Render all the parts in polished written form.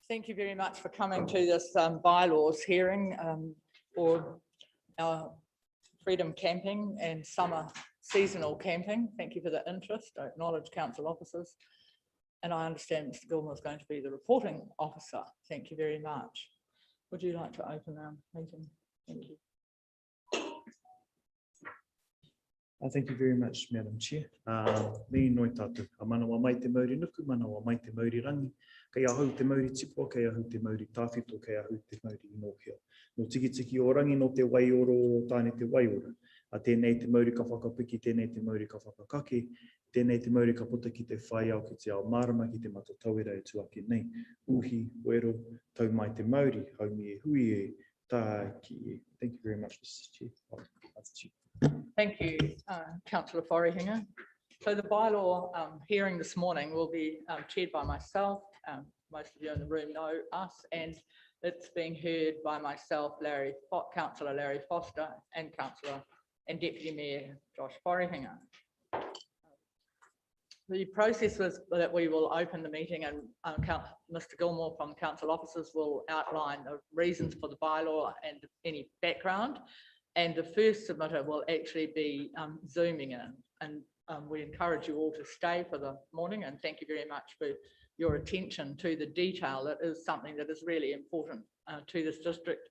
Thank you very much for coming to this bylaws hearing for our freedom camping and summer seasonal camping. Thank you for the interest. I acknowledge council officers, and I understand Mr. Gilmore is going to be the reporting officer. Thank you very much. Would you like to open our meeting? Thank you. Thank you very much, Madam Chair. Me noi tātou, ka manawa mai te mauri nuku, manawa mai te mauri rangi, kei ahau te mauri tipua, kei ahau te mauri tāwhito, kei ahau te mauri inohia. No tiki tiki o rangi no te waioro o tāne te waiora. A tēnei te mauri ka whakapiki, tēnei te mauri ka whakakake, tēnei te mauri ka puta ki te whai au ki te ao marama, ki te mata tauira e tuake nei. Uhi, wero, tau mai te mauri, haumi e hui e, tā ki e. Thank you very much, Mr. Chair. Thank you, Councillor Forrihinger. So the bylaw hearing this morning will be chaired by myself. Most of you in the room know us, and it's being heard by myself, Councillor Larry Foster, and Councillor and Deputy Mayor Josh Forrihinger. The process was that we will open the meeting and Mr. Gilmore from Council Officers will outline the reasons for the bylaw and any background. And the first submitter will actually be zooming in, and we encourage you all to stay for the morning, and thank you very much for your attention to the detail. That is something that is really important to this district.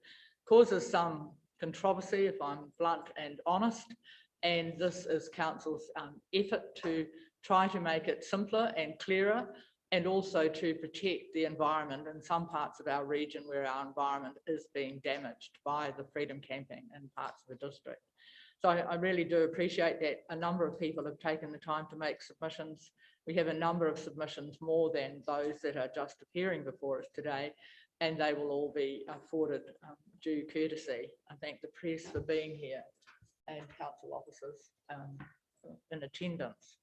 Causes some controversy, if I'm blunt and honest, and this is Council's effort to try to make it simpler and clearer, and also to protect the environment in some parts of our region where our environment is being damaged by the freedom camping in parts of the district. So I really do appreciate that a number of people have taken the time to make submissions. We have a number of submissions, more than those that are just appearing before us today, and they will all be afforded due courtesy. I thank the press for being here and council officers in attendance.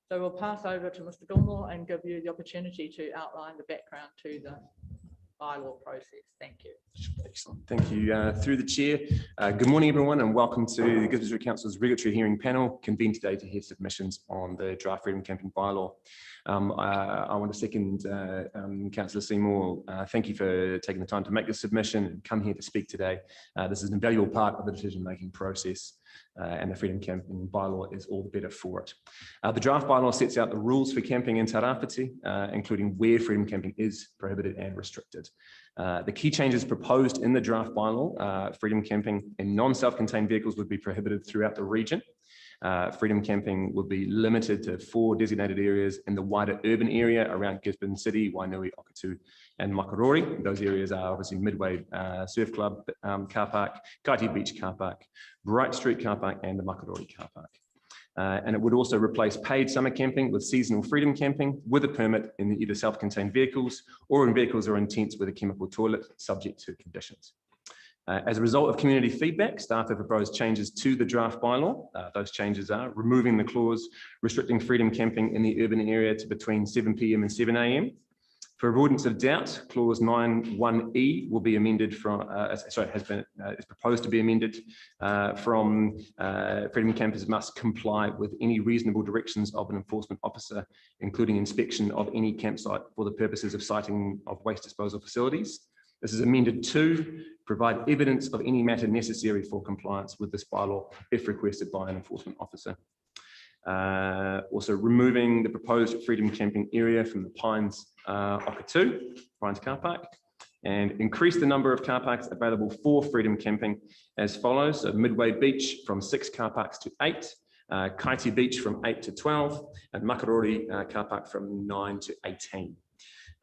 So we'll pass over to Mr. Gilmore and give you the opportunity to outline the background to the bylaw process. Thank you. Excellent. Thank you. Through the chair. Good morning, everyone, and welcome to the Gisborne District Council's regulatory hearing panel convened today to hear submissions on the draft freedom camping bylaw. I want to second Councillor Seymour. Thank you for taking the time to make this submission and come here to speak today. This is an invaluable part of the decision-making process. And the freedom camping bylaw is all the better for it. The draft bylaw sets out the rules for camping in Tairāwhiti, including where freedom camping is prohibited and restricted. The key changes proposed in the draft bylaw, freedom camping in non-self-contained vehicles would be prohibited throughout the region. Freedom camping would be limited to 4 designated areas in the wider urban area around Gisborne City, Wainui, Okatu, and Makarori. Those areas are obviously Midway Surf Club car park, Kaiti Beach car park, Bright Street car park, and the Makarori car park. And it would also replace paid summer camping with seasonal freedom camping with a permit in either self-contained vehicles or in vehicles or in tents with a chemical toilet, subject to conditions. As a result of community feedback, staff have proposed changes to the draft bylaw. Those changes are removing the clause restricting freedom camping in the urban area to between 7 p.m. and 7 a.m. For avoidance of doubt, clause 9(1)(e) will be amended from, is proposed to be amended from freedom campers must comply with any reasonable directions of an enforcement officer, including inspection of any campsite for the purposes of siting of waste disposal facilities. This is amended to provide evidence of any matter necessary for compliance with this bylaw if requested by an enforcement officer. Also removing the proposed freedom camping area from the Pines Okatu, Pines car park, and increase the number of car parks available for freedom camping as follows. So Midway Beach from 6 car parks to 8, Kaiti Beach from 8 to 12, and Makarori car park from 9 to 18.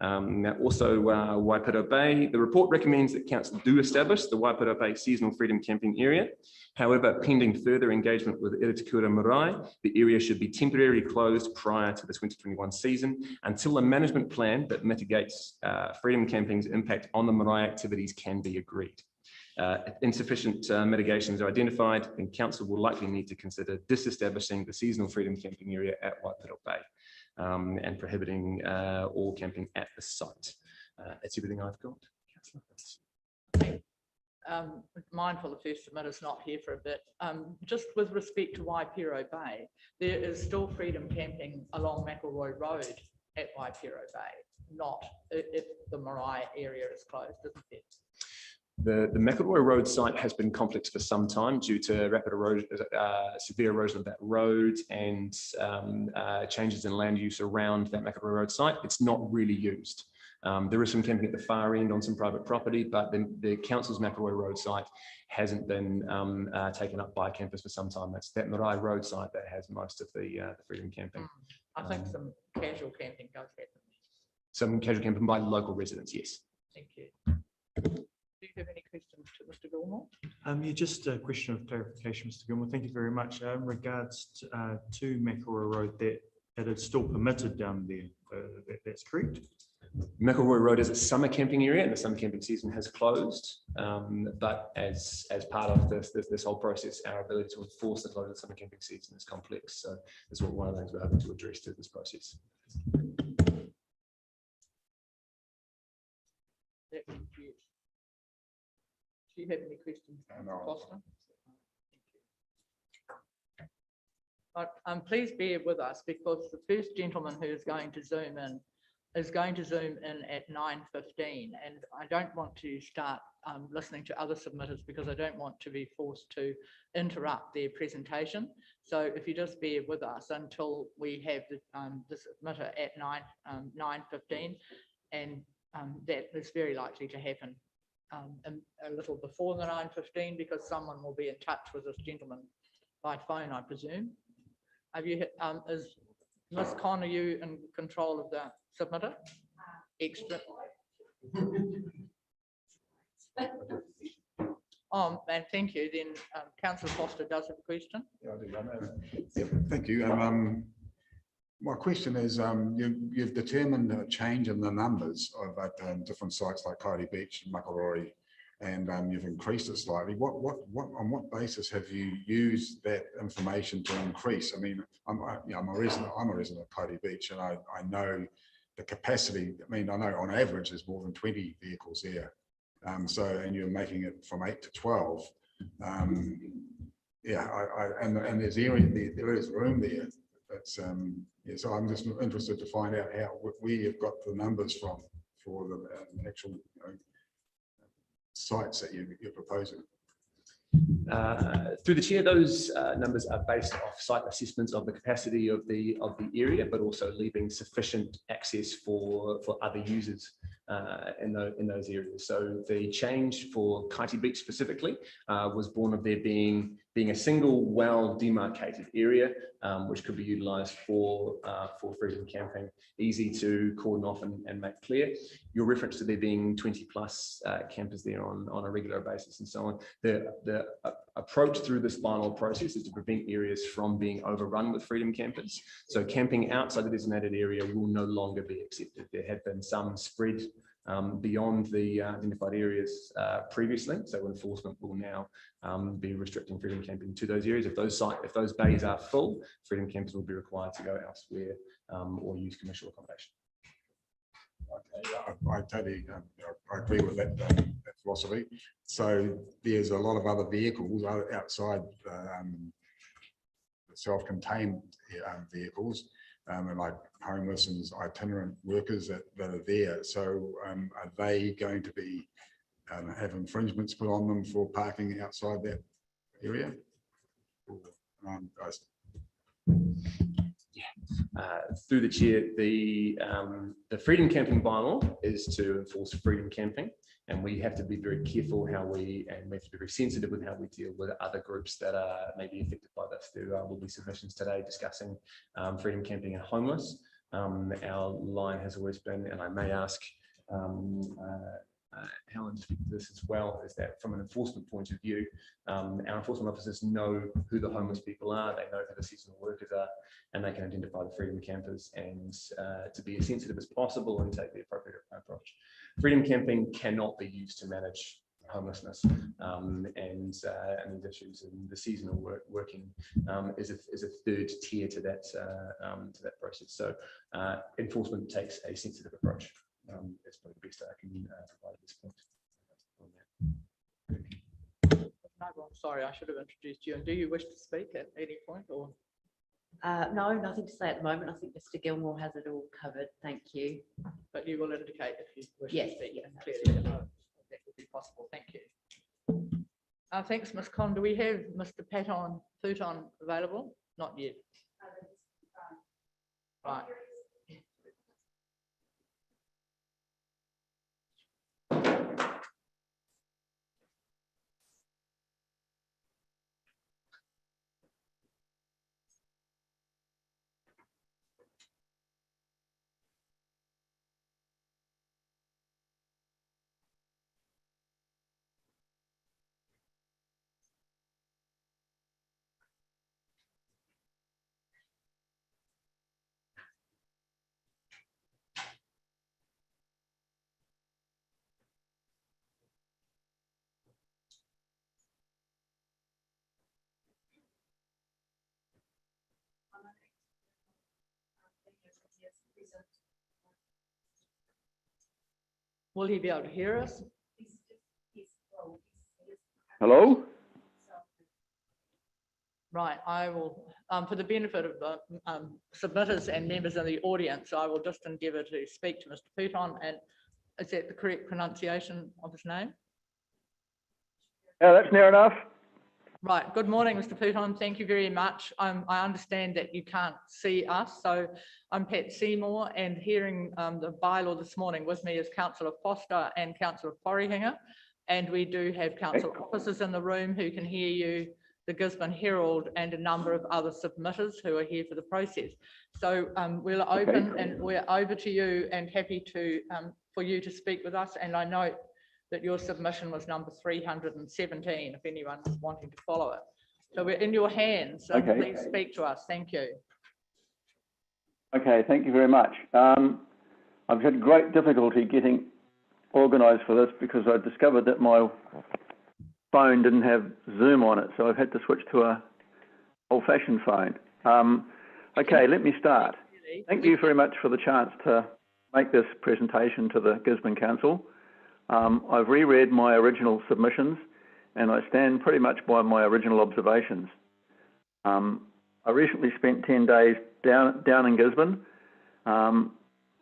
Now also Waipiro Bay, the report recommends that council do establish the Waipiro Bay seasonal freedom camping area. However, pending further engagement with Iratukura Marae, the area should be temporarily closed prior to the 2021 season until a management plan that mitigates freedom camping's impact on the marae activities can be agreed. If insufficient mitigations are identified, then council will likely need to consider disestablishing the seasonal freedom camping area at Waipiro Bay. And prohibiting all camping at the site. That's everything I've got. Mindful the first submitter's not here for a bit. Just with respect to Waipiro Bay, there is still freedom camping along McElroy Road at Waipiro Bay. not if the Marae area is closed, isn't it? The McElroy Road site has been complex for some time due to rapid erosion, severe erosion of that road and changes in land use around that McElroy Road site. It's not really used. There is some camping at the far end on some private property, but the council's McElroy Road site hasn't been taken up by campers for some time. That's that Marae Road site that has most of the freedom camping. I think some casual camping does happen. Some casual camping by local residents, yes. Thank you. Do you have any questions to Mr. Gilmore? Yeah, just a question of clarification, Mr. Gilmore. Thank you very much. In regards to McElroy Road, that it's still permitted down there. That's correct. McElroy Road is a summer camping area, and the summer camping season has closed. But as part of this whole process, our ability to enforce the close of the summer camping season is complex. So that's one of the things we're hoping to address through this process. Do you have any questions, Mr. Foster? Please bear with us because the first gentleman who is going to zoom in is going to zoom in at 9:15, and I don't want to start listening to other submitters because I don't want to be forced to interrupt their presentation. So if you just bear with us until we have the submitter at 9:15, and that is very likely to happen a little before the 9:15 because someone will be in touch with this gentleman by phone, I presume. Have you? Is Ms. Con, are you in control of the submitter? Extra. And thank you. Then Councillor Foster does have a question. Yeah, I do. Yeah, thank you. My question is, you've determined a change in the numbers of different sites like Coyote Beach and McElroy, and you've increased it slightly. On what basis have you used that information to increase? I mean, I'm a resident of Coyote Beach, and I know the capacity. I mean, I know on average there's more than 20 vehicles there. And you're making it from 8 to 12. Yeah, and there's area there is room there. That's yeah, so I'm just interested to find out where you've got the numbers from for the actual sites that you're proposing. Through the chair, those numbers are based off site assessments of the capacity of the area, but also leaving sufficient access for other users in those areas. So the change for Kaiti Beach specifically was born of there being a single well demarcated area which could be utilised for freedom camping, easy to cordon off and make clear. Your reference to there being 20 plus campers there on a regular basis and so on. The approach through this bylaw process is to prevent areas from being overrun with freedom campers. So camping outside the designated area will no longer be accepted. There have been some spread beyond the identified areas previously, so enforcement will now be restricting freedom camping to those areas. If those bays are full, freedom campers will be required to go elsewhere or use commercial accommodation. Okay, I totally I agree with that philosophy. So there's a lot of other vehicles outside self-contained vehicles, and like homeless and itinerant workers that are there. So are they going to be have infringements put on them for parking outside that area? Through the chair, the freedom camping bylaw is to enforce freedom camping, and we have to be very careful how we have to be very sensitive with how we deal with other groups that are maybe affected by this. There will be submissions today discussing freedom camping and homeless. Our line has always been, and I may ask Helen to speak to this as well, is that from an enforcement point of view, our enforcement officers know who the homeless people are, they know who the seasonal workers are, and they can identify the freedom campers and to be as sensitive as possible and take the appropriate approach. Freedom camping cannot be used to manage homelessness and these issues, and the seasonal working is a third tier to that process. So enforcement takes a sensitive approach. That's probably the best I can provide at this point. No, I'm sorry, I should have introduced you. And do you wish to speak at any point, or? No, nothing to say at the moment. I think Mr. Gilmore has it all covered. Thank you. But you will indicate if you wish Yes, to speak yes, clearly. That would be possible. Thank you. Thanks, Ms. Con. Do we have Mr. Paton Futon available? Not yet. Right. Will he be able to hear us? Hello? Right, I will, for the benefit of the submitters and members of the audience, I will just endeavour to speak to Mr. Futon, and is that the correct pronunciation of his name? Yeah, that's near enough. Right, good morning, Mr. Futon. Thank you very much. I understand that you can't see us, so I'm Pat Seymour, and hearing the bylaw this morning with me is Councillor Foster and Councillor Forrihinger, and we do have council officers in the room who can hear you, the Gisborne Herald, and a number of other submitters who are here for the process. So we'll open and we're over to you and happy to for you to speak with us. And I note that your submission was number 317, if anyone's wanting to follow it. So we're in your hands. So please speak to us. Thank you. Okay, thank you very much. I've had great difficulty getting organised for this because I discovered that my phone didn't have Zoom on it, so I've had to switch to a old-fashioned phone. Okay, let me start. Thank you very much for the chance to make this presentation to the Gisborne Council. I've reread my original submissions and I stand pretty much by my original observations. I recently spent 10 days down in Gisborne,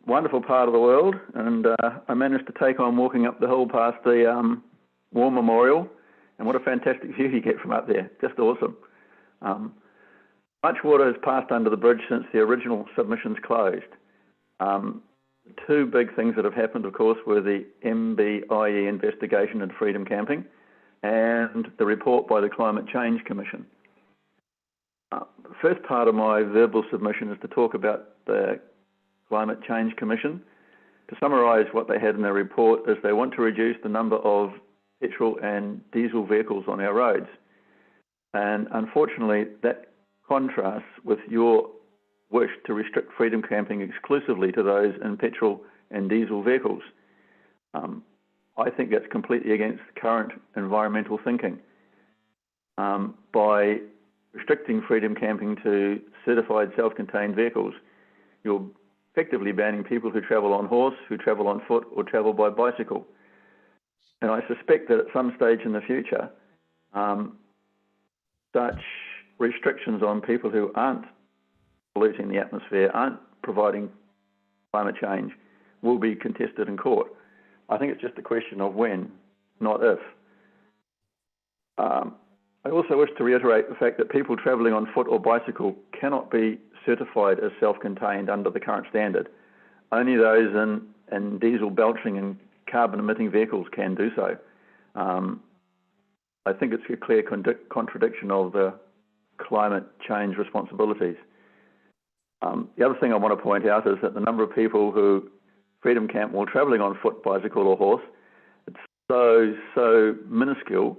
wonderful part of the world, and I managed to take on walking up the hill past the War Memorial, and what a fantastic view you get from up there, just awesome. Much water has passed under the bridge since the original submissions closed. Two big things that have happened, of course, were the MBIE investigation into freedom camping and the report by the Climate Change Commission. The first part of my verbal submission is to talk about the Climate Change Commission. To summarise what they had in their report is they want to reduce the number of petrol and diesel vehicles on our roads. And unfortunately, that contrasts with your wish to restrict freedom camping exclusively to those in petrol and diesel vehicles. I think that's completely against current environmental thinking. By restricting freedom camping to certified self-contained vehicles, you're effectively banning people who travel on horse, who travel on foot, or travel by bicycle. And I suspect that at some stage in the future, such restrictions on people who aren't polluting the atmosphere, aren't providing climate change, will be contested in court. I think it's just a question of when, not if. I also wish to reiterate the fact that people travelling on foot or bicycle cannot be certified as self-contained under the current standard. Only those in diesel belching and carbon-emitting vehicles can do so. I think it's a clear contradiction of the climate change responsibilities. The other thing I want to point out is that the number of people who freedom camp while travelling on foot, bicycle or horse, it's so minuscule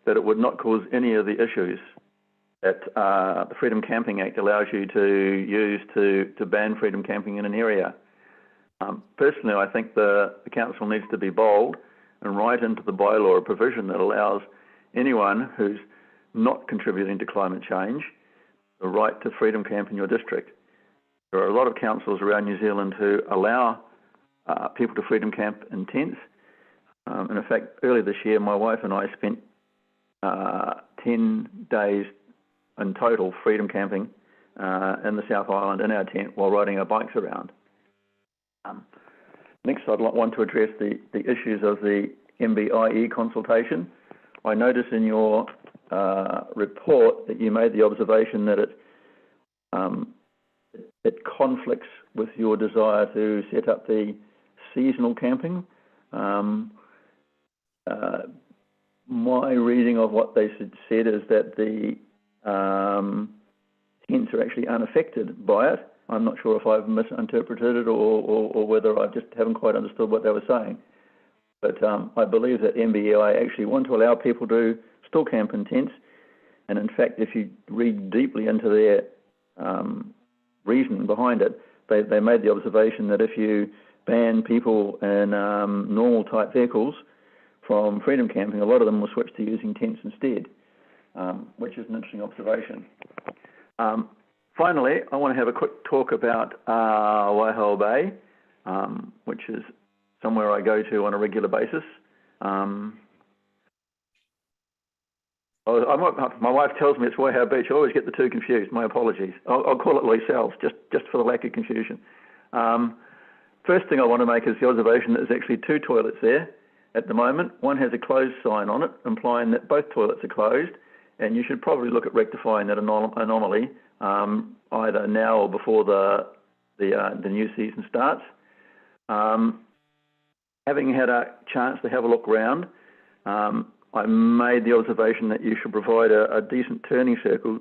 that it would not cause any of the issues that the Freedom Camping Act allows you to use to ban freedom camping in an area. Personally, I think the council needs to be bold and write into the bylaw a provision that allows anyone who's not contributing to climate change the right to freedom camp in your district. There are a lot of councils around New Zealand who allow people to freedom camp in tents. And in fact, earlier this year, my wife and I spent 10 days in total freedom camping in the South Island in our tent while riding our bikes around. Next, I'd want to address the issues of the MBIE consultation. I notice in your report that you made the observation that it conflicts with your desire to set up the seasonal camping. My reading of what they said is that the tents are actually unaffected by it. I'm not sure if I've misinterpreted it or whether I just haven't quite understood what they were saying. But I believe that MBI actually want to allow people to still camp in tents. And in fact, if you read deeply into their reasoning behind it, they made the observation that if you ban people in normal type vehicles from freedom camping, a lot of them will switch to using tents instead, which is an interesting observation. Finally, I want to have a quick talk about Waihao Bay, which is somewhere I go to on a regular basis. My wife tells me it's Waihao Beach. I always get the two confused. My apologies. I'll call it Loisel's, just for the lack of confusion. First thing I want to make is the observation that there's actually two toilets there at the moment. One has a closed sign on it, implying that both toilets are closed, and you should probably look at rectifying that anomaly either now or before the new season starts. Having had a chance to have a look around, I made the observation that you should provide a decent turning circle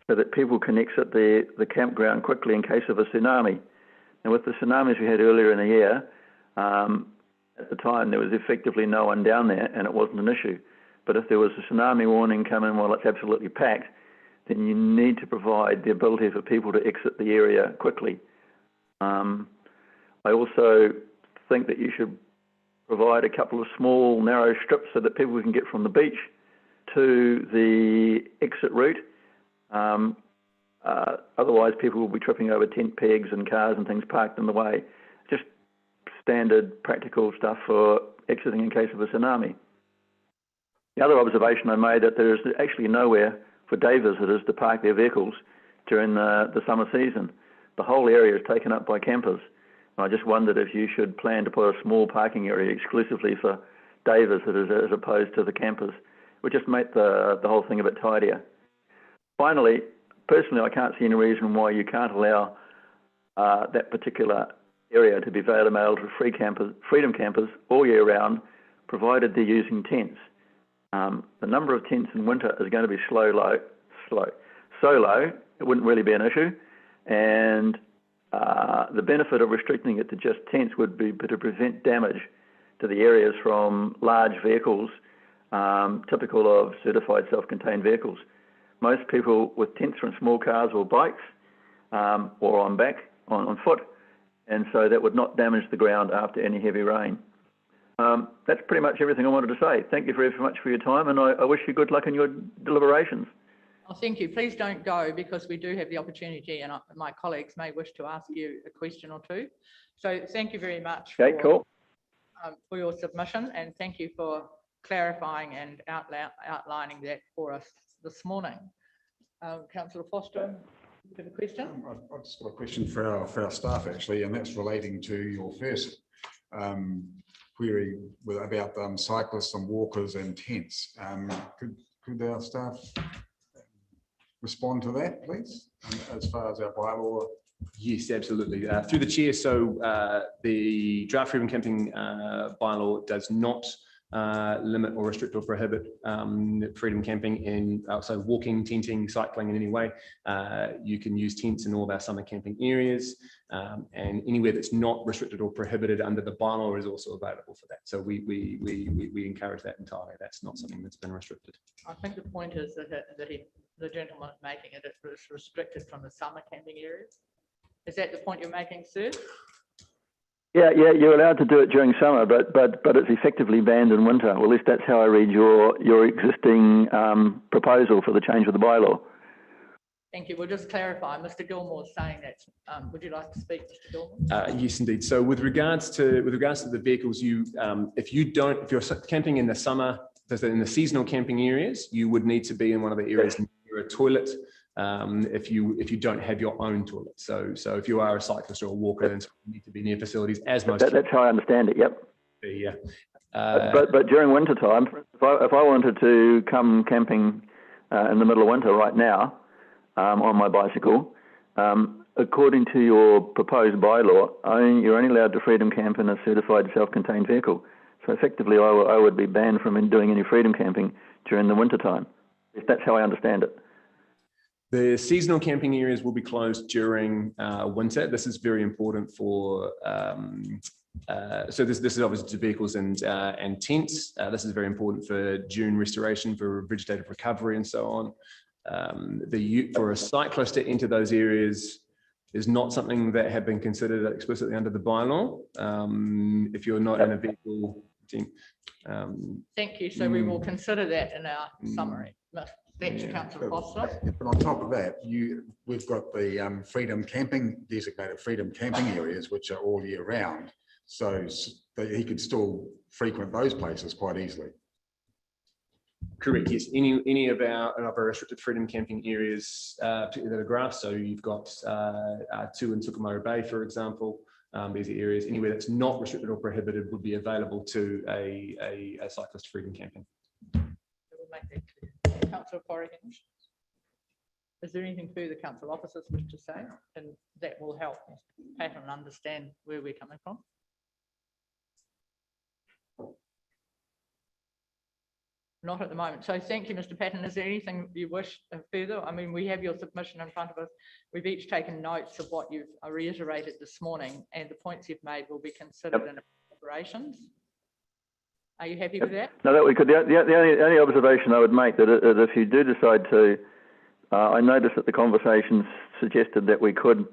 so that people can exit the campground quickly in case of a tsunami. And with the tsunamis we had earlier in the year, at the time there was effectively no one down there and it wasn't an issue. But if there was a tsunami warning coming while it's absolutely packed, then you need to provide the ability for people to exit the area quickly. I also think that you should provide a couple of small narrow strips so that people can get from the beach to the exit route. Otherwise people will be tripping over tent pegs and cars and things parked in the way. Just standard practical stuff for exiting in case of a tsunami. The other observation I made that there is actually nowhere for day visitors to park their vehicles during the summer season. The whole area is taken up by campers. I just wondered if you should plan to put a small parking area exclusively for day visitors as opposed to the campers. It would just make the whole thing a bit tidier. Finally, personally, I can't see any reason why you can't allow that particular area to be available to freedom campers all year round, provided they're using tents. The number of tents in winter is going to be so low, it wouldn't really be an issue. And the benefit of restricting it to just tents would be to prevent damage to the areas from large vehicles, typical of certified self-contained vehicles. Most people with tents are in small cars or bikes, or on foot, and so that would not damage the ground after any heavy rain. That's pretty much everything I wanted to say. Thank you very much for your time, and I wish you good luck in your deliberations. Oh, thank you. Please don't go, because we do have the opportunity, and my colleagues may wish to ask you a question or two. So thank you very much for your submission, and thank you for clarifying and outlining that for us this morning. Councillor Foster, you have a question? I've just got a question for our staff, actually, and that's relating to your first query about cyclists and walkers and tents. Could our staff respond to that, please, as far as our bylaw? Yes, absolutely. Through the chair, so the draft freedom camping bylaw does not limit or restrict or prohibit freedom camping in so walking, tenting, cycling in any way. You can use tents in all of our summer camping areas, and anywhere that's not restricted or prohibited under the bylaw is also available for that. So we encourage that entirely. That's not something that's been restricted. I think the point is that the gentleman making it is restricted from the summer camping areas. Is that the point you're making, sir? Yeah, you're allowed to do it during summer, but it's effectively banned in winter. Well, at least that's how I read your existing proposal for the change of the bylaw. Thank you. We'll just clarify. Mr. Gilmore is saying that. Would you like to speak, Mr. Gilmore? Yes, indeed. So with regards to the vehicles, if you're camping in the summer, in the seasonal camping areas, you would need to be in one of the areas near a toilet if you don't have your own toilet. So if you are a cyclist or a walker, then you need to be near facilities as most. That's how I understand it. Yep. Yeah. But during winter time, if I wanted to come camping in the middle of winter right now on my bicycle, according to your proposed bylaw, you're only allowed to freedom camp in a certified self-contained vehicle. So effectively, I would be banned from doing any freedom camping during the winter time. If that's how I understand it. The seasonal camping areas will be closed during winter. This is very important for. So this is obviously to vehicles and tents. This is very important for dune restoration, for vegetative recovery, and so on. For a cyclist to enter those areas is not something that have been considered explicitly under the bylaw. If you're not in a vehicle. Thank you. So we will consider that in our summary. Thank you, Councillor Foster. But on top of that, we've got the freedom camping, designated freedom camping areas, which are all year round. So he could still frequent those places quite easily. Correct. Yes. Any of our restricted freedom camping areas, particularly that are grass. So you've got 2 in Tukumaru Bay, for example. These are areas anywhere that's not restricted or prohibited would be available to a cyclist freedom camping. We'll make that clear. Councillor Corrigan, is there anything further council officers wish to say? And that will help Patton understand where we're coming from. Not at the moment. So thank you, Mr. Patton. Is there anything you wish further? I mean, we have your submission in front of us. We've each taken notes of what you've reiterated this morning, and the points you've made will be considered in operations. Are you happy with that? No, that we could. The only observation I would make that if you do decide to, I noticed that the conversations suggested that we could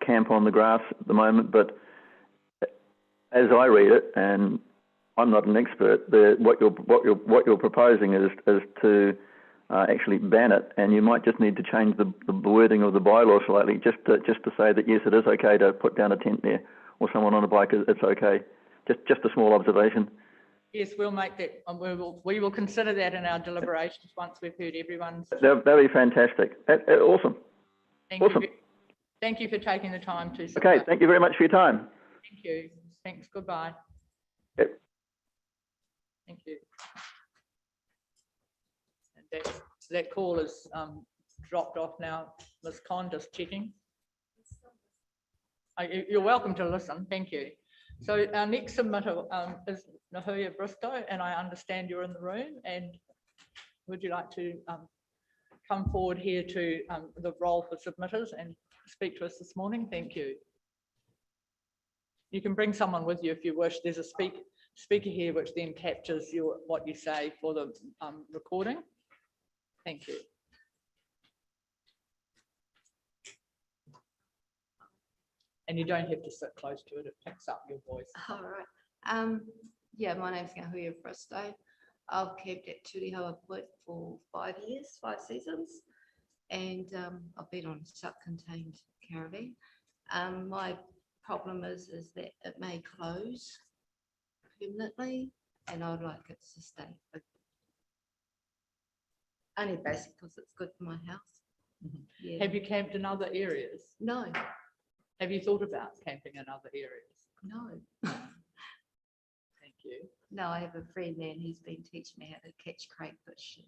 camp on the grass at the moment, but as I read it, and I'm not an expert, what you're proposing is to actually ban it, and you might just need to change the wording of the bylaw slightly, just to say that yes, it is okay to put down a tent there, or someone on a bike. It's okay. Just a small observation. Yes, we'll make that. We will consider that in our deliberations once we've heard everyone's. That'd be fantastic. Awesome. Awesome. Thank you for taking the time to. Okay. Thank you very much for your time. Thank you. Thanks. Goodbye. Yep. Thank you. And that call is dropped off now. Ms. Conn, just checking. You're welcome to listen. Thank you. So our next submitter is Nahuya Briscoe, and I understand you're in the room. And would you like to come forward here to the role for submitters and speak to us this morning? Thank you. You can bring someone with you if you wish. There's a speaker here which then captures what you say for the recording. Thank you. And you don't have to sit close to it, it picks up your voice. All right. Yeah, my name's Nahuya Briscoe. I've camped at Turihawa Point for 5 years, 5 seasons, and I've been on a self-contained caravan. My problem is that it may close permanently, and I'd like it to stay open. Only basically because it's good for my house. Mm-hmm. Yeah. Have you camped in other areas? No. Have you thought about camping in other areas? No. Thank you. No, I have a friend there and he's been teaching me how to catch crayfish, and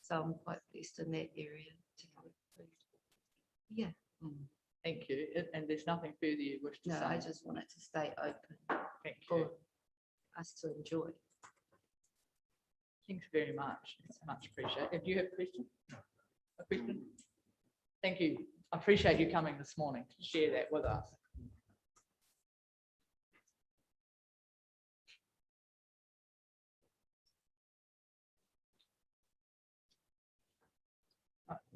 so I'm quite blessed in that area to have food. Yeah. Thank you. And there's nothing further you wish to No, say? I just want it to stay open Thank for you. us to enjoy. Thanks very much. It's much appreciated. Do you have a question? A question? Thank you. I appreciate you coming this morning to share that with us.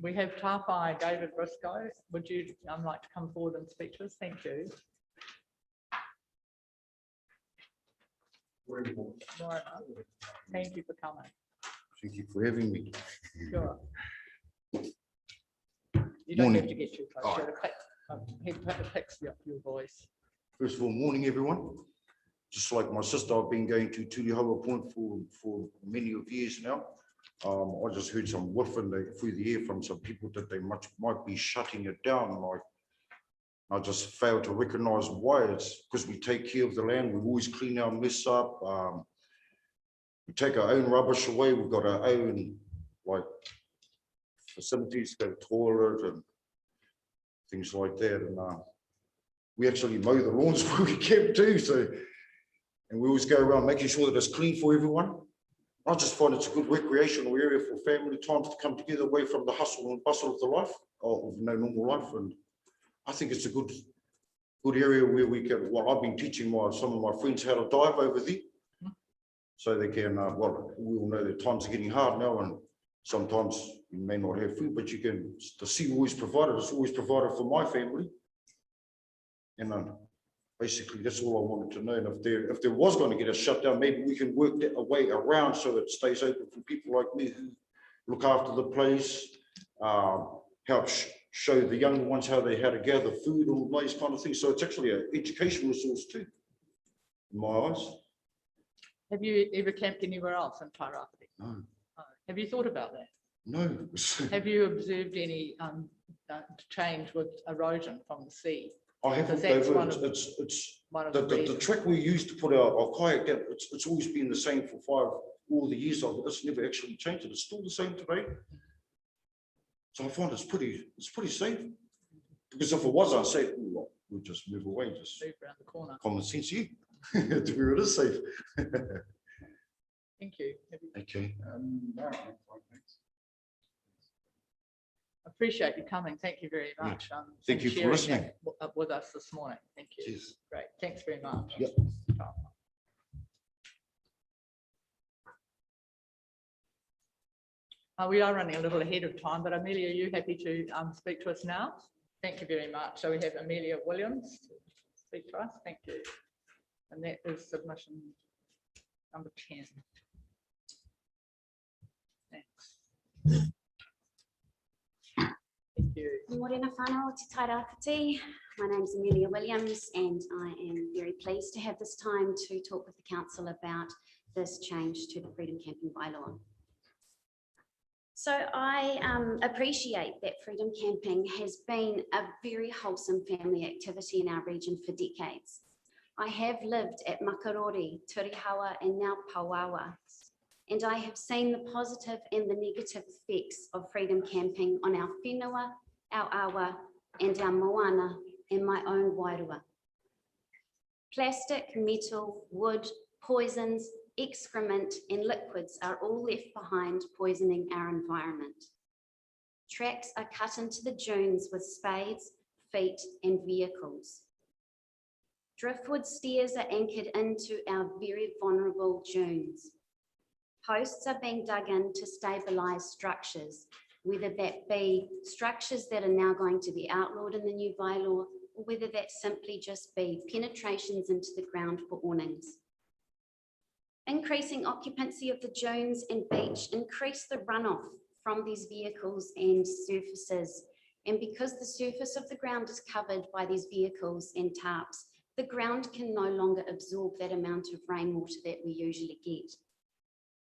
We have Tāwhai David Briscoe. Would you like to come forward and speak to us? Thank you. Moira, thank you for coming. Thank you for having me. Sure. You don't have to get too close. He picks up your voice. First of all, morning everyone. Just like my sister, I've been going to Turihawa Point for many of years now. I just heard some whiff through the air from some people that they might be shutting it down. Like, I just failed to recognise why. It's because we take care of the land. We always clean our mess up. We take our own rubbish away. We've got our own like facilities, go toilet and things like that. And we actually mow the lawns where we can too. So, and we always go around making sure that it's clean for everyone. I just find it's a good recreational area for family times to come together away from the hustle and bustle of the life, of normal life. And I think it's a good area where we can, well, I've been teaching some of my friends how to dive over there. So they can, well, we all know that times are getting hard now and sometimes you may not have food, but you can, the sea always provided, it's always provided for my family. And basically that's all I wanted to know. And if there was going to get a shutdown, maybe we can work a way around so it stays open for people like me who look after the place, help show the younger ones how to gather food, all those kind of things. So it's actually an educational resource too, in my eyes. Have you ever camped anywhere else in Tairāwhiti? No. Have you thought about that? No. Have you observed any change with erosion from the sea? I haven't. That's one Over. of- It's One of the reasons. track we used to put our kayak down. It's always been the same for all the years of it. It's never actually changed. It's still the same today. So I find it's pretty safe. Because if it was unsafe, we'd just move away. Just Move around the corner. common sense here to where it is safe. Thank you. Okay. Appreciate you coming. Thank you very much. Thank and you for sharing listening. that with us this morning. Thank you. Cheers. Great. Thanks very much. Yep. We are running a little ahead of time, but Amelia, are you happy to speak to us now? Thank you very much. So we have Amelia Williams to speak to us. Thank you. And that is submission number 10. Thanks. Thank you. Morena whanau te Tairāwhiti. My name is Amelia Williams and I am very pleased to have this time to talk with the council about this change to the Freedom Camping Bylaw. So I appreciate that freedom camping has been a very wholesome family activity in our region for decades. I have lived at Makarori, Turihawa and now Pawawa, and I have seen the positive and the negative effects of freedom camping on our whenua, our awa and our moana in my own wairua. Plastic, metal, wood, poisons, excrement and liquids are all left behind, poisoning our environment. Tracks are cut into the dunes with spades, feet and vehicles. Driftwood stairs are anchored into our very vulnerable dunes. Posts are being dug in to stabilise structures, whether that be structures that are now going to be outlawed in the new bylaw, or whether that simply just be penetrations into the ground for awnings. Increasing occupancy of the dunes and beach increase the runoff from these vehicles and surfaces. And because the surface of the ground is covered by these vehicles and tarps, the ground can no longer absorb that amount of rainwater that we usually get.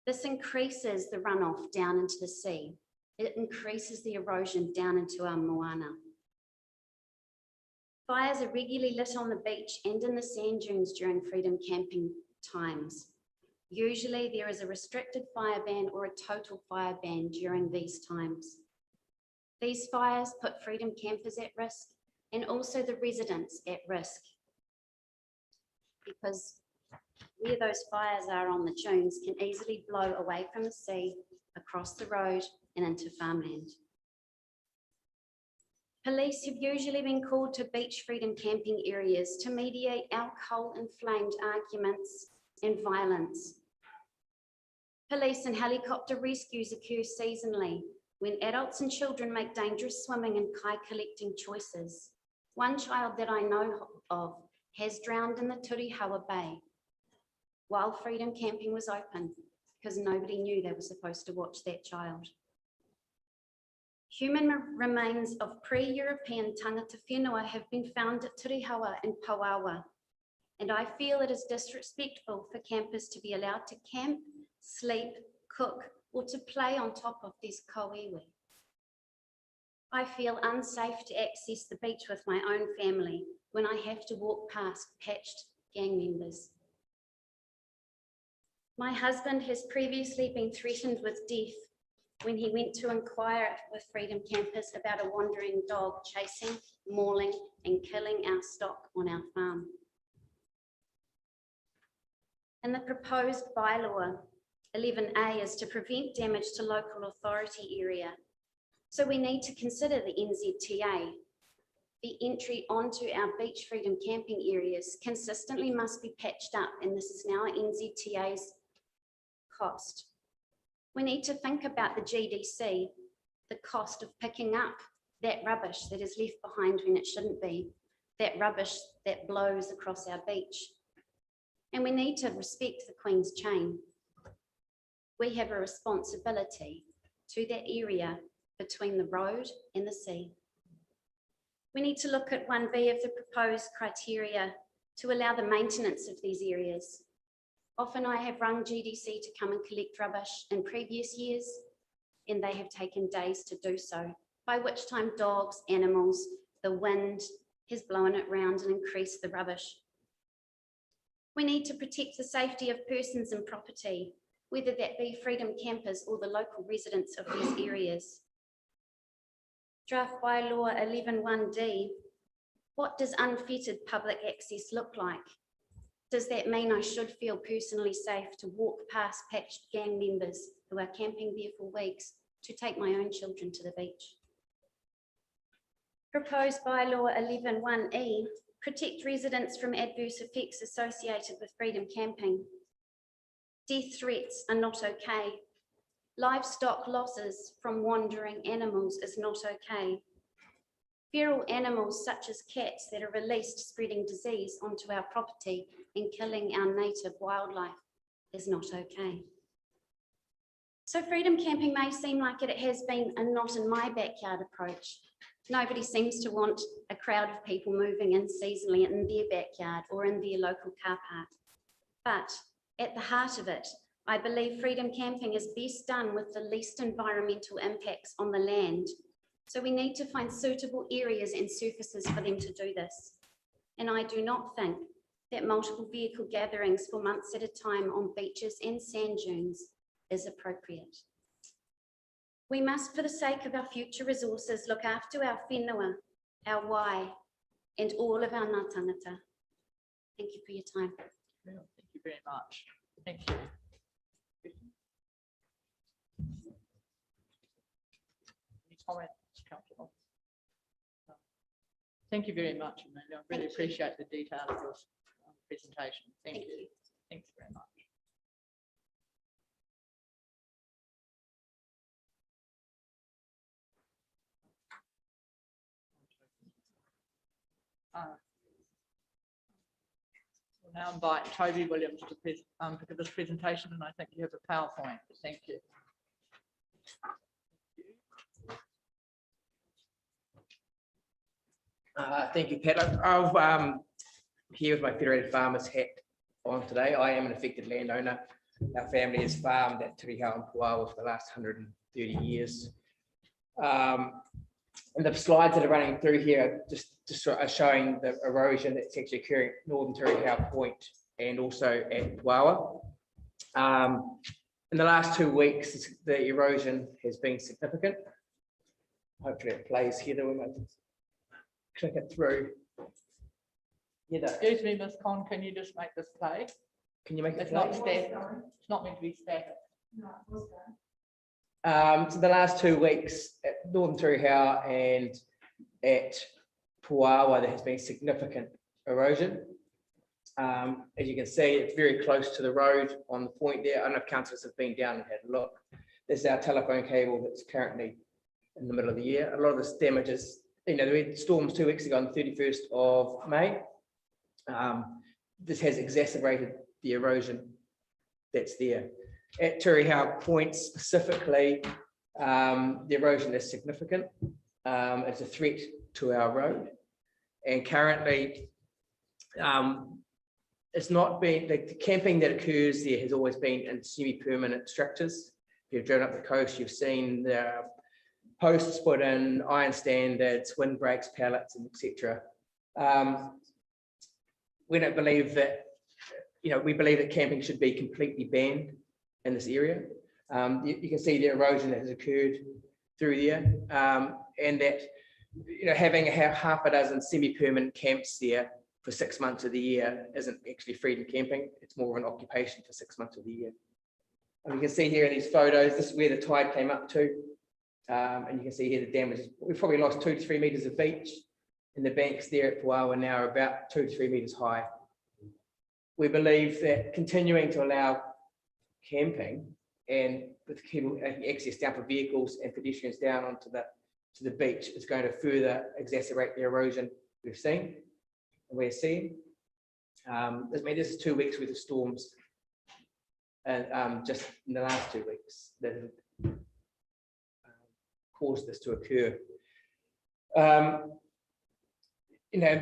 This increases the runoff down into the sea. It increases the erosion down into our moana. Fires are regularly lit on the beach and in the sand dunes during freedom camping times. Usually there is a restricted fire ban or a total fire ban during these times. These fires put freedom campers at risk and also the residents at risk, because where those fires are on the dunes can easily blow away from the sea, across the road and into farmland. Police have usually been called to beach freedom camping areas to mediate alcohol-inflamed arguments and violence. Police and helicopter rescues occur seasonally when adults and children make dangerous swimming and kai collecting choices. One child that I know of has drowned in the Turihawa Bay while freedom camping was open because nobody knew they were supposed to watch that child. Human remains of pre-European tangata whenua have been found at Turihawa and Pawawa, and I feel it is disrespectful for campers to be allowed to camp, sleep, cook, or to play on top of these kauiwi. I feel unsafe to access the beach with my own family when I have to walk past patched gang members. My husband has previously been threatened with death when he went to inquire with Freedom Campers about a wandering dog chasing, mauling, and killing our stock on our farm. And the proposed bylaw 11A is to prevent damage to local authority area. So we need to consider the NZTA. The entry onto our beach freedom camping areas consistently must be patched up, and this is now NZTA's cost. We need to think about the GDC, the cost of picking up that rubbish that is left behind when it shouldn't be, that rubbish that blows across our beach. And we need to respect the Queen's chain. We have a responsibility to that area between the road and the sea. We need to look at 1B of the proposed criteria to allow the maintenance of these areas. Often I have rung GDC to come and collect rubbish in previous years, and they have taken days to do so, by which time dogs, animals, the wind has blown it round and increased the rubbish. We need to protect the safety of persons and property, whether that be Freedom Campers or the local residents of these areas. Draft Bylaw 11.1D, what does unfettered public access look like? Does that mean I should feel personally safe to walk past patched gang members who are camping there for weeks to take my own children to the beach? Proposed Bylaw 11.1E, protect residents from adverse effects associated with freedom camping. Death threats are not okay. Livestock losses from wandering animals is not okay. Feral animals such as cats that are released spreading disease onto our property and killing our native wildlife is not okay. So freedom camping may seem like it has been a not in my backyard approach. Nobody seems to want a crowd of people moving in seasonally in their backyard or in their local car park. But at the heart of it, I believe freedom camping is best done with the least environmental impacts on the land. So we need to find suitable areas and surfaces for them to do this. And I do not think that multiple vehicle gatherings for months at a time on beaches and sand dunes is appropriate. We must, for the sake of our future resources, look after our whenua, our wai, and all of our ngā tangata. Thank you for your time. Thank you very much. Thank you. Any comments, Councillor? Thank you very much, Amelia. I really appreciate the detail of your presentation. Thank you. Thanks very much. We'll now invite Toby Williams to give this presentation, and I think you have a PowerPoint. Thank you. Thank you, Pat. I'm here with my Federated Farmers hat on today. I am an affected landowner. Our family has farmed at Tirihau and Puawa for the last 130 years. And the slides that are running through here just are showing the erosion that's actually occurring at Northern Tirihau Point and also at Puawa. In the last 2 weeks, the erosion has been significant. Hopefully it plays here. We might click it through. Excuse me, Ms. Con, can you just make this play? Can you make it It's play? not static. It's not meant to be static. So the last 2 weeks at Northern Tirihau and at Puawa, there has been significant erosion. As you can see, it's very close to the road on the point there. I don't know if councillors have been down and had a look. This is our telephone cable that's currently in the middle of the year. A lot of this damage is, we had storms 2 weeks ago on the 31st of May. This has exacerbated the erosion that's there. At Tirihau Point specifically, the erosion is significant. It's a threat to our road. And currently, it's not been, the camping that occurs there has always been in semi-permanent structures. you've driven up the coast, you've seen the posts put in, iron standards, windbreaks, pallets, and etc. We don't believe that, we believe that camping should be completely banned in this area. You can see the erosion that has occurred through there, and that having half a dozen semi-permanent camps there for 6 months of the year isn't actually freedom camping. It's more of an occupation for 6 months of the year. And you can see here in these photos, this is where the tide came up to. And you can see here the damage. We've probably lost 2 to 3 meters of beach, and the banks there at Puawa now are about 2 to 3 meters high. We believe that continuing to allow camping and with people access down for vehicles and pedestrians down onto the beach is going to further exacerbate the erosion we've seen and we're seeing. This is 2 weeks worth of storms, and just in the last 2 weeks that have caused this to occur.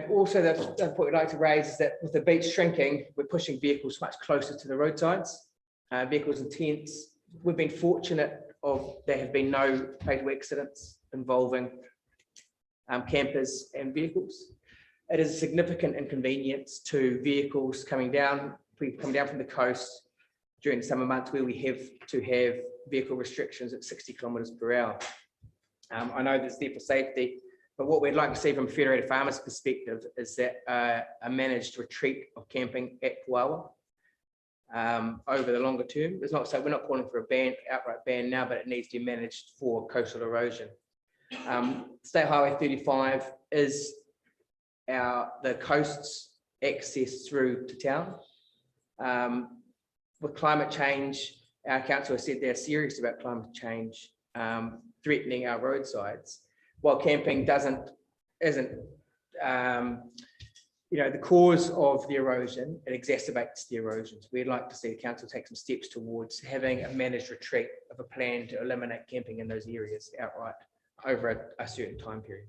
Also the point I'd like to raise is that with the beach shrinking, we're pushing vehicles much closer to the roadsides, vehicles and tents. We've been fortunate there have been no fatal accidents involving campers and vehicles. It is a significant inconvenience to vehicles coming down from the coast during the summer months where we have to have vehicle restrictions at 60 kilometres per hour. I know that's there for safety, but what we'd like to see from Federated Farmers' perspective is that a managed retreat of camping at Puawa over the longer term. We're not calling for a outright ban now, but it needs to be managed for coastal erosion. State Highway 35 is the coast's access through to town. With climate change, our council has said they're serious about climate change threatening our roadsides. While camping isn't the cause of the erosion, it exacerbates the erosions. We'd like to see the council take some steps towards having a managed retreat of a plan to eliminate camping in those areas outright over a certain time period.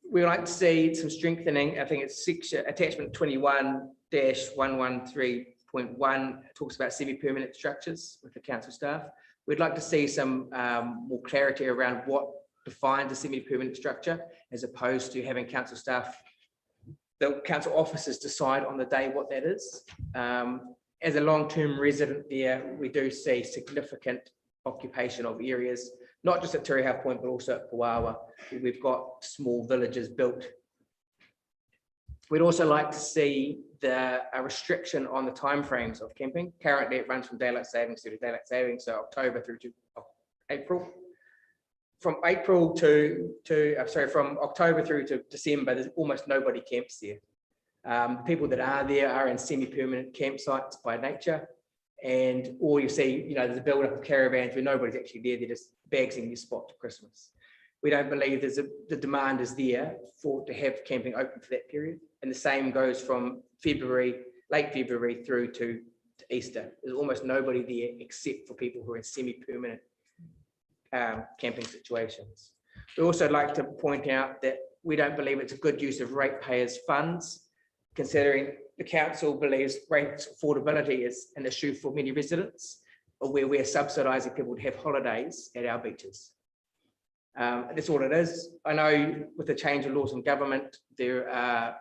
We'd like to see some strengthening. I think it's attachment 21-113.1 talks about semi-permanent structures with the council staff. We'd like to see some more clarity around what defines a semi-permanent structure, as opposed to having council staff, the council officers decide on the day what that is. As a long-term resident there, we do see significant occupation of areas, not just at Turihau Point, but also at Puawa. We've got small villages built. We'd also like to see a restriction on the timeframes of camping. Currently, it runs from daylight savings to daylight savings, so October through to April. From October through to December, there's almost nobody camps there. The people that are there are in semi-permanent campsites by nature, and all you see, there's a build-up of caravans where nobody's actually there. They're just bagsing your spot to Christmas. We don't believe the demand is there to have camping open for that period, and the same goes from late February through to Easter. There's almost nobody there except for people who are in semi-permanent camping situations. We also like to point out that we don't believe it's a good use of ratepayers' funds, considering the council believes rent affordability is an issue for many residents, or where we're subsidising people to have holidays at our beaches. That's all it is. I know with the change of laws in government, there are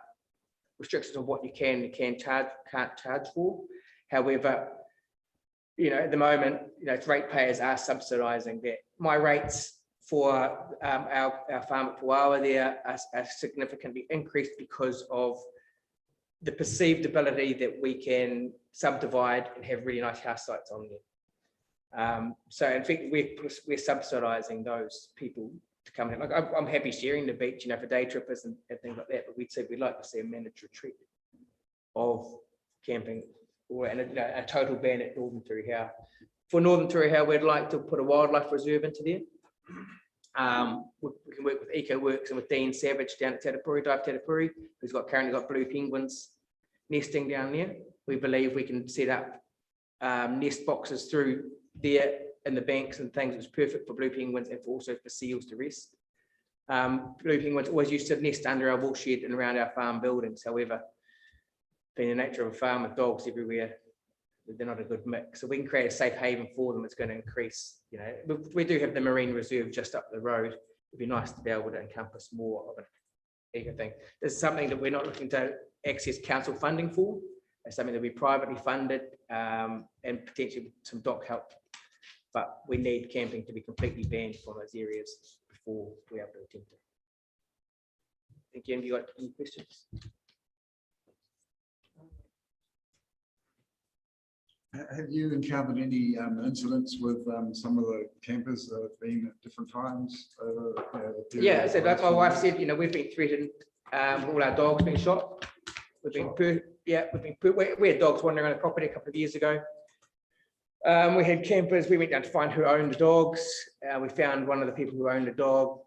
restrictions on what you can and can't charge for. However, at the moment, ratepayers are subsidising that. My rates for our farm at Puawa there are significantly increased because of the perceived ability that we can subdivide and have really nice house sites on there. So in fact, we're subsidising those people to come in. Like I'm happy sharing the beach, for day trippers and things like that, but we'd like to see a managed retreat of camping, or a total ban at Northern Turihau. For Northern Turihau, we'd like to put a wildlife reserve into there. We can work with EcoWorks and with Dean Savage down at Tatapuri, who's currently got blue penguins nesting down there. We believe we can set up nest boxes through there in the banks and things. It's perfect for blue penguins and also for seals to rest. Blue penguins always used to nest under our wool shed and around our farm buildings. However, being the nature of a farm with dogs everywhere, they're not a good mix. So we can create a safe haven for them. It's going to increase, you know, we do have the marine reserve just up the road. It'd be nice to be able to encompass more of an eco thing. This is something that we're not looking to access council funding for. It's something that we privately funded and potentially some dock help. But we need camping to be completely banned from those areas before we're able to attempt it. Thank you. Have you got any questions? Have you encountered any incidents with some of the campers that have been at different times? Over, the period Yeah, of so like my isolation? wife said, you know, we've been threatened. All our dogs been shot. We've been, we had dogs wandering around the property a couple of years ago. We had campers. We went down to find who owned the dogs. We found one of the people who owned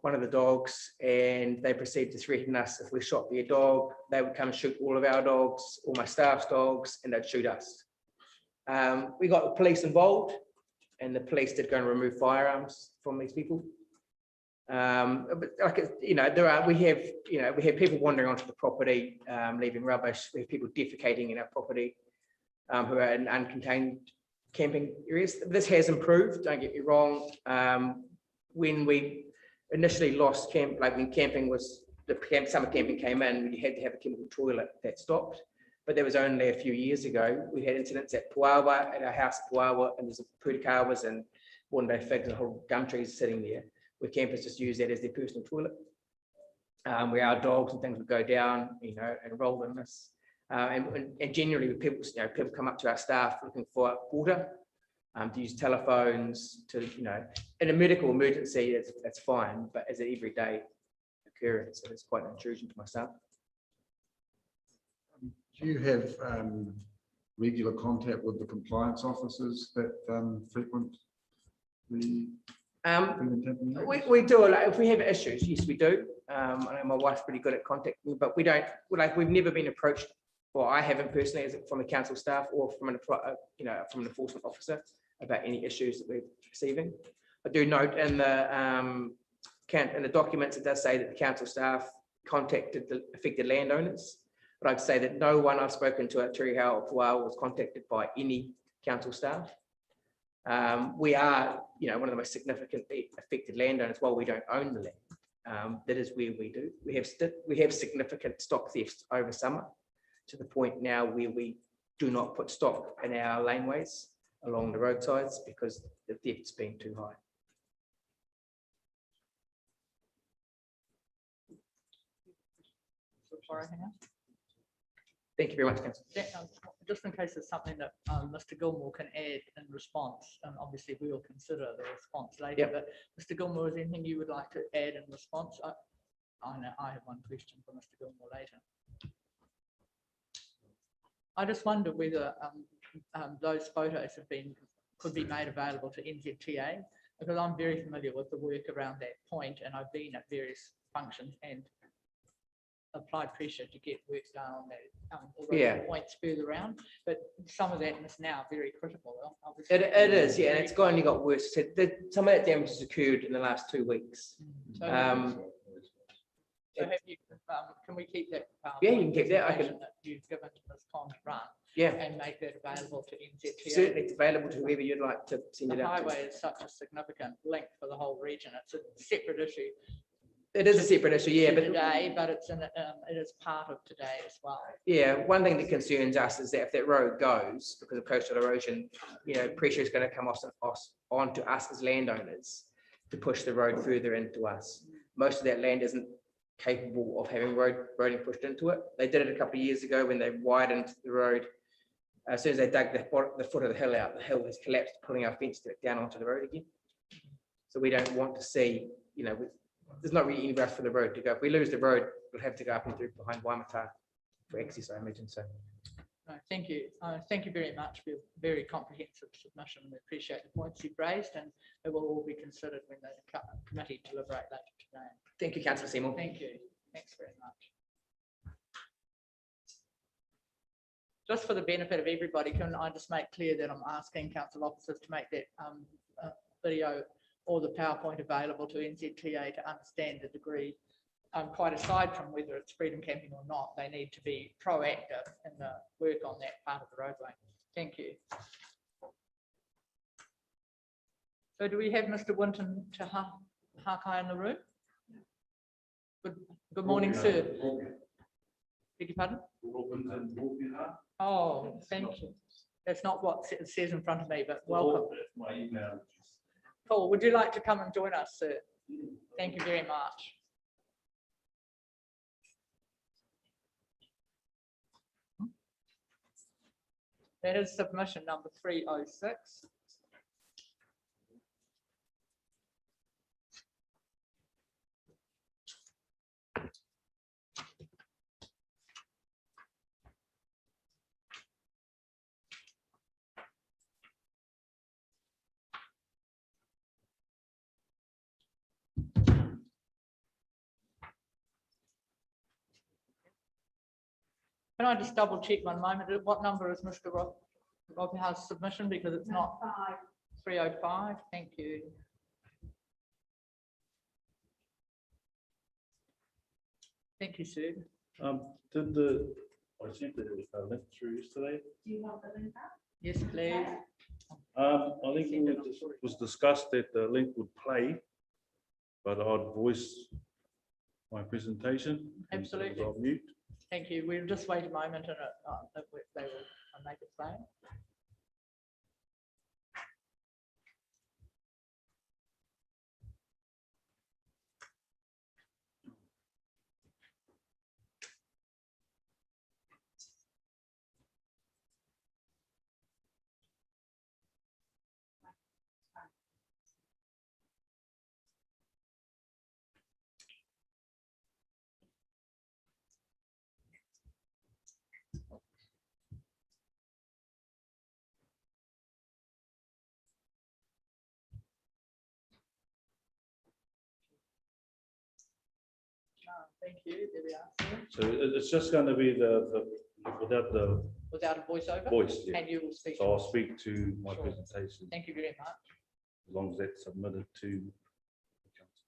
one of the dogs, and they proceeded to threaten us. If we shot their dog, they would come and shoot all of our dogs, all my staff's dogs, and they'd shoot us. We got the police involved, and the police did go and remove firearms from these people. But like, you know, we have people wandering onto the property, leaving rubbish. We have people defecating in our property, who are in uncontained camping areas. This has improved, don't get me wrong. When we initially lost camp, like when camping was, summer camping came in, we had to have a chemical toilet. That stopped. But there was only a few years ago, we had incidents at Puawa, at our house at Puawa, and there's a pūtakawas and Bondi figs and whole gum trees sitting there, where campers just use that as their personal toilet. Where our dogs and things would go down, you know, and roll in this. And generally, people, you know, people come up to our staff looking for water, to use telephones, to, you know, in a medical emergency, that's fine, but as an everyday occurrence, it's quite an intrusion to my staff. Do you have regular contact with the compliance officers that frequent the? We do, like, if we have issues, yes, we do. I know my wife's pretty good at contacting me, but we don't, like, we've never been approached, or I haven't personally, as from the council staff or from an, you know, from an enforcement officer about any issues that we're receiving. I do note in the documents, it does say that the council staff contacted the affected landowners, but I'd say that no one I've spoken to at Turihau or Puawa was contacted by any council staff. We are, you know, one of the most significantly affected landowners while we don't own the land. That is where we do. We have significant stock thefts over summer, to the point now where we do not put stock in our laneways along the roadsides because the theft's been too high. Thank you very much, Councillor. Just in case there's something that Mr. Gilmore can add in response, and obviously we will consider the response later. Yep. But Mr. Gilmore, is there anything you would like to add in response? I know I have one question for Mr. Gilmore later. I just wonder whether those photos could be made available to NZTA, because I'm very familiar with the work around that point, and I've been at various functions and applied pressure to get work done on that points further around, but some of that is now very critical. Obviously. It is, yeah, and it's only got worse. Some of that damage has occurred in the last 2 weeks. So have you, can we keep that? Yeah, you can keep that. I can. That you've given to Ms. Con to run. Yeah. And make that available to NZTA. Certainly, it's available to whoever you'd like to send it out to. The highway is such a significant link for the whole region. It's a separate issue. It is a separate issue, yeah, but today, but it's it is part of today as well. Yeah, one thing that concerns us is that if that road goes because of coastal erosion, you know, pressure is going to come onto us as landowners to push the road further into us. Most of that land isn't capable of having roading pushed into it. They did it a couple of years ago when they widened the road. As soon as they dug the foot of the hill out, the hill has collapsed, pulling our fence down onto the road again. So we don't want to see, you know, there's not really anywhere for the road to go. If we lose the road, we'll have to go up and through behind Waimata for access, I imagine. So, no, thank you. Thank you very much for your very comprehensive submission. We appreciate the points you've raised, and it will all be considered when the committee deliberate later today. Thank you, Councillor Seymour. Thank you. Thanks very much. Just for the benefit of everybody, can I just make clear that I'm asking council officers to make that video or the PowerPoint available to NZTA to understand the degree, quite aside from whether it's freedom camping or not, they need to be proactive in the work on that part of the roadway. Thank you. So do we have Mr. Winton Te Hakai in the room? Good morning, sir. Beg your pardon? Oh, thank you. That's not what it says in front of me, but welcome. Paul, would you like to come and join us, sir? Thank you very much. That is submission number 306. Can I just double check one moment? What number is Mr. Robiha's submission? Because it's not 305. Thank you. Thank you, Sue. I sent the link through yesterday. Do you want the link up? Yes, please. I think it was discussed that the link would play, but I'd voice my presentation. Absolutely. I'll mute. Thank you. We'll just wait a moment and they will make it play. Thank you. There we are. So it's just going to be the without the Without a voiceover? voice. Yeah. And you will speak. So I'll speak to my Sure. presentation Thank you very much. as long as that's submitted to the council.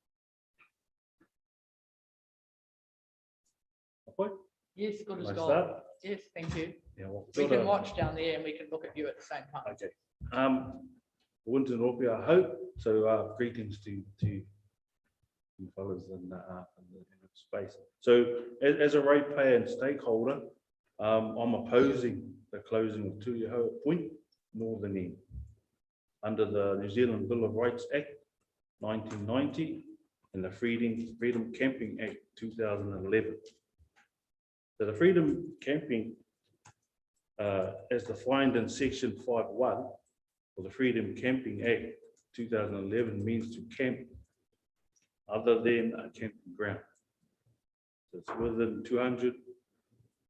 Okay. Yes, good as Can I gold. start? Yes, thank you. Yeah, well, We sort can of- watch down there and we can look at you at the same time. Okay. Winton Ropi, I hope. So greetings to you fellas in the space. So as a ratepayer and stakeholder, I'm opposing the closing of Tuiahoa Point Northern End under the New Zealand Bill of Rights Act 1990 and the Freedom Camping Act 2011. So the Freedom Camping, as defined in Section 5.1 of the Freedom Camping Act 2011, means to camp other than a camping ground. So it's within 200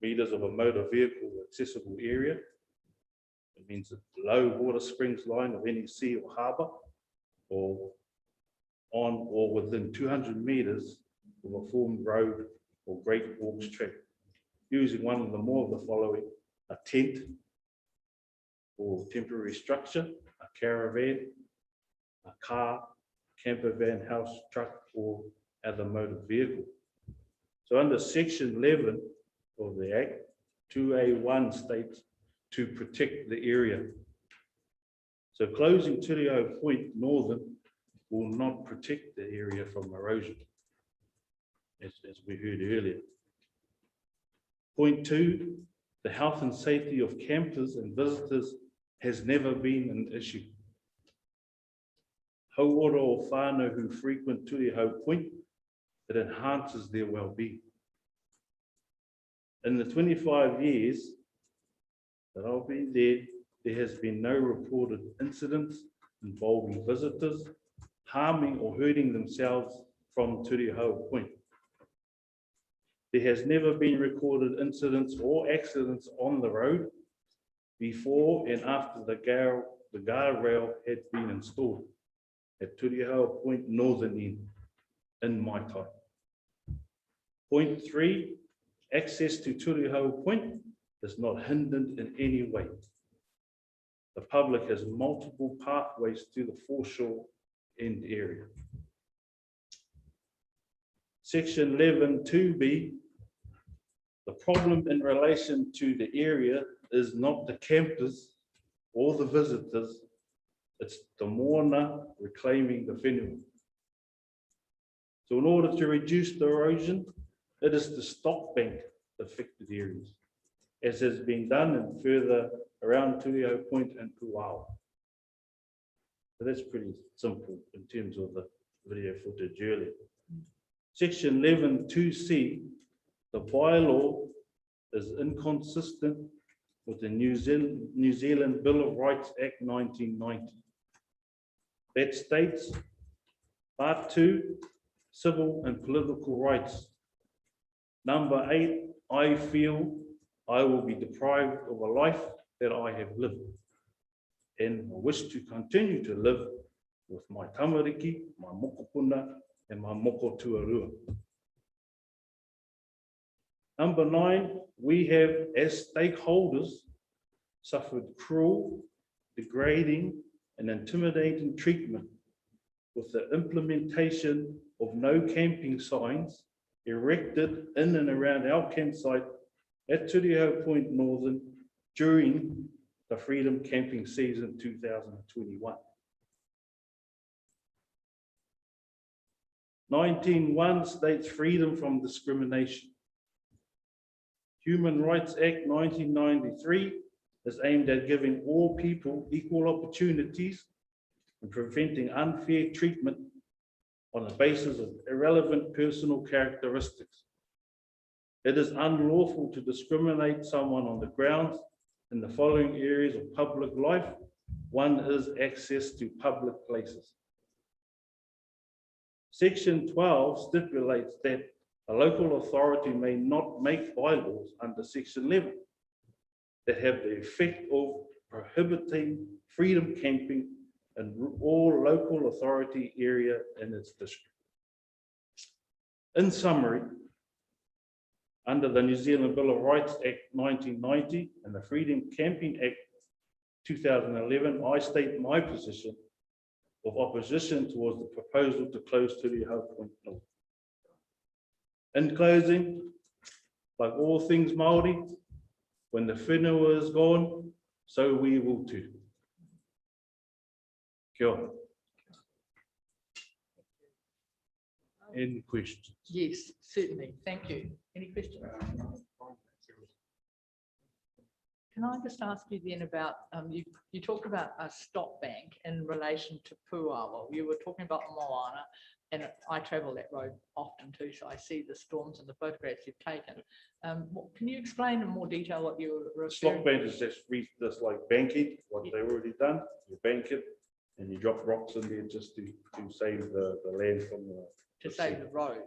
meters of a motor vehicle accessible area. It means a low water springs line of any sea or harbour, or on or within 200 meters of a formed road or great walks track, using one of the more of the following: a tent or temporary structure, a caravan, a car, camper van, house, truck, or other motor vehicle. So under Section 11 of the Act, 2A1 states to protect the area. So closing Tuiahoa Point Northern will not protect the area from erosion, as we heard earlier. Point 2, the health and safety of campers and visitors has never been an issue. Hauora o whānau who frequent Tuiahoa Point, it enhances their well-being. In the 25 years that I've been there has been no reported incidents involving visitors harming or hurting themselves from Tuiahoa Point. There has never been recorded incidents or accidents on the road before and after the guardrail had been installed at Tuiahoa Point Northern End in my time. Point 3, access to Tuiahoa Point is not hindered in any way. The public has multiple pathways to the foreshore end area. Section 11(2)(b), the problem in relation to the area is not the campers all the visitors, it's the moana reclaiming the whenua. So in order to reduce the erosion, it is the stock bank affected areas, as has been done and further around Turiho Point and Puawa. So that's pretty simple in terms of the video footage earlier. Section 11(2)(c), the bylaw is inconsistent with the New Zealand Bill of Rights Act 1990. That states, Part 2, civil and political rights. Number 8, I feel I will be deprived of a life that I have lived and wish to continue to live with my tamariki, my mokopuna, and my moko tuarua. Number 9, we have, as stakeholders, suffered cruel, degrading, and intimidating treatment with the implementation of no camping signs erected in and around our campsite at Turiho Point Northern during the Freedom Camping Season 2021. 19(1) states freedom from discrimination. Human Rights Act 1993 is aimed at giving all people equal opportunities and preventing unfair treatment on the basis of irrelevant personal characteristics. It is unlawful to discriminate someone on the grounds in the following areas of public life. One is access to public places. Section 12 stipulates that a local authority may not make bylaws under Section 11 that have the effect of prohibiting freedom camping in all local authority area in its district. In summary, under the New Zealand Bill of Rights Act 1990 and the Freedom Camping Act 2011, I state my position of opposition towards the proposal to close Turiho Point North. In closing, like all things Māori, when the whenua is gone, so we will too. Kia ora. Any questions? Yes, certainly. Thank you. Any questions? Can I just ask you then about, you talked about a stop bank in relation to Puawa. You were talking about Moana, and I travel that road often too, so I see the storms and the photographs you've taken. Can you explain in more detail what you were referring to? Stop bank is just like banking, what they've already done. You bank it and you drop rocks in there just to save the land from the. To save the road.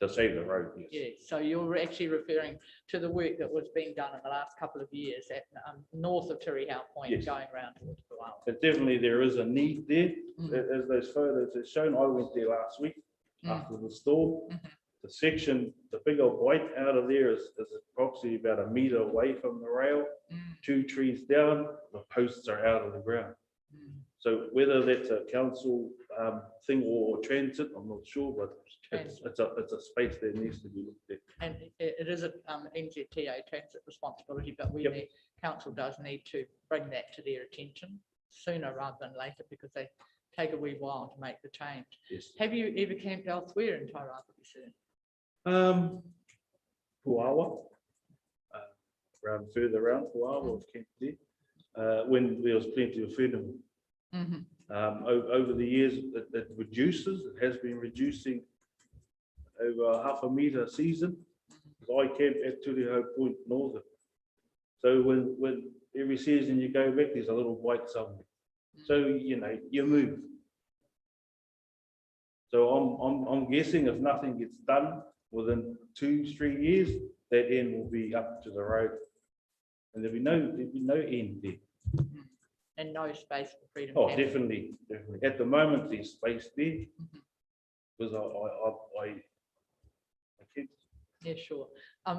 To save the road, yes. Yeah, so you're actually referring to the work that was being done in the last couple of years at north of Turiho Point, Yes. going around towards Puawa. But definitely there is a need there. Mm. As those photos have shown, I went there last week after the storm. The section, the big old white out of there is approximately about a metre away from the rail. 2 trees down, the posts are out of the ground. So whether that's a council thing or transit, I'm not sure, but it's a space that needs to be looked at. And it is a NZTA transit responsibility, but we, the council does need to bring that to their attention sooner rather than later, because they take a wee while to make the change. Yes. Have you ever camped elsewhere in Tairāwhiti, sir? Puawa, further around Puawa, we've camped there. When there was plenty of whenua. Over the years, it reduces. It has been reducing over half a metre a season. I camp at Turiho Point Northern. So when every season you go back, there's a little bite somewhere. So you move. So I'm guessing if nothing gets done within 2-3 years, that end will be up to the road, and there'll be no end there. And no space for freedom. Oh, camping. definitely. At the moment, there's space there because I can't. Yeah, sure.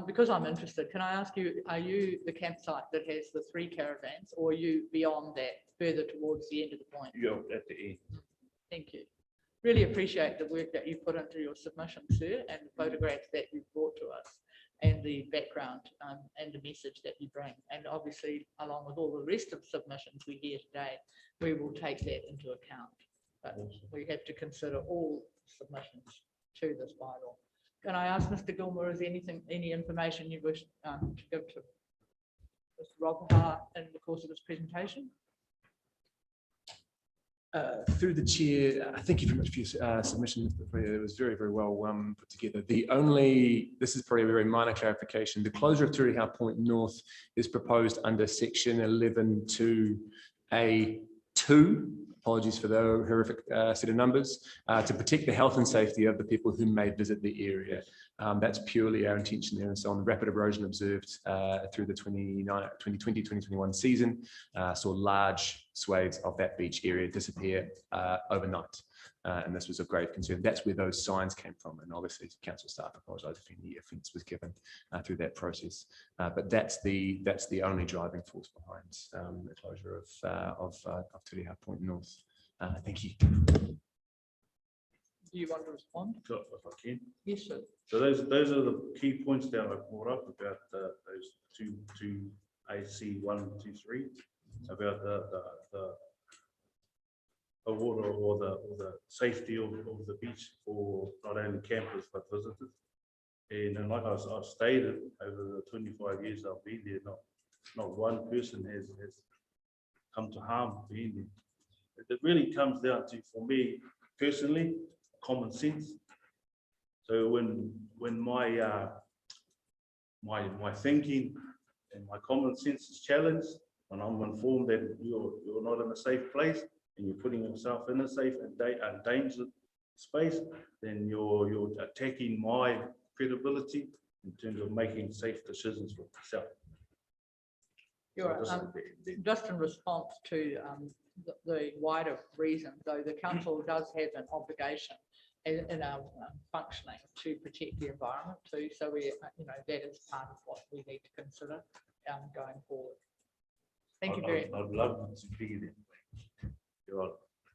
Because I'm interested, can I ask you, are you the campsite that has the 3 caravans, or are you beyond that, further towards the end of the point? You're at the end. Thank you. Really appreciate the work that you put into your submission, sir, and the photographs that you brought to us. and the background and the message that you bring. And obviously, along with all the rest of the submissions we hear today, we will take that into account. But we have to consider all submissions to this bylaw. Can I ask Mr. Gilmore, is any information you wish to give to Mr. Rob in the course of this presentation? Through the chair, thank you very much for your submission. It was very, very well put together. This is probably a very minor clarification. The closure of Turiha Point North is proposed under section 11(2)(a)(2). Apologies for the horrific set of numbers, to protect the health and safety of the people who may visit the area. That's purely our intention there. And so on, the rapid erosion observed through the 2020-2021 season saw large swathes of that beach area disappear overnight. And this was of grave concern. That's where those signs came from. And obviously, council staff apologise if any offence was given through that process. But that's the only driving force behind the closure of Turiha Point North. Thank you. Do you want to respond? So if I can. Yes, sir. So those are the key points that I brought up about those two AC 1, 2, 3 about the water or the safety of the beach for not only campers but visitors. And like I've stated, over the 25 years I've been there, not one person has come to harm being there. It really comes down to, for me personally, common sense. So when my thinking and my common sense is challenged, when I'm informed that you're not in a safe place and you're putting yourself in a safe and dangerous space, then you're attacking my credibility in terms of making safe decisions for myself. Just in response to the wider reason, though, the council does have an obligation in our functioning to protect the environment too. So we, that is part of what we need to consider going forward. Thank you very much. I'd love to be there.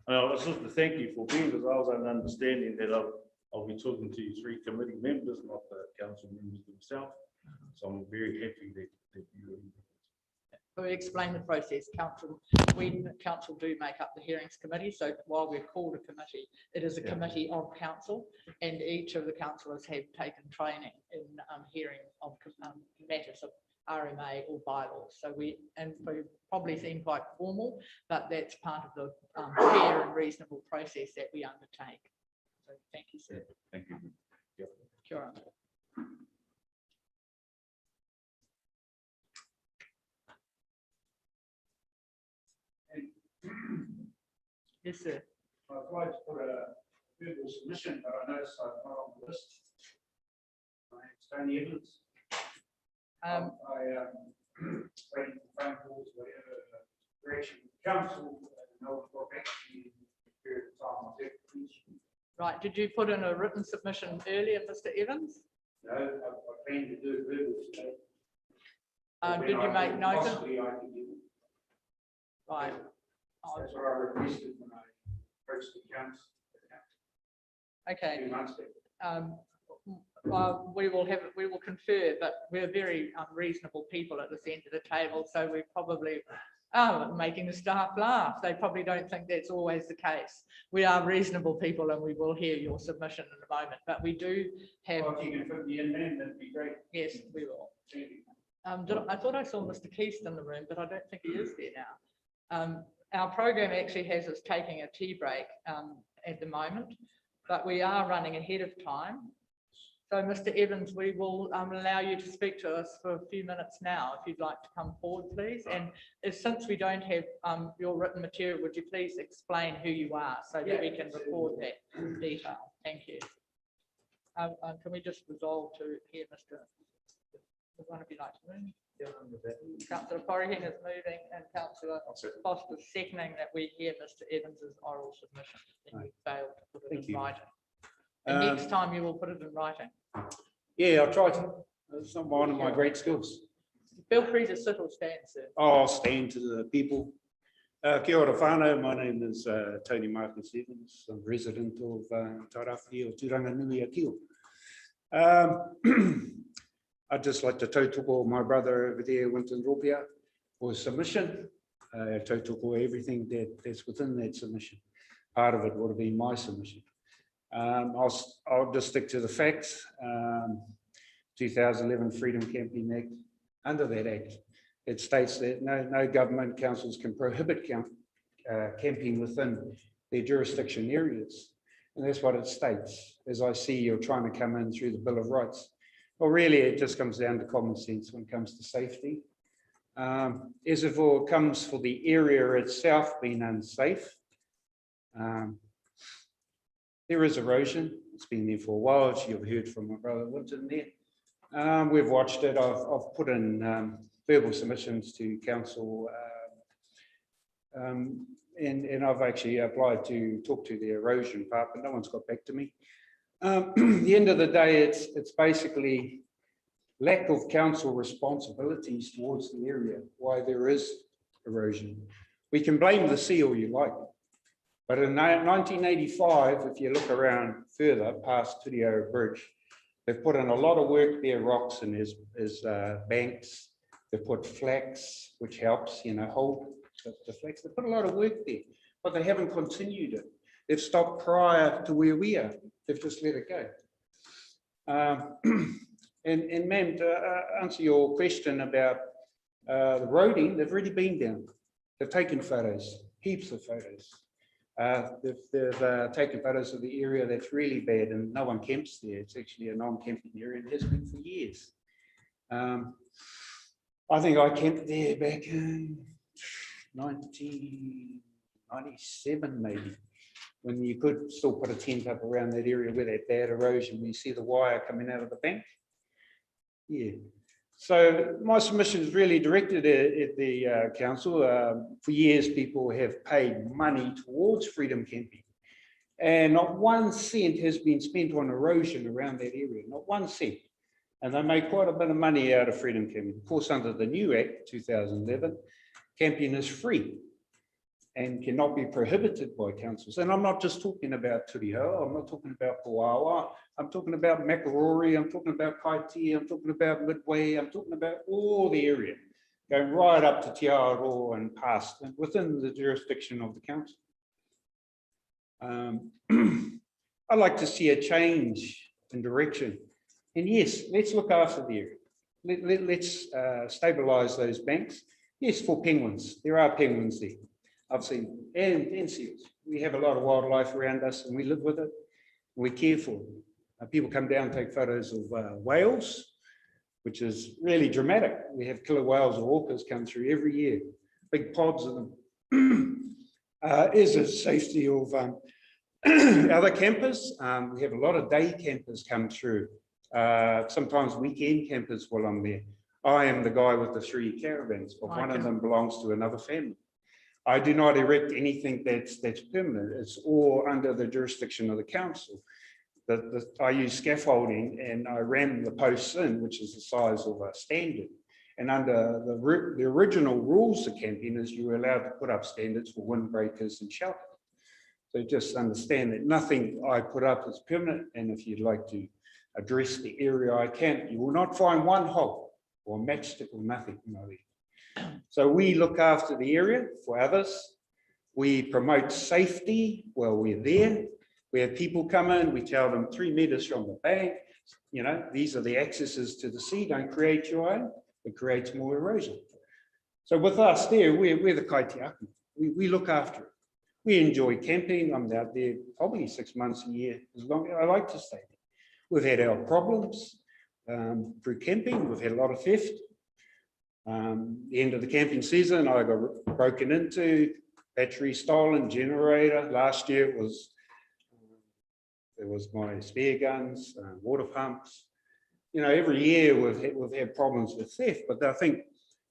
I was just to thank you for being, because I was under understanding that I'll be talking to 3 committee members, not the council members themselves. So I'm very happy that you. We explain the process. Council do make up the hearings committee. So while we're called a committee, it is a committee of council, and each of the councillors have taken training in hearing of matters of RMA or bylaws. So we probably seem quite formal, but that's part of the fair and reasonable process that we undertake. So thank you, sir. Thank you. Yep. Sure. Yes, sir. I'd like to put a verbal submission, but I noticed I'm not on the list. My name's Tony Evans. I waiting for phone calls, whatever direction the council, no action in the period of time. Right. Did you put in a written submission earlier, Mr. Evans? No, I plan to do verbal today. Did you make note of? Possibly I can do. Right. That's what I requested when I approached the council. Okay. 2 months ago. We will confer, but we're very reasonable people at this end of the table, so we probably are making the staff laugh. They probably don't think that's always the case. We are reasonable people, and we will hear your submission in a moment, but we do have. Well, if you can put me in then, that'd be great. Yes, we will. Thank you. I thought I saw Mr. Keast in the room, but I don't think he is there now. Our program actually has us taking a tea break at the moment, but we are running ahead of time. So, Mr. Evans, we will allow you to speak to us for a few minutes now, if you'd like to come forward, please. And since we don't have your written material, would you please explain who you are so that we can record that detail? Thank you. Can we just resolve to hear Mr. Would one of you like to move? Councillor Corrigan is moving and Councillor Foster seconding that we hear Mr. Evans's oral submission. And you failed to put it in writing. And next time you will put it in writing. Yeah, I'll try to. It's not one of my great skills. Feel free to sit or stand, sir. I'll stand to the people. Kia ora whānau, my name is Tony Marcus Evans. I'm resident of Tairāwhiti o Turanganui a Kio. I'd just like to tautoko my brother over there, Winton Ropia, for his submission. Tautoko everything that's within that submission. Part of it would have been my submission. I'll just stick to the facts. 2011 Freedom Camping Act. Under that act, it states that no government councils can prohibit camping within their jurisdiction areas. And that's what it states. As I see, you're trying to come in through the Bill of Rights. Well, really, it just comes down to common sense when it comes to safety. As if it comes for the area itself being unsafe, there is erosion. It's been there for a while, as you've heard from my brother Winton there. We've watched it. I've put in verbal submissions to council, and I've actually applied to talk to the erosion part, but no one's got back to me. At the end of the day, it's basically lack of council responsibilities towards the area why there is erosion. We can blame the sea all you like, but in 1985, if you look around further past Turio Bridge, they've put in a lot of work there, rocks and there's banks. They've put flax, which helps, hold the flax. They put a lot of work there, but they haven't continued it. They've stopped prior to where we are. They've just let it go. And ma'am, to answer your question about the roading, they've already been down. They've taken photos, heaps of photos. They've taken photos of the area that's really bad and no one camps there. It's actually a non-camping area and has been for years. I think I camped there back in 1997 maybe, when you could still put a tent up around that area where that bad erosion, we see the wire coming out of the bank. Yeah. So my submission is really directed at the council. For years, people have paid money towards freedom camping, and not 1 cent has been spent on erosion around that area, not 1 cent. And they make quite a bit of money out of freedom camping. Of course, under the new Act, 2011, camping is free and cannot be prohibited by councils. And I'm not just talking about Turiho, I'm not talking about Puawa, I'm talking about Makarori, I'm talking about Kaiti, I'm talking about Midway, I'm talking about all the area, going right up to Te Aroa and past, and within the jurisdiction of the council. I'd like to see a change in direction. And yes, let's look after the area. Let's stabilise those banks. Yes, for penguins, there are penguins there. I've seen, and seals. We have a lot of wildlife around us and we live with it. We care for it. People come down and take photos of whales, which is really dramatic. We have killer whales or orcas come through every year, big pods of them. Is a safety of other campers. We have a lot of day campers come through. Sometimes weekend campers while I'm there. I am the guy with the 3 caravans, but one of them belongs to another family. I do not erect anything that's permanent. It's all under the jurisdiction of the council. I use scaffolding and I ram the posts in, which is the size of a standard. And under the original rules of camping is you were allowed to put up standards for windbreakers and shelter. So just understand that nothing I put up is permanent. And if you'd like to address the area I can, you will not find one hole or matchstick or nothing. So we look after the area for others. We promote safety while we're there. We have people come in, we tell them 3 meters from the bank, these are the accesses to the sea, don't create your own, it creates more erosion. So with us there, we're the kaitiaki. We look after it. We enjoy camping. I'm out there probably 6 months a year, as long as I like to stay there. We've had our problems through camping. We've had a lot of theft. The end of the camping season, I got broken into, battery stolen, generator. Last year it was my spare guns, water pumps. Every year we've had problems with theft, but I think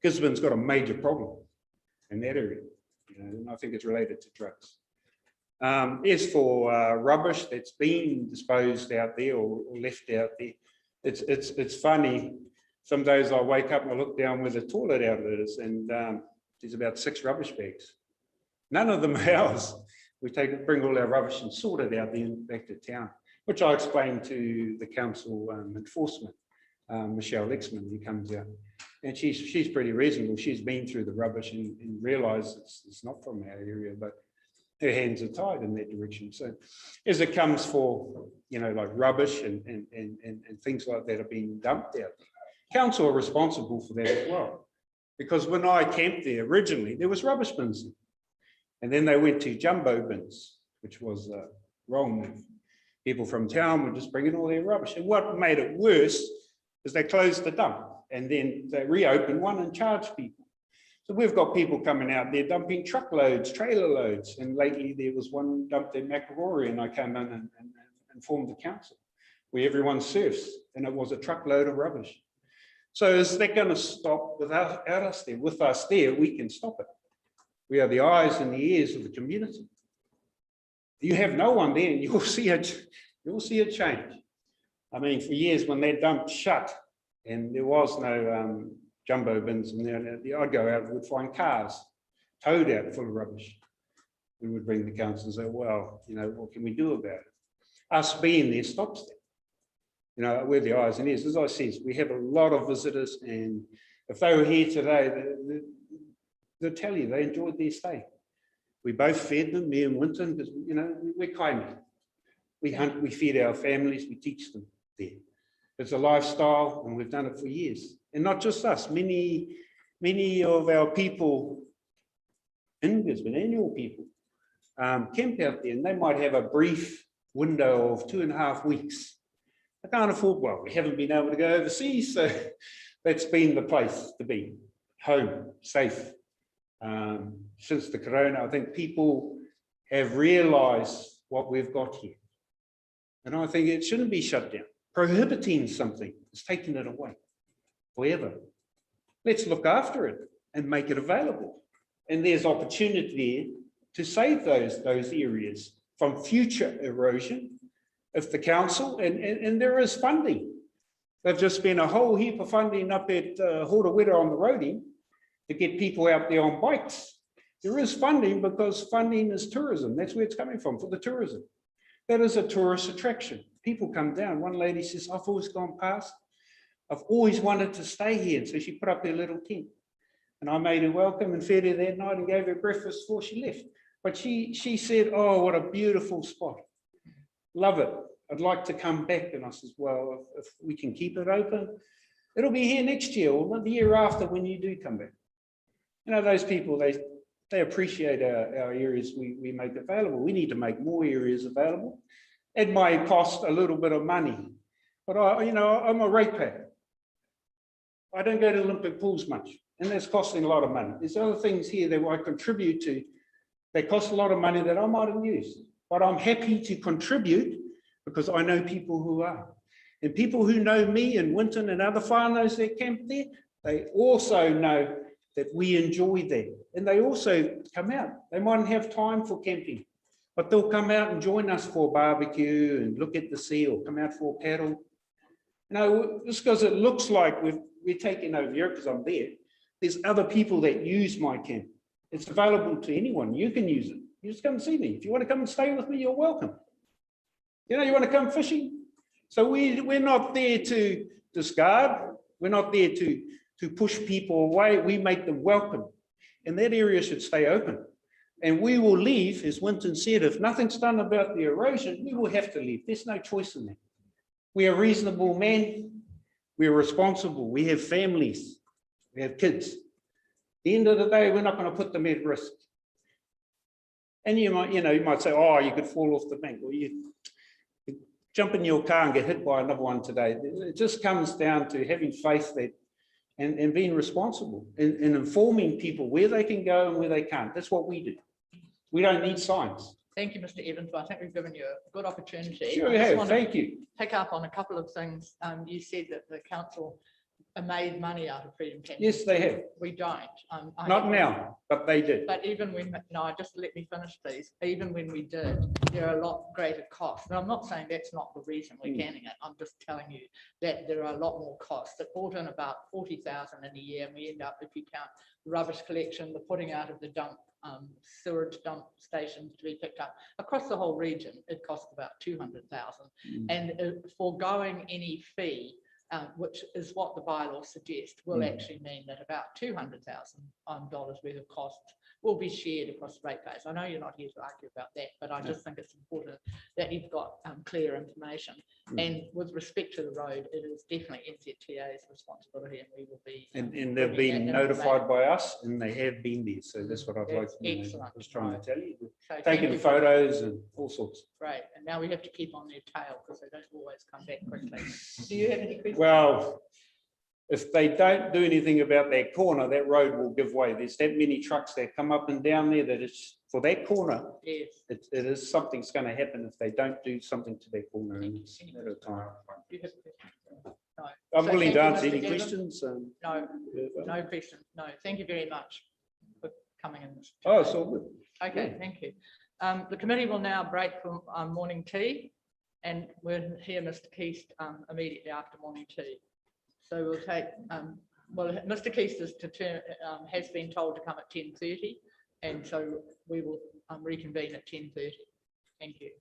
Gisborne's got a major problem in that area. And I think it's related to drugs. As for rubbish that's been disposed out there or left out there, it's funny. Some days I wake up and I look down where the toilet outlet is, and there's about 6 rubbish bags. None of them are ours. We bring all our rubbish and sort it out there and back to town, which I explained to the council enforcement. Michelle Lexman, who comes out. And she's pretty reasonable. She's been through the rubbish and realised it's not from our area, but her hands are tied in that direction. So as it comes for, you know, like rubbish and things like that are being dumped out, council are responsible for that as well. Because when I camped there originally, there was rubbish bins. And then they went to jumbo bins, which was a wrong move. People from town were just bringing all their rubbish. And what made it worse is they closed the dump and then they reopened one and charged people. So we've got people coming out there dumping truckloads, trailer loads. And lately there was one dumped in Makarori, and I came in and informed the council where everyone surfs, and it was a truckload of rubbish. So is that going to stop without us there? With us there, we can stop it. We are the eyes and the ears of the community. You have no one there, and you'll see a change. I mean, for years when that dump shut and there was no jumbo bins in there, I'd go out and would find cars towed out full of rubbish. We would bring the council and say, well, you know, what can we do about it? Us being there stops that. You know, we're the eyes and ears. As I said, we have a lot of visitors, and if they were here today, they'll tell you they enjoyed their stay. We both fed them, me and Winton, because, you know, we're kind. We hunt, we feed our families, we teach them there. It's a lifestyle, and we've done it for years. And not just us, many of our people in Gisborne, annual people, camp out there, and they might have a brief window of 2.5 weeks. I can't afford, well, we haven't been able to go overseas, so that's been the place to be, home, safe. Since the corona, I think people have realised what we've got here. And I think it shouldn't be shut down. Prohibiting something is taking it away forever. Let's look after it and make it available. And there's opportunity there to save those areas from future erosion. If the council, and there is funding. They've just spent a whole heap of funding up at Hortaweta on the roadie to get people out there on bikes. There is funding because funding is tourism. That's where it's coming from, for the tourism. That is a tourist attraction. People come down. One lady says, I've always gone past. I've always wanted to stay here. And so she put up her little tent. And I made her welcome and fed her that night and gave her breakfast before she left. But she said, oh, what a beautiful spot. Love it. I'd like to come back. And I says, well, if we can keep it open, it'll be here next year or the year after when you do come back. You know, those people, they appreciate our areas we make available. We need to make more areas available. It might cost a little bit of money, but I'm a ratepayer. I don't go to Olympic pools much, and that's costing a lot of money. There's other things here that I contribute to. They cost a lot of money that I mightn't use, but I'm happy to contribute because I know people who are. And people who know me and Winton and other whānaus that camp there, they also know that we enjoy that. And they also come out. They mightn't have time for camping, but they'll come out and join us for a barbecue and look at the sea or come out for a paddle. You know, just because it looks like we're taking over here because I'm there, there's other people that use my camp. It's available to anyone. You can use it. You just come and see me. If you want to come and stay with me, you're welcome. You know, you want to come fishing? So we're not there to discard. We're not there to push people away. We make them welcome. And that area should stay open. And we will leave, as Winton said, if nothing's done about the erosion, we will have to leave. There's no choice in that. We are reasonable men. We're responsible. We have families. We have kids. At the end of the day, we're not going to put them at risk. And you might say, oh, you could fall off the bank, or you jump in your car and get hit by another one today. It just comes down to having faith that and being responsible and informing people where they can go and where they can't. That's what we do. We don't need signs. Thank you, Mr. Evans. I think we've given you a good opportunity. Sure, I just have. want to Thank you. pick up on a couple of things. You said that the council made money out of Freedom Camping. Yes, they have. We don't. Not now, but they did. But even when, no, just let me finish, please. Even when we did, there are a lot greater costs. And I'm not saying that's not the reason we're canning it. I'm just telling you that there are a lot more costs. It brought in about 40,000 in a year, and we end up, if you count the rubbish collection, the putting out of the dump, sewage dump stations to be picked up across the whole region, it cost about 200,000. And foregoing any fee which is what the bylaw suggests, will Mm. actually mean that about $200,000 worth of costs will be shared across the ratepayers. I know you're not here to argue about that, but I just think it's important that you've got clear information. Mm. And with respect to the road, it is definitely NZTA's responsibility, and we will be. And bringing they've that been notified information. by us and they have been there. So that's what I'd like, That's you know, excellent. I was trying to tell you. So thank Taking you for- photos and all sorts. Great, and now we have to keep on their tail because they don't always come back quickly. Do you have any questions? Well, if they don't do anything about that corner, that road will give way. There's that many trucks that come up and down there that it's for that corner. Yes. It is something's going to happen if they don't do something to that corner. And it's a matter of time. Do you have a question? No. I'm So willing to thank answer you, any Mr. Gavin. questions. No, yeah, no questions. No, thank you very much for coming in. Oh, it's all good. Okay, Yeah. thank you. The committee will now break for morning tea, and we'll hear Mr. Keast immediately after morning tea. So we'll take, well, Mr. Keast has been told to come at 10:30, and so we will reconvene at 10:30. Thank you.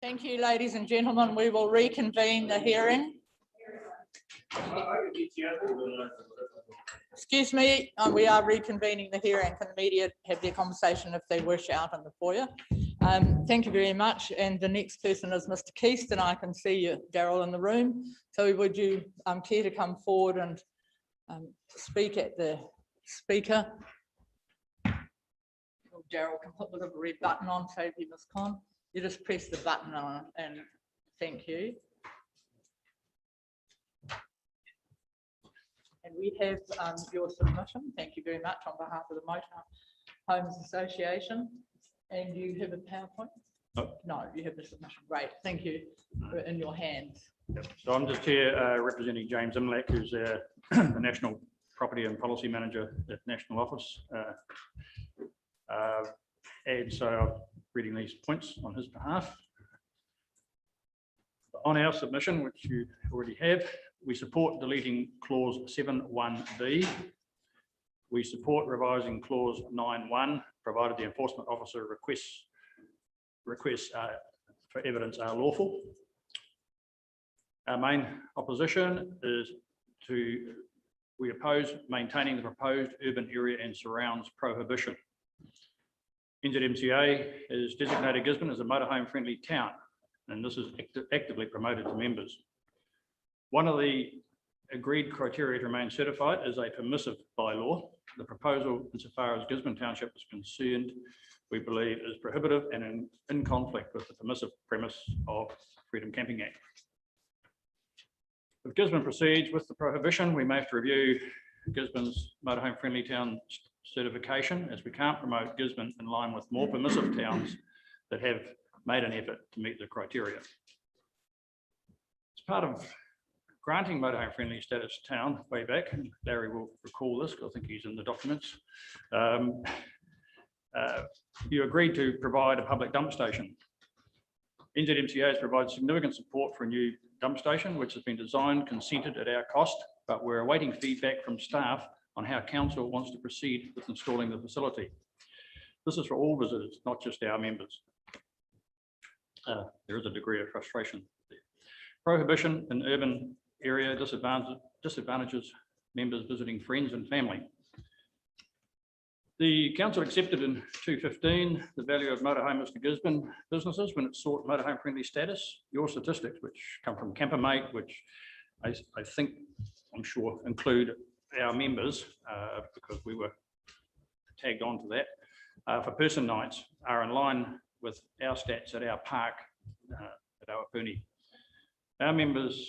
Thank you, ladies and gentlemen. We will reconvene the hearing. Excuse me, we are reconvening the hearing. Can the media have their conversation if they wish out in the foyer? Thank you very much. And the next person is Mr. Keast, and I can see you, Daryl, in the room. So would you care to come forward and speak at the speaker? Daryl can put the little red button on, save you, Ms. Con. You just press the button on and thank you. And we have your submission. Thank you very much on behalf of the Motorhomes Association. And you have a PowerPoint? No, you have the submission. Great, thank you. In your hands. Yep. So I'm just here representing James Imlach, who's the National Property and Policy Manager at National Office. And so I'm reading these points on his behalf. On our submission, which you already have, we support deleting clause 7(1)(b). We support revising clause 9(1), provided the enforcement officer requests for evidence are lawful. Our main opposition is we oppose maintaining the proposed urban area and surrounds prohibition. NZMCA has designated Gisborne as a motorhome friendly town, and this is actively promoted to members. One of the agreed criteria to remain certified is a permissive bylaw. The proposal, insofar as Gisborne Township is concerned, we believe is prohibitive and in conflict with the permissive premise of Freedom Camping Act. If Gisborne proceeds with the prohibition, we may have to review Gisborne's motorhome friendly town certification, as we can't promote Gisborne in line with more permissive towns that have made an effort to meet the criteria. As part of granting motorhome friendly status town way back, and Larry will recall this because I think he's in the documents, you agreed to provide a public dump station. NZMCA has provided significant support for a new dump station, which has been designed, consented at our cost, but we're awaiting feedback from staff on how council wants to proceed with installing the facility. This is for all visitors, not just our members. There is a degree of frustration there. Prohibition in urban area disadvantages members visiting friends and family. The council accepted in 2015 the value of motorhomes to Gisborne businesses when it sought motorhome friendly status. Your statistics, which come from Campermate, which I think, I'm sure, include our members, because we were tagged on to that, for person nights are in line with our stats at our park at Awapuni. Our members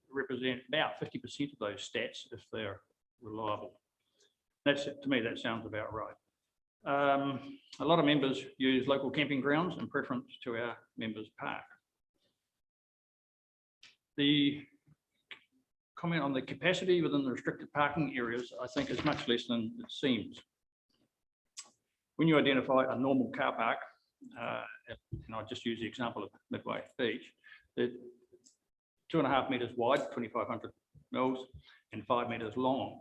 represent about 50% of those stats if they're reliable. To me, that sounds about right. A lot of members use local camping grounds in preference to our members' park. The comment on the capacity within the restricted parking areas, I think, is much less than it seems. When you identify a normal car park, and I'll just use the example of Midway Beach, they're 2.5 metres wide, 2,500 mils, and 5 metres long.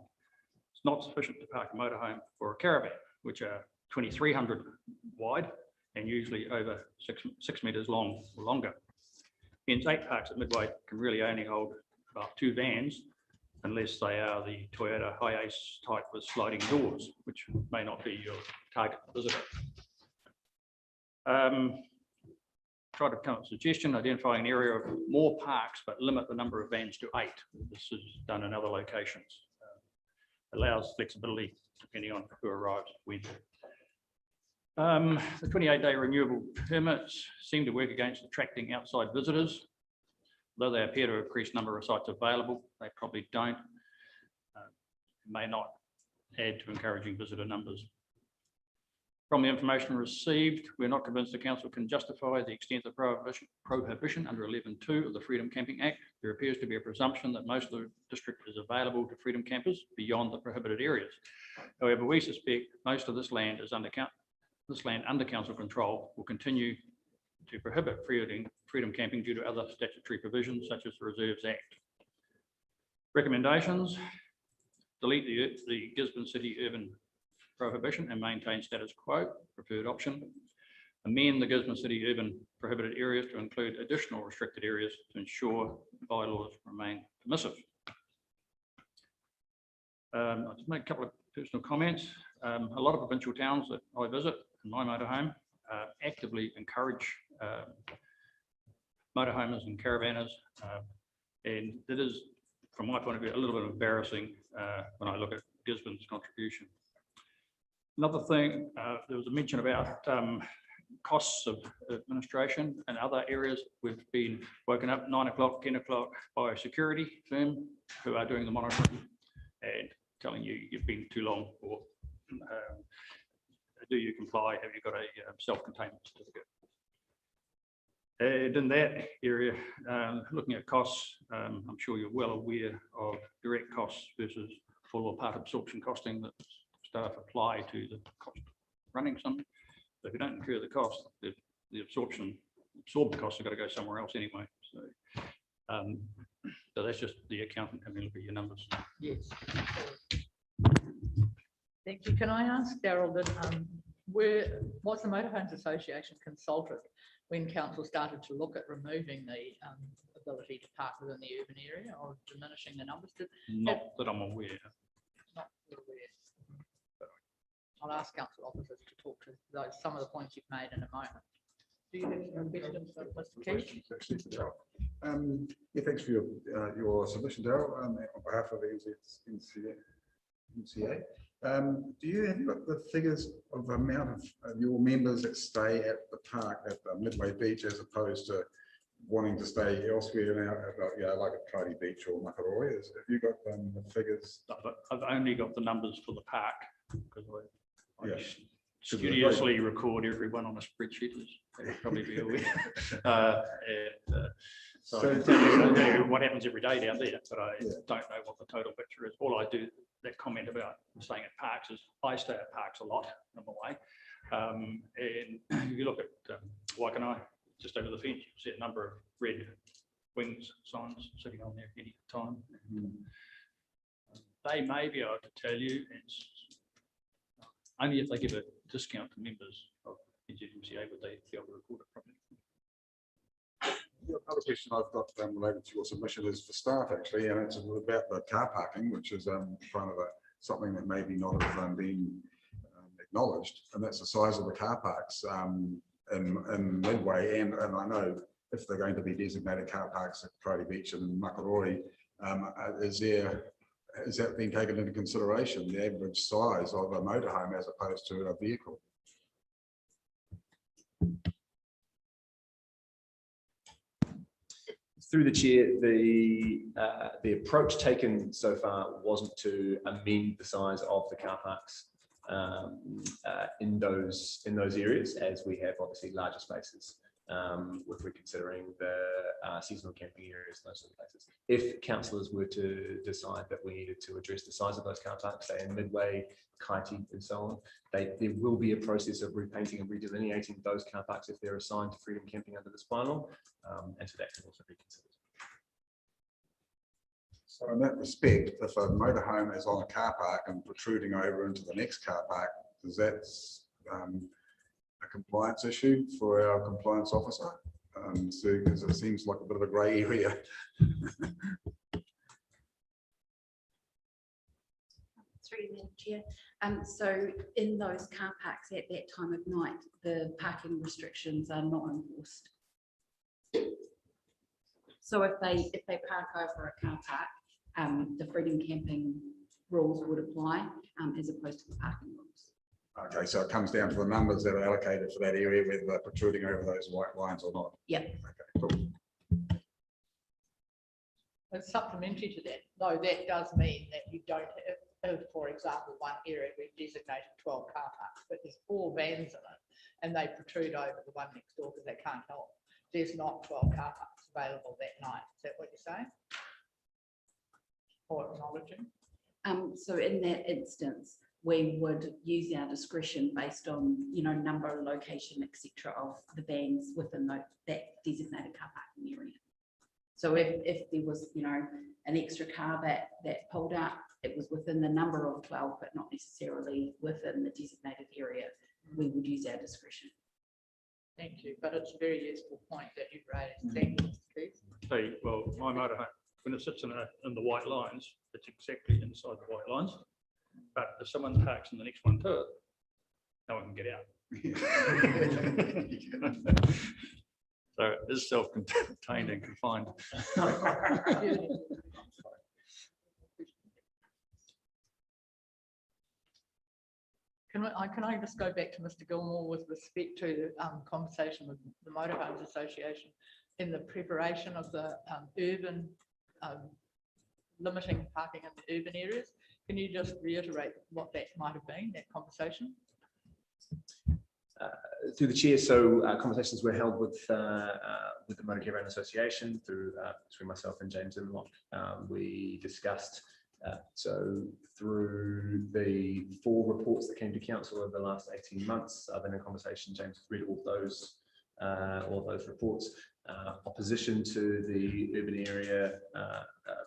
It's not sufficient to park a motorhome for a caravan, which are 2,300 wide and usually over 6 metres long or longer. Hence, 8 parks at Midway can really only hold about 2 vans, unless they are the Toyota Hiace type with sliding doors, which may not be your target visitor. Try to come up with a suggestion, identifying an area of more parks, but limit the number of vans to 8. This is done in other locations. Allows flexibility depending on who arrives when. The 28-day renewable permits seem to work against attracting outside visitors. Though they appear to increase number of sites available, they probably don't. May not add to encouraging visitor numbers. From the information received, we're not convinced the council can justify the extent of prohibition under 11.2 of the Freedom Camping Act. There appears to be a presumption that most of the district is available to freedom campers beyond the prohibited areas. However, we suspect most of this land is under council control will continue to prohibit freedom camping due to other statutory provisions such as the Reserves Act. Recommendations: delete the Gisborne City urban prohibition and maintain status quo, preferred option. amend the Gisborne City urban prohibited areas to include additional restricted areas to ensure bylaws remain permissive. I'll just make a couple of personal comments. A lot of provincial towns that I visit in my motorhome actively encourage motorhomers and caravanners, and it is, from my point of view, a little bit embarrassing when I look at Gisborne's contribution. Another thing, there was a mention about costs of administration and other areas. We've been woken up 9 o'clock, 10 o'clock by a security firm who are doing the monitoring and telling you you've been too long, or do you comply? Have you got a self-containment certificate? And in that area, looking at costs, I'm sure you're well aware of direct costs versus full or part absorption costing that staff apply to the cost of running something. So if you don't incur the cost, the absorbed costs have got to go somewhere else anyway. So that's just the accountant having a look at your numbers. Yes. Thank you. Can I ask Daryl that was the Motorhomes Association consulted when council started to look at removing the ability to park within the urban area or diminishing the numbers? Not that I'm aware. Not aware. I'll ask council officers to talk to some of the points you've made in a moment. Do you have some questions for Mr. Keith? Actually, for Daryl. Yeah, thanks for your submission, Daryl, on behalf of the NCA. Have you got the figures of the amount of your members that stay at the park at Midway Beach as opposed to wanting to stay elsewhere now, like at Cody Beach or Makaroi? Have you got the figures? I've only got the numbers for the park because I Yeah. studiously record everyone on a spreadsheet, as you'll probably be aware. So I can tell you what happens every day down there, but I don't know what the total picture is. All I do, that comment about staying at parks, is I stay at parks a lot on the way. And if you look at Waikanae, just over the fence, you see a number of red wings signs sitting on there any time. They may be able to tell you, it's only if they give a discount to members of NZMCA would they be able to record it properly. Another question I've got related to your submission is for staff, actually, and it's about the car parking, which is kind of something that maybe not have been acknowledged, and that's the size of the car parks in Midway, and I know if they're going to be designated car parks at Cody Beach and Makaroi, is that being taken into consideration, the average size of a motorhome as opposed to a vehicle? Through the chair, the approach taken so far wasn't to amend the size of the car parks in those areas, as we have obviously larger spaces. If we're considering the seasonal camping areas, those sort of places. If councillors were to decide that we needed to address the size of those car parks, say in Midway, Kaiti and so on, there will be a process of repainting and redelineating those car parks if they're assigned to freedom camping under this bylaw, and so that can also be considered. So in that respect, if a motorhome is on a car park and protruding over into the next car park, does that a compliance issue for our compliance officer? So, because it seems like a bit of a grey area. Through the chair. So in those car parks at that time of night, the parking restrictions are not enforced. So if they park over a car park, the freedom camping rules would apply as opposed to the parking rules. Okay, so it comes down to the numbers that are allocated for that area, whether they're protruding over those white lines or not. Yeah. Okay, cool. And supplementary to that, though, that does mean that you don't have, for example, one area we've designated 12 car parks, but there's 4 vans in it, and they protrude over the one next door because they can't help. There's not 12 car parks available that night. Is that what you're saying? Or acknowledging? So in that instance, we would use our discretion based on, number, location, etc. of the vans within that designated car parking area. So if there was, an extra car that pulled up, it was within the number of 12, but not necessarily within the designated area, we would use our discretion. Thank you, but it's a very useful point that you've raised. Thank you, Mr. Keith. Hey, well, my motorhome, when it sits in the white lines, it's exactly inside the white lines. But if someone parks in the next one to it, no one can get out. So it is self-contained and confined. Can I just go back to Mr. Gilmore with respect to the conversation with the Motorhomes Association in the preparation of the urban limiting parking in the urban areas? Can you just reiterate what that might have been, that conversation? Through the chair, so conversations were held with the Motor Caravan Association through between myself and James Imlock. We discussed so through the 4 reports that came to council over the last 18 months. I've been in conversation. James read all those reports. Opposition to the urban area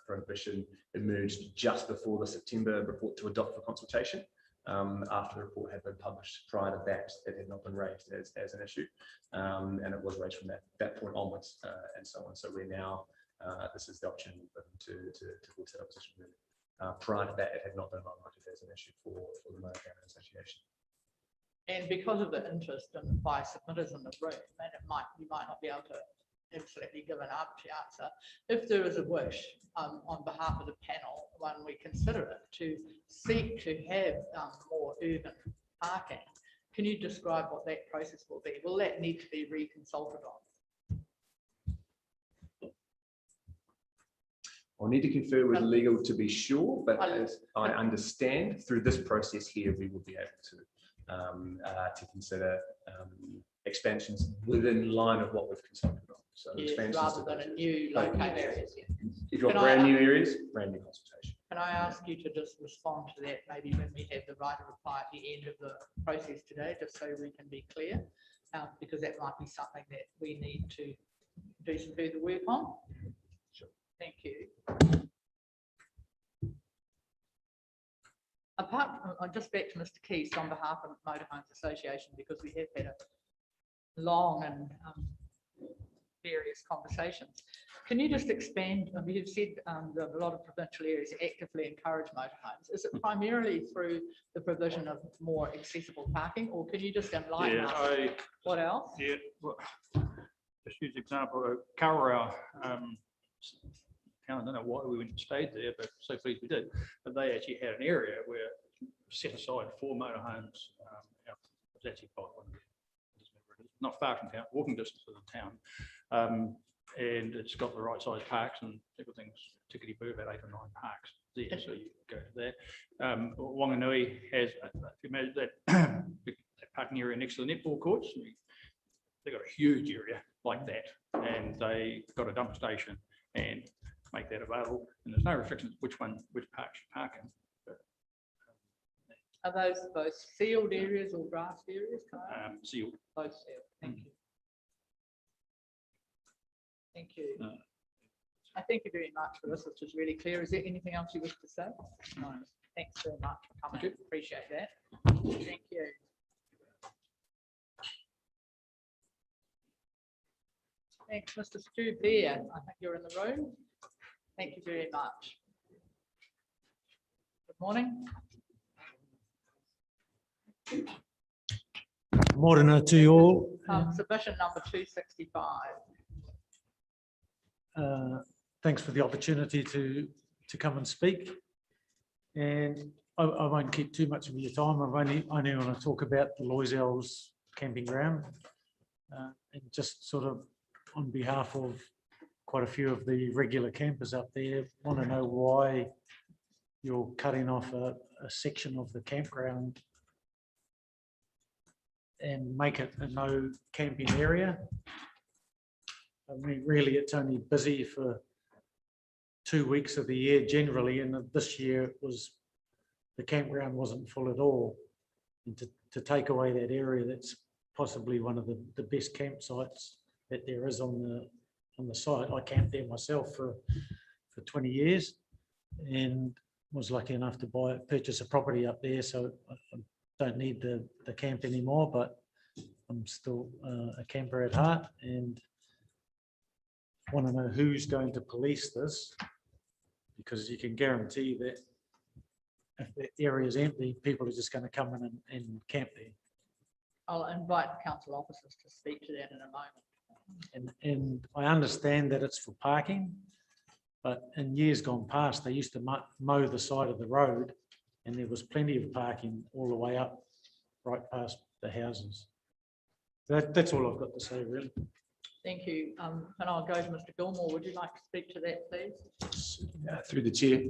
prohibition emerged just before the September report to adopt for consultation. After the report had been published. Prior to that, it had not been raised as an issue, and it was raised from that point onwards, and so on. So we're now, this is the opportunity for them to voice that opposition. Prior to that, it had not been highlighted as an issue for the Motor Caravan Association. And because of the interest and by submitters in the room, and you might not be able to absolutely give an arbitrary answer. If there is a wish on behalf of the panel, when we consider it, to seek to have more urban parking, can you describe what that process will be? Will that need to be reconsulted on? I'll need to confer with legal to be sure, but as I understand, through this process here, we will be able to consider expansions within line of what we've consulted on. So yes, rather than a new location. If you've got brand new areas, brand new consultation. Can I ask you to just respond to that maybe when we have the right to reply at the end of the process today, just so we can be clear, because that might be something that we need to do some further work on. Sure. Thank you. Apart from, just back to Mr. Keith on behalf of Motorhomes Association, because we have had a long and various conversations. Can you just expand? You've said that a lot of provincial areas actively encourage motorhomes. Is it primarily through the provision of more accessible parking, or can you just enlighten us? What else? Yeah, well, just use example of Kawerau. I don't know why we went and stayed there, but so pleased we did. But they actually had an area where set aside for motorhomes. It was actually quite one of them. Not far from town, walking distance of the town, and it's got the right size parks and everything's tickety-boo, about 8 or 9 parks there, so you go to there. Wanganui has, if you imagine that parking area next to the netball courts, they've got a huge area like that, and they got a dump station and make that available, and there's no restrictions which parks you park in. Are those both sealed areas or grassed areas? Sealed. Both sealed. Thank you. Thank you. I thank you very much for this, which is really clear. Is there anything else you wish to say? No. Thanks very much for coming. Okay. Appreciate that. Thank you. Thanks, Mr. Stu Bear. I think you're in the room. Thank you very much. Good morning. Morena to you all. Submission number 265. Thanks for the opportunity to come and speak. And I won't keep too much of your time. I only want to talk about the Loisel's camping ground. And just sort of on behalf of quite a few of the regular campers up there, want to know why you're cutting off a section of the campground and make it a no camping area. I mean, really, it's only busy for 2 weeks of the year generally, and this year the campground wasn't full at all. And to take away that area, that's possibly one of the best campsites that there is on the site. I camped there myself for 20 years and was lucky enough to purchase a property up there, so I don't need the camp anymore, but I'm still a camper at heart and want to know who's going to police this, because you can guarantee that if the area is empty, people are just going to come in and camp there. I'll invite council officers to speak to that in a moment. And I understand that it's for parking, but in years gone past, they used to mow the side of the road and there was plenty of parking all the way up, right past the houses. That's all I've got to say, really. Thank you. And I'll go to Mr. Gilmore. Would you like to speak to that, please? Through the chair.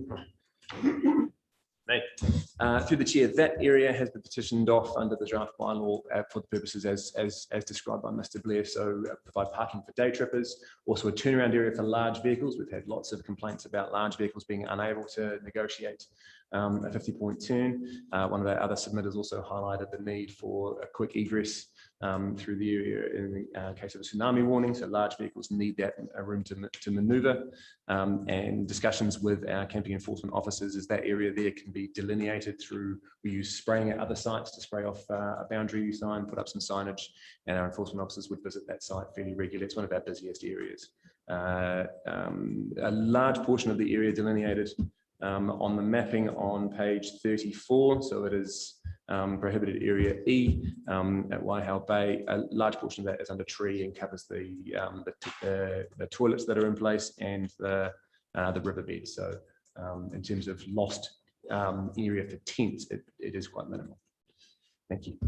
Through the chair, that area has been petitioned off under the draft bylaw for the purposes as described by Mr. Blair. So provide parking for day trippers, also a turnaround area for large vehicles. We've had lots of complaints about large vehicles being unable to negotiate a 50-point turn. One of our other submitters also highlighted the need for a quick egress through the area in the case of a tsunami warning. So large vehicles need that room to maneuver. And discussions with our camping enforcement officers is that area there can be delineated through, we use spraying at other sites to spray off a boundary sign, put up some signage, and our enforcement officers would visit that site fairly regularly. It's one of our busiest areas. A large portion of the area delineated on the mapping on page 34. So it is prohibited area E at Waihau Bay. A large portion of that is under tree and covers the toilets that are in place and the riverbed. So in terms of lost area for tents, it is quite minimal. Thank you.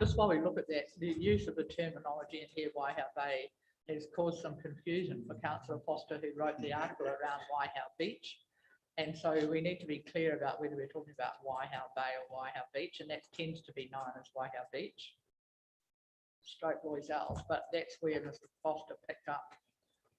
Just while we look at that, the use of the terminology in here, Waihau Bay, has caused some confusion for Councillor Foster, who wrote the article around Waihau Beach. And so we need to be clear about whether we're talking about Waihau Bay or Waihau Beach, and that tends to be known as Waihau Beach, stroke Loisels, but that's where Mr. Foster picked up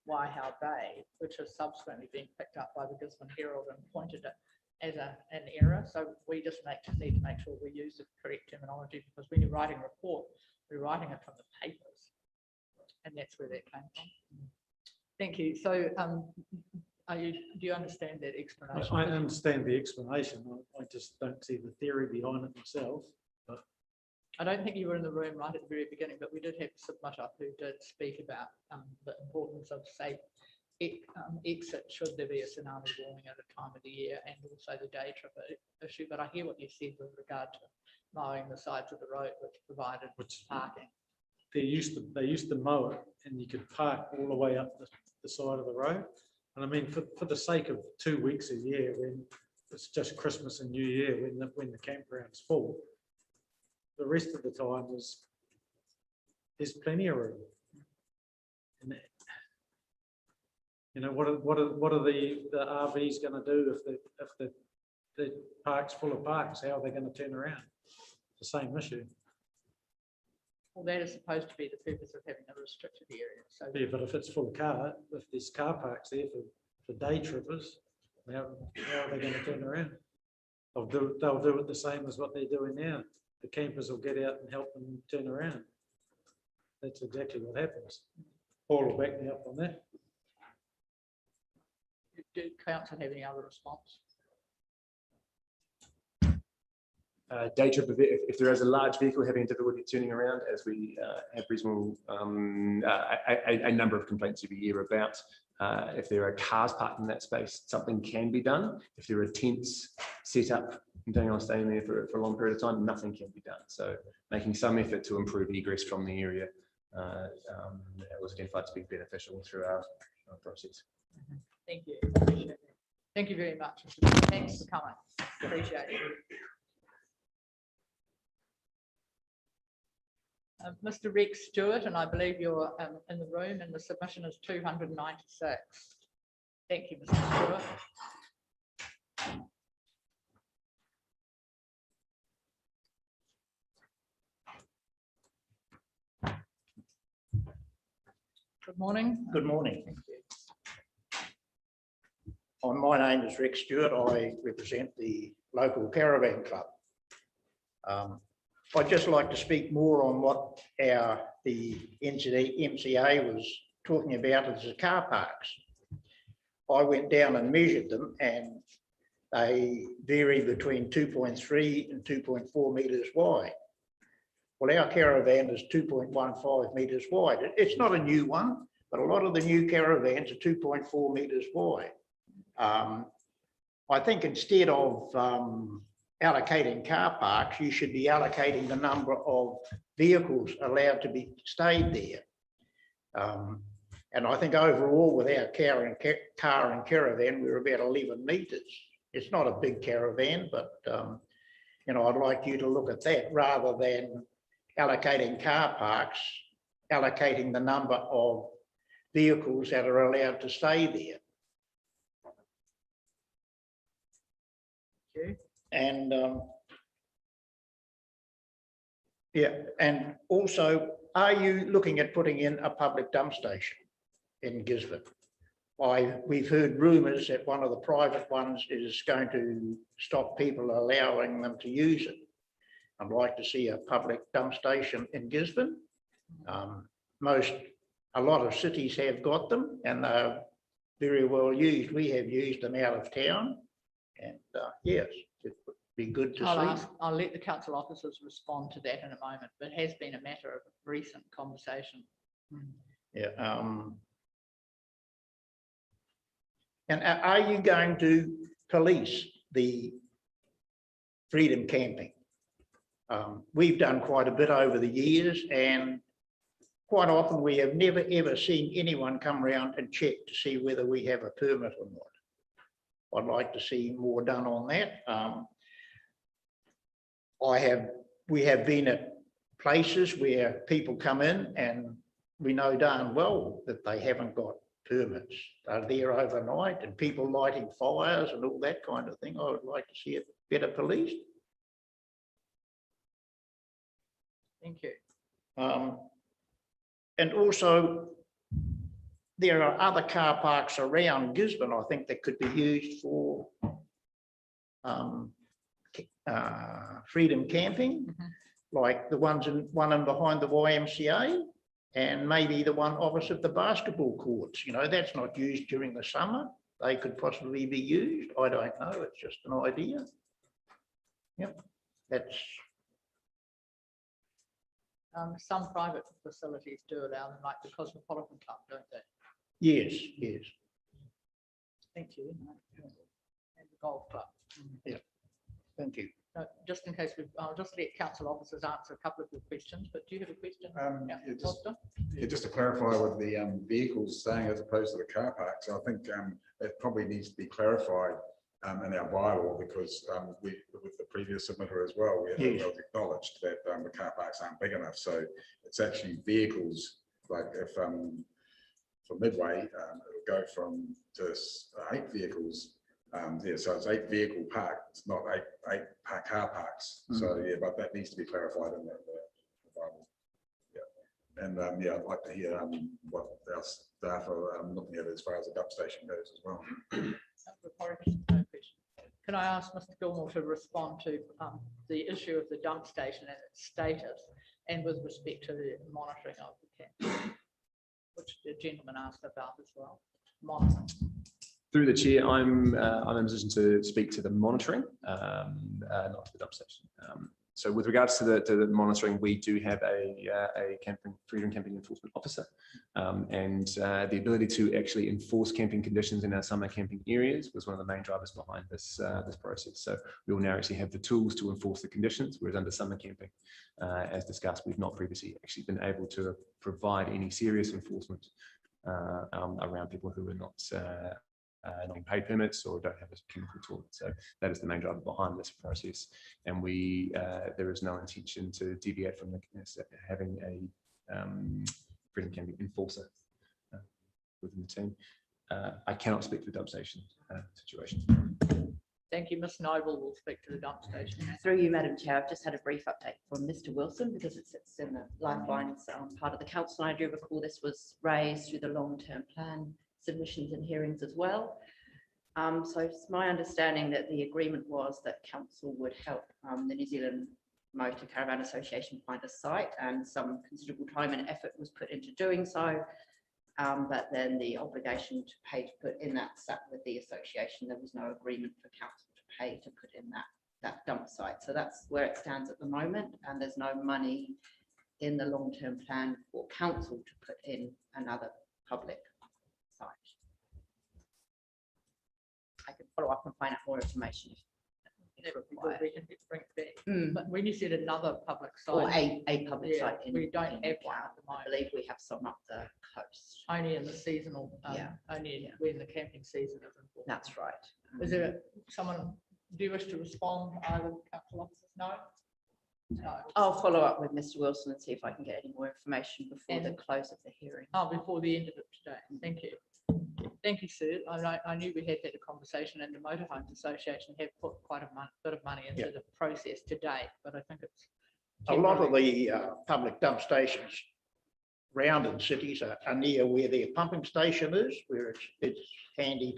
Waihau Bay, which has subsequently been picked up by the Gisborne Herald and pointed it as an error. So we just need to make sure we use the correct terminology, because when you're writing a report, we're writing it from the papers, and that's where that came from. Thank you. So do you understand that explanation? I understand the explanation. I just don't see the theory behind it myself. But I don't think you were in the room right at the very beginning, but we did have a submitter who did speak about the importance of safe exit should there be a tsunami warning at a time of the year, and also the day trip issue. But I hear what you said with regard to mowing the sides of the road, which provided parking. they used to mow it, and you could park all the way up the side of the road. And I mean, for the sake of 2 weeks a year, when it's just Christmas and New Year, when the campground's full, the rest of the time there's plenty of room. And you know, what are the RVs going to do if the park's full of parks? How are they going to turn around? It's the same issue. Well, that is supposed to be the purpose of having a restricted area. So Yeah, but if it's full of if there's car parks there for day trippers, how are they going to turn around? They'll do it the same as what they're doing now. The campers will get out and help them turn around. That's exactly what happens. Paul will back me up on that. do council have any other response? Day trip, if there is a large vehicle having difficulty turning around, as we have reasonable a number of complaints every year about, if there are cars parked in that space, something can be done. If there are tents set up intending on staying there for a long period of time, nothing can be done. So making some effort to improve egress from the area was identified to be beneficial through our process. Thank you. Appreciate it. Thank you very much. Thanks for coming. Appreciate it. Mr. Rex Stewart, and I believe you're in the room, and the submission is 296. Thank you, Mr. Stewart. Good morning. Good morning. My name is Rex Stewart. I represent the local caravan club. I'd just like to speak more on what the MCA was talking about as the car parks. I went down and measured them, and they vary between 2.3 and 2.4 metres wide. Well, our caravan is 2.15 metres wide. It's not a new one, but a lot of the new caravans are 2.4 metres wide. I think instead of allocating car parks, you should be allocating the number of vehicles allowed to be stayed there. And I think overall with our car and caravan, we're about 11 metres. It's not a big caravan, but you know, I'd like you to look at that rather than allocating car parks, allocating the number of vehicles that are allowed to stay there. Okay. And yeah, and also, are you looking at putting in a public dump station in Gisborne? We've heard rumours that one of the private ones is going to stop people allowing them to use it. I'd like to see a public dump station in Gisborne. A lot of cities have got them and they're very well used. We have used them out of town, and yes, it would be good to see. I'll let the council officers respond to that in a moment, but it has been a matter of recent conversation. Yeah. And are you going to police the freedom camping? We've done quite a bit over the years, and quite often we have never ever seen anyone come around and check to see whether we have a permit or not. I'd like to see more done on that. We have been at places where people come in and we know darn well that they haven't got permits. They're there overnight and people lighting fires and all that kind of thing. I would like to see it better policed. Thank you. And also, there are other car parks around Gisborne, I think, that could be used for freedom camping, like the one in behind the YMCA, and maybe the one opposite the basketball courts. You know, that's not used during the summer. They could possibly be used. I don't know. It's just an idea. Yep, that's. Some private facilities do allow them, like the Cosmopolitan Club, don't they? Yes, yes. Thank you. And the golf club. Yeah, thank you. Just in case, I'll just let council officers answer a couple of your questions, but do you have a question? Just to clarify with the vehicles staying as opposed to the car parks, I think it probably needs to be clarified in our bylaw, because with the previous submitter as well, we have acknowledged that the car parks aren't big enough. So it's actually vehicles, like if for Midway, it'll go from just 8 vehicels. Yeah, so it's 8 vehicle park, it's not eight car parks. So yeah, but that needs to be clarified in the bylaw. Yeah, and yeah, I'd like to hear what our staff are looking at as far as the dump station goes as well. Can I ask Mr. Gilmore to respond to the issue of the dump station and its status, and with respect to the monitoring of the camp, which the gentleman asked about as well? Monitoring. Through the chair, I'm in a position to speak to the monitoring, not to the dump station. So with regards to the monitoring, we do have a freedom camping enforcement officer, and the ability to actually enforce camping conditions in our summer camping areas was one of the main drivers behind this process. So we will now actually have the tools to enforce the conditions, whereas under summer camping, as discussed, we've not previously actually been able to provide any serious enforcement around people who are not non-paid permits or don't have a chemical tool. So that is the main driver behind this process, and there is no intention to deviate from having a freedom camping enforcer within the team. I cannot speak to the dump station situation. Thank you. Ms. Noble will speak to the dump station. Through you, Madam Chair, I've just had a brief update from Mr. Wilson, because it sits in the lifelines part of the council. I do recall this was raised through the long-term plan submissions and hearings as well. So it's my understanding that the agreement was that council would help the New Zealand Motor Caravan Association find a site, and some considerable time and effort was put into doing so. But then the obligation to pay to put in that sat with the association. There was no agreement for council to pay to put in that that dump site. So that's where it stands at the moment, and there's no money in the long-term plan for council to put in another public site. I can follow up and find out more information if required. We can bring it back. Mm. But when you said another public Or site, a public yeah, site. we don't in have one town. at the I moment. believe we have some up the coast. Only in the seasonal, Yeah. only Yeah. when the camping season is important. That's right. Is there someone, do you wish to respond, either council officers? No? No. I'll follow up with Mr. Wilson and see if I can get any more information before the And- close of the hearing. Oh, before the end of it today. Thank you. Thank you, Sue. I knew we had a conversation, and the Motorhomes Association have put quite a bit of money into the process to date, but I think it's. A lot of generally- the public dump stations round in cities are near where their pumping station is, where it's handy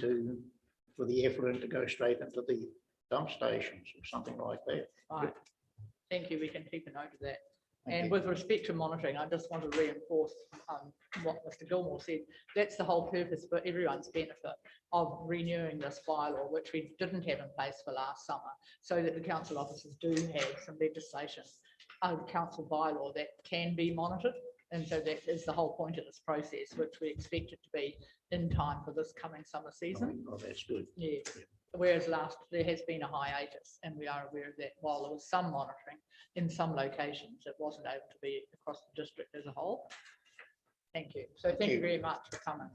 for the effluent to go straight into the dump stations or something like that. Right. Thank you. We can keep a note of that. Thank And you. with respect to monitoring, I just want to reinforce what Mr. Gilmore said. That's the whole purpose for everyone's benefit of renewing this bylaw, which we didn't have in place for last summer, so that the council officers do have some legislation, a council bylaw that can be monitored. And so that is the whole point of this process, which we expect it to be in time for this coming summer season. Oh, that's good. Yeah, whereas there has been a hiatus, and we are aware of that. While there was some monitoring in some locations, it wasn't able to be across the district as a whole. Thank you. So thank you very much for coming.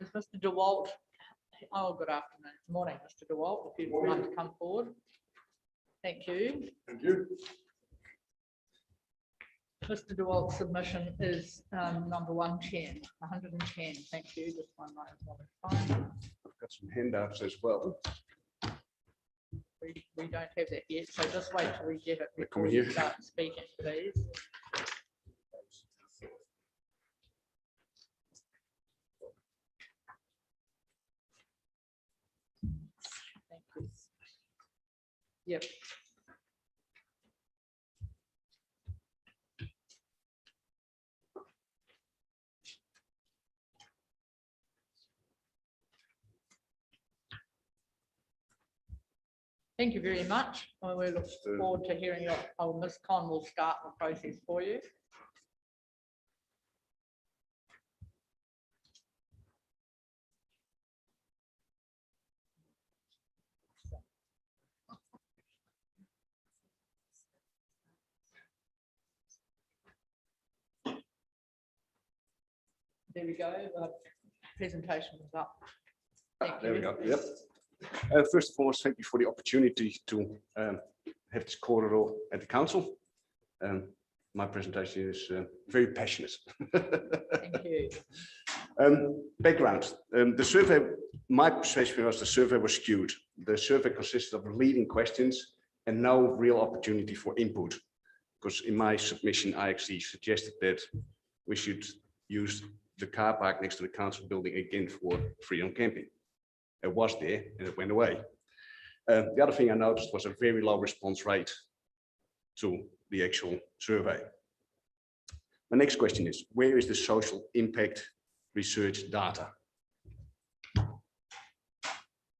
Is Mr. DeWalt? Oh, good afternoon. Morning, Mr. DeWalt, if you'd like to come forward. Thank you. Thank you. Mr. DeWalt's submission is number 110, 110. Thank you. Just one moment while we find it. I've got some handouts as well. We don't have that yet, so just wait till we get it They before come you here. start speaking, please. Thank you. Yep. Thank you very much. We look forward to hearing your, Ms. Con will start the process for you. There we go. The presentation is up. Thank There we you. go. Yep. First of all, thank you for the opportunity to have this corridor at the council. My presentation is very passionate. Thank you. Background. The survey, my perception was the survey was skewed. The survey consisted of leading questions and no real opportunity for input. Because in my submission, I actually suggested that we should use the car park next to the council building again for freedom camping. It was there and it went away. The other thing I noticed was a very low response rate to the actual survey. My next question is, where is the social impact research data?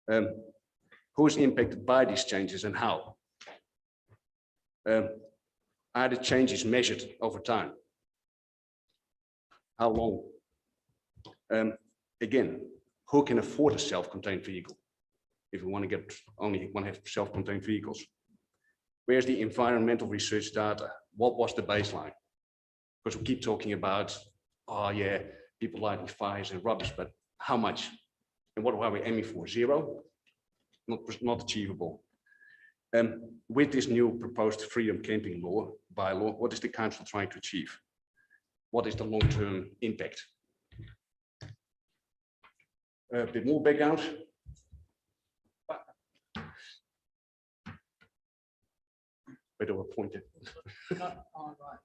Who is impacted by these changes and how? Are the changes measured over time? How long? Again, who can afford a self-contained vehicle? If we want to only want to have self-contained vehicles. Where's the environmental research data? What was the baseline? Because we keep talking about, oh yeah, people lighting fires and rubbish, but how much? And what are we aiming for? 0? Not achievable. With this new proposed freedom camping law, bylaw, what is the council trying to achieve? What is the long-term impact? A bit more background. Where do I point it? All right.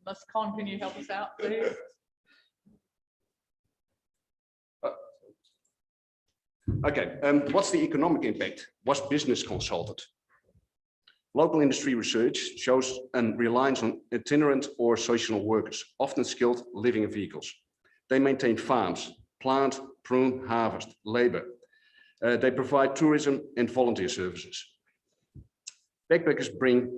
Ms. Con, can you help us out, please? Okay, what's the economic impact? Was business consulted? Local industry research shows a reliance on itinerant or seasonal workers, often skilled living in vehicles. They maintain farms, plant, prune, harvest, labor. They provide tourism and volunteer services. Backpackers bring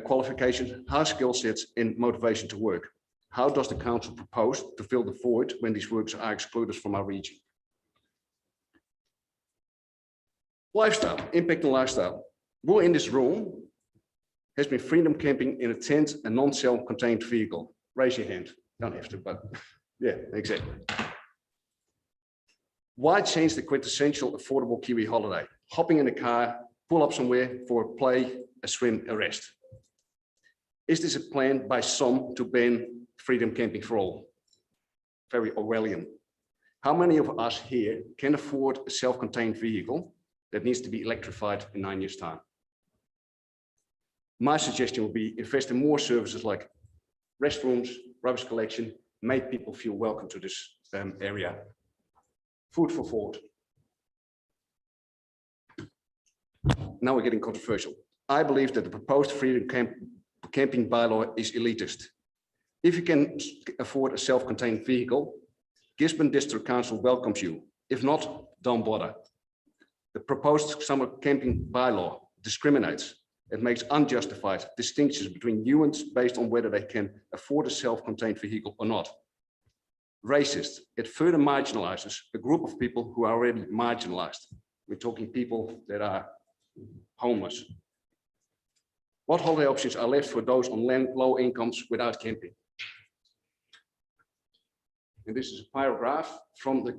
qualifications, high skill sets and motivation to work. How does the council propose to fill the void when these workers are excluded from our region? Lifestyle, impact on lifestyle. Who in this room has been freedom camping in a tent, a non-self-contained vehicle? Raise your hand. Don't have to, but yeah, exactly. Why change the quintessential affordable Kiwi holiday? Hopping in a car, pull up somewhere for a play, a swim, a rest. Is this a plan by some to ban freedom camping for all? Very Orwellian. How many of us here can afford a self-contained vehicle that needs to be electrified in 9 years' time? My suggestion would be invest in more services like restrooms, rubbish collection, make people feel welcome to this area. Food for thought. Now we're getting controversial. I believe that the proposed freedom camping bylaw is elitist. If you can afford a self-contained vehicle, Gisborne District Council welcomes you. If not, don't bother. The proposed summer camping bylaw discriminates. It makes unjustified distinctions between humans based on whether they can afford a self-contained vehicle or not. Racist. It further marginalizes a group of people who are already marginalized. We're talking people that are homeless. What holiday options are left for those on low incomes without camping? And this is a paragraph from the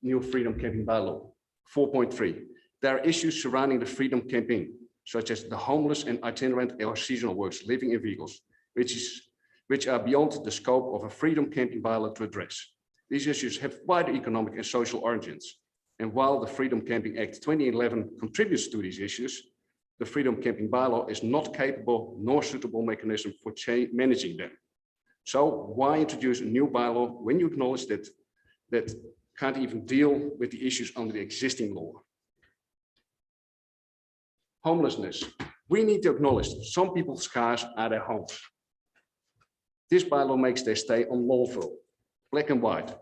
new freedom camping bylaw. 4.3. There are issues surrounding the freedom camping, such as the homeless and itinerant or seasonal workers living in vehicles, which are beyond the scope of a freedom camping bylaw to address. These issues have wider economic and social origins. And while the Freedom Camping Act 2011 contributes to these issues, the Freedom Camping Bylaw is not capable nor suitable mechanism for managing them. So why introduce a new bylaw when you acknowledge that can't even deal with the issues under the existing law? Homelessness. We need to acknowledge some people's cars are their homes. This bylaw makes their stay unlawful, black and white.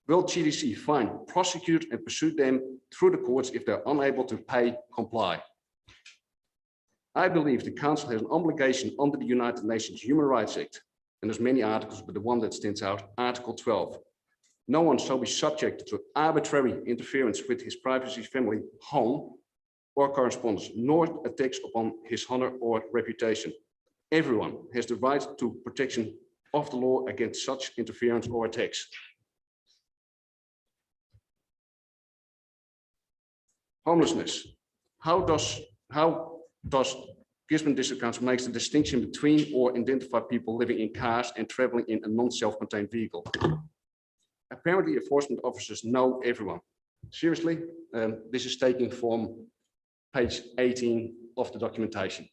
Will GDC fine, prosecute and pursue them through the courts if they're unable to pay, comply? I believe the council has an obligation under the United Nations Human Rights Act, and there's many articles, but the one that stands out, Article 12. No one shall be subject to arbitrary interference with his privacy, family, home, or correspondence, nor attacks upon his honor or reputation. Everyone has the right to protection of the law against such interference or attacks. Homelessness. How does Gisborne District Council makes the distinction between or identify people living in cars and traveling in a non-self-contained vehicle? Apparently, enforcement officers know everyone. Seriously, this is taken from page 18 of the documentation.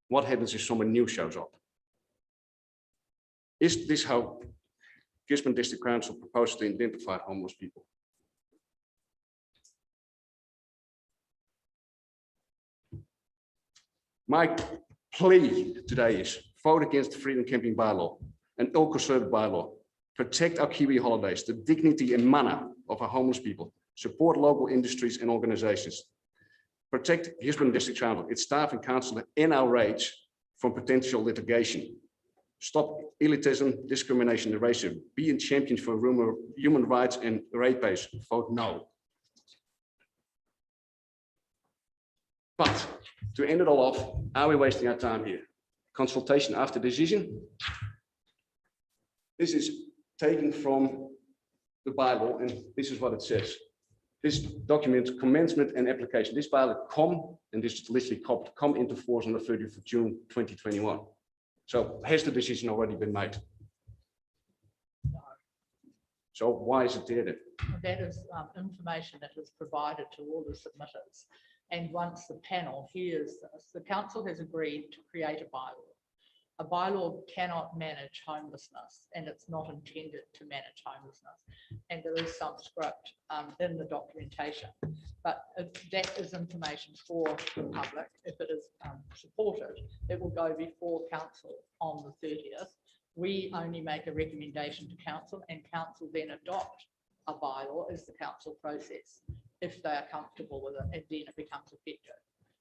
What happens if someone new shows up? Is this how Gisborne District Council proposes to identify homeless people? My plea today is vote against the Freedom Camping Bylaw, an ill-conservative bylaw. Protect our Kiwi holidays, the dignity and mana of our homeless people. Support local industries and organizations. Protect Gisborne District Council, its staff and council and our rates from potential litigation. Stop elitism, discrimination, and racism. Be a champion for human rights and ratepayers. Vote no. But to end it all off, are we wasting our time here? Consultation after decision. This is taken from the bylaw, and this is what it says. This document, commencement and application. This bylaw and this is literally come into force on the 30th of June 2021. So has the decision already been made? So why is it there then? That is information that is provided to all the submitters. And once the panel hears this, the council has agreed to create a bylaw. A bylaw cannot manage homelessness, and it's not intended to manage homelessness. And there is some script in the documentation, but that is information for the public. If it is supported, it will go before council on the 30th. We only make a recommendation to council, and council then adopt a bylaw as the council process if they are comfortable with it, and then it becomes effective.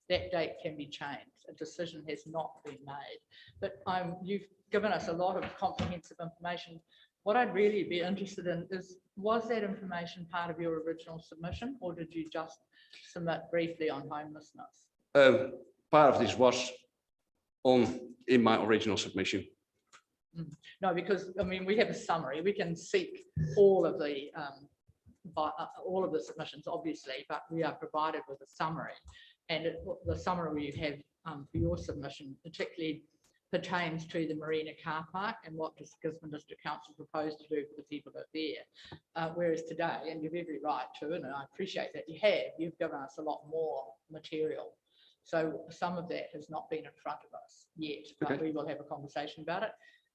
That date can be changed. A decision has not been made, but you've given us a lot of comprehensive information. What I'd really be interested in is, was that information part of your original submission, or did you just submit briefly on homelessness? Part of this was in my original submission. No, because I mean, we have a summary. We can seek all of the submissions, obviously, but we are provided with a summary, and the summary you have for your submission particularly pertains to the Marina car park and what does Gisborne District Council propose to do for the people that are there. Whereas today, and you've every right to, and I appreciate that you've given us a lot more material. So some of that has not been in front of us yet, but we will have a conversation about it.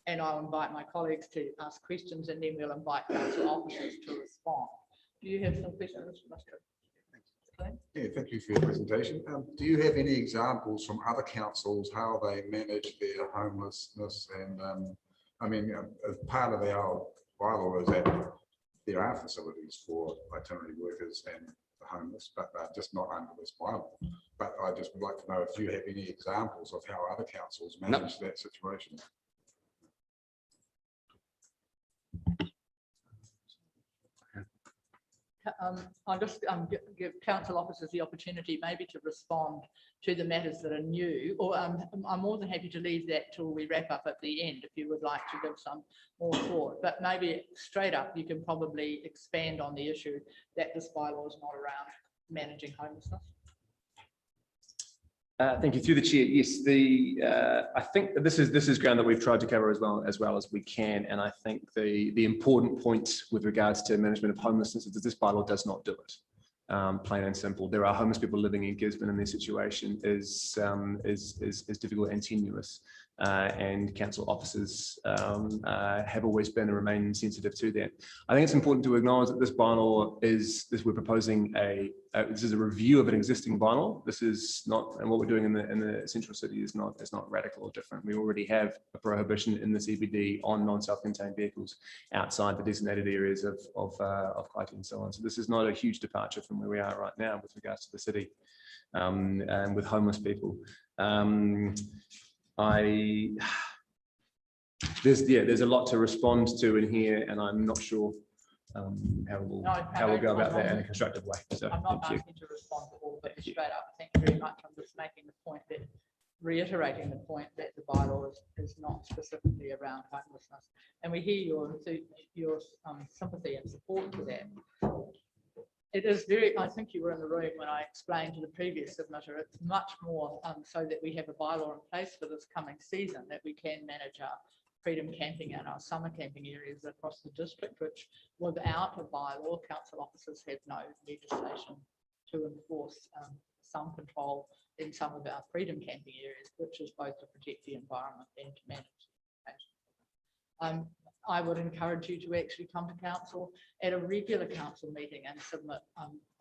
And I'll invite my colleagues to ask questions, and then we'll invite council officers to respond. Do you have some questions, Mr. Yeah, thank you for your presentation. Do you have any examples from other councils how they manage their homelessness? And I mean, as part of our bylaw is that there are facilities for itinerary workers and the homeless, but they're just not under this bylaw. But I just would like to know if you have any examples of how other councils manage that situation. I'll just give council officers the opportunity maybe to respond to the matters that are new, or I'm more than happy to leave that till we wrap up at the end if you would like to give some more thought. But maybe straight up, you can probably expand on the issue that this bylaw is not around managing homelessness. Thank you. Through the chair, yes. I think that this is ground that we've tried to cover as well as we can, and I think the important point with regards to management of homelessness is that this bylaw does not do it. Plain and simple. There are homeless people living in Gisborne, and their situation is difficult and tenuous. And council officers have always been and remain sensitive to that. I think it's important to acknowledge that this bylaw we're proposing this is a review of an existing bylaw. This is not, and what we're doing in the central city is not radical or different. We already have a prohibition in the CBD on non-self-contained vehicles outside the designated areas of Clytie and so on. So this is not a huge departure from where we are right now with regards to the city and with homeless people. There's a lot to respond to in here, and I'm not sure how we'll go about that in a constructive way. So I'm not asking to respond to all of it straight up. Thank you very much. I'm just making the point that, reiterating the point that the bylaw is not specifically around homelessness, and we hear your sympathy and support for that. It is I think you were in the room when I explained to the previous submitter, it's much more so that we have a bylaw in place for this coming season, that we can manage our freedom camping and our summer camping areas across the district, which without a bylaw, council officers have no legislation to enforce some control in some of our freedom camping areas, which is both to protect the environment and to manage. I would encourage you to actually come to council at a regular council meeting and submit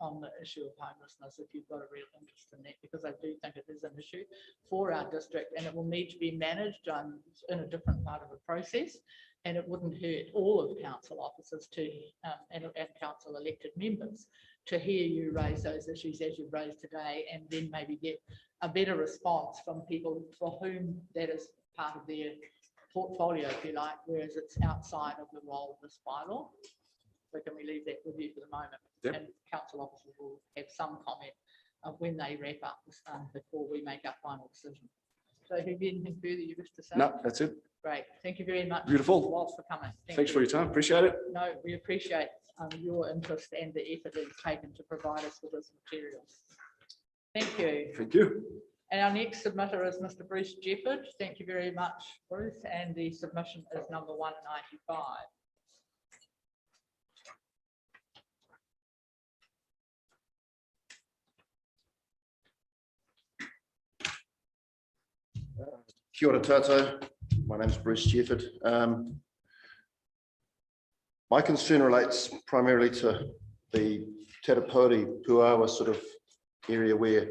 on the issue of homelessness if you've got a real interest in that, because I do think it is an issue for our district, and it will need to be managed in a different part of the process, and it wouldn't hurt all of council officers to and council elected members to hear you raise those issues as you've raised today, and then maybe get a better response from people for whom that is part of their portfolio, if you like, whereas it's outside of the role of this bylaw. So can we leave that with you for the moment? Yep. And council officers will have some comment when they wrap up before we make our final decision. So have you anything further you wish to say? No, that's it. Great. Thank you very much. Beautiful. Waltz for coming. Thanks for your time. Appreciate it. No, we appreciate your interest and the effort that you've taken to provide us with this material. Thank you. Thank you. And our next submitter is Mr. Bruce Jefford. Thank you very much, Bruce. And the submission is number 195. Kia ora tātou. My name's Bruce Jefford. My concern relates primarily to the Tatapoti Puawa sort of area where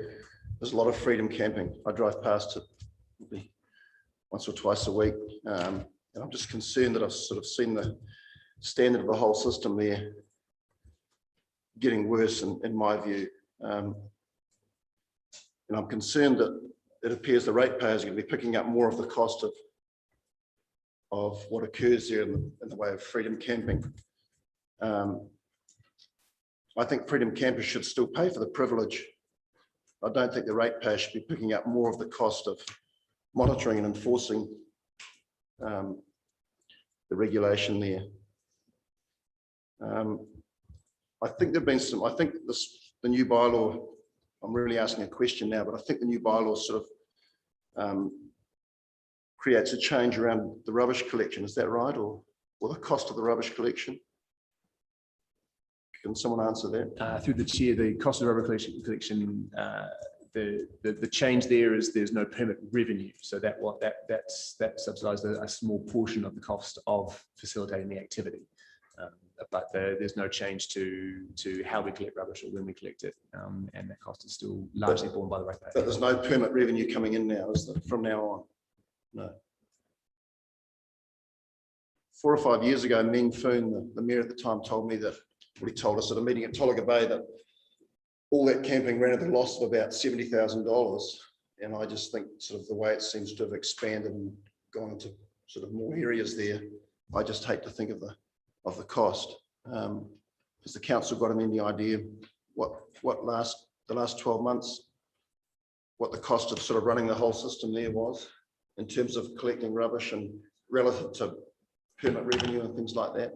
there's a lot of freedom camping. I drive past it maybe once or twice a week. And I'm just concerned that I've sort of seen the standard of the whole system there getting worse in my view. And I'm concerned that it appears the ratepayers are going to be picking up more of the cost of what occurs there in the way of freedom camping. I think freedom campers should still pay for the privilege. I don't think the ratepayers should be picking up more of the cost of monitoring and enforcing the regulation there. I think there've been some, the new bylaw, I'm really asking a question now, but I think the new bylaw sort of creates a change around the rubbish collection. Is that right? Or the cost of the rubbish collection? Can someone answer that? Through the chair, the cost of rubber collection, the change there is there's no permit revenue. So that subsidises a small portion of the cost of facilitating the activity. But there's no change to how we collect rubbish or when we collect it. And that cost is still largely borne by the ratepayer. But there's no permit revenue coming in now, is there, from now on? No. 4 or 5 years ago, Meng Foon, the mayor at the time, told me that, what he told us at a meeting at Tolaga Bay, that all that camping ran at a loss of about $70,000. And I just think sort of the way it seems to have expanded and gone into sort of more areas there, I just hate to think of the cost. Has the council got any idea what the last 12 months, what the cost of sort of running the whole system there was in terms of collecting rubbish and relative to permit revenue and things like that?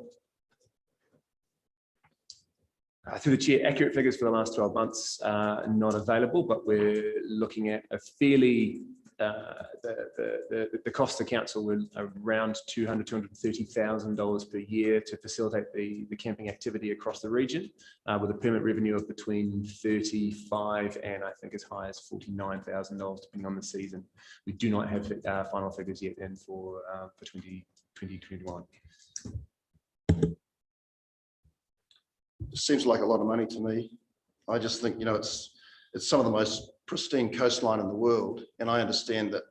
Through the chair, accurate figures for the last 12 months are not available, but we're looking at a fairly, the cost to council were around $230,000 per year to facilitate the camping activity across the region, with a permit revenue of between 35 and I think as high as $49,000 depending on the season. We do not have final figures yet in for 2021. It seems like a lot of money to me. I just think, it's some of the most pristine coastline in the world. And I understand that,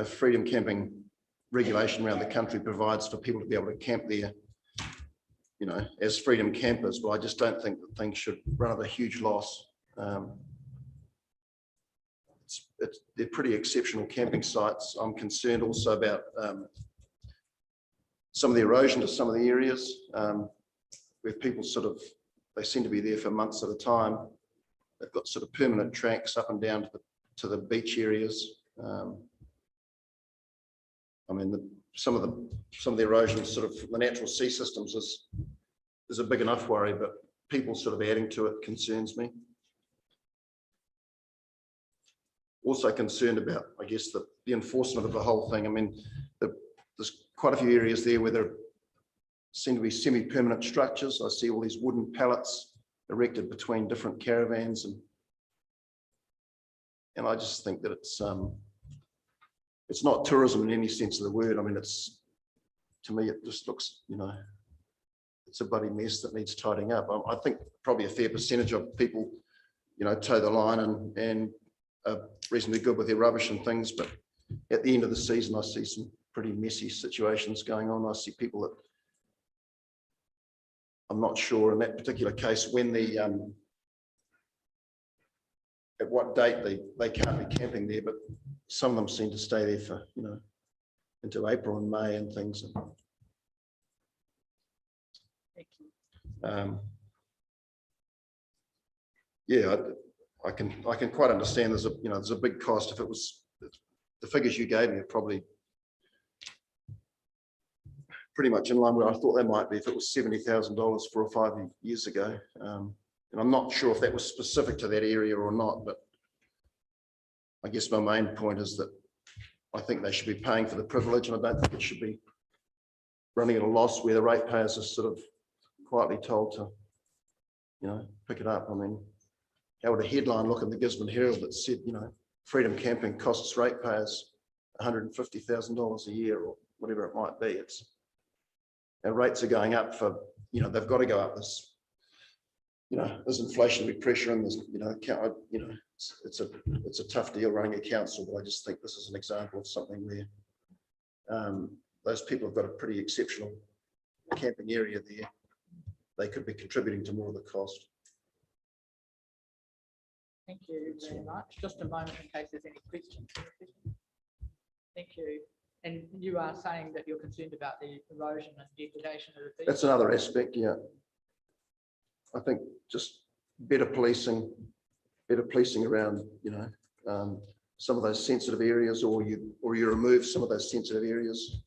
freedom camping regulation around the country provides for people to be able to camp there, as freedom campers, but I just don't think that things should run at a huge loss. They're pretty exceptional camping sites. I'm concerned also about some of the erosion to some of the areas. Where people they seem to be there for months at a time. They've got sort of permanent tracks up and down to the beach areas. I mean, some of the erosion, the natural sea systems is a big enough worry, but people adding to it concerns me. Also concerned about, I guess, the enforcement of the whole thing. I mean, there's quite a few areas there where there seem to be semi-permanent structures. I see all these wooden pallets erected between different caravans, and I just think that it's not tourism in any sense of the word. I mean, to me, it just looks, it's a bloody mess that needs tidying up. I think probably a fair percentage of people, toe the line and are reasonably good with their rubbish and things, but at the end of the season, I see some pretty messy situations going on. I see people that I'm not sure in that particular case when at what date they can't be camping there, but some of them seem to stay there for, into April and May and things. Yeah, I can quite understand there's a big cost. If it was the figures you gave me are probably pretty much in line where I thought they might be if it was $70,000 4 or 5 years ago. And I'm not sure if that was specific to that area or not, but I guess my main point is that I think they should be paying for the privilege, and I don't think it should be running at a loss where the ratepayers are quietly told to, pick it up. I mean, how would a headline look in the Gisborne Herald that said, freedom camping costs ratepayers $150,000 a year or whatever it might be. Our rates are going up for, they've got to go up. There's inflationary pressure and there's, it's a tough deal running a council, but I just think this is an example of something where those people have got a pretty exceptional camping area there. They could be contributing to more of the cost. Thank you very much. Just a moment in case there's any questions. Thank you. And you are saying that you're concerned about the erosion and degradation of the beach? That's another aspect, yeah. I think just better policing around, some of those sensitive areas, or you remove some of those sensitive areas.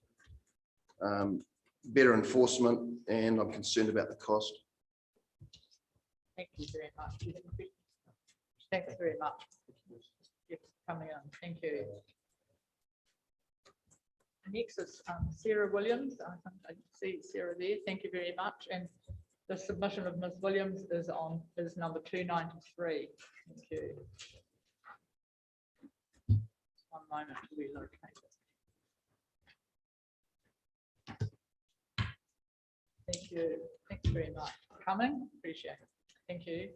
Better enforcement, and I'm concerned about the cost. Thank you very much. Do you have a question? Thanks very much. Yes, coming in. Thank you. Next is Sarah Williams. I think I see Sarah there. Thank you very much. And the submission of Ms. Williams is number 293. Thank you. One moment to relocate it. Thank you. Thanks very much for coming. Appreciate it. Thank you.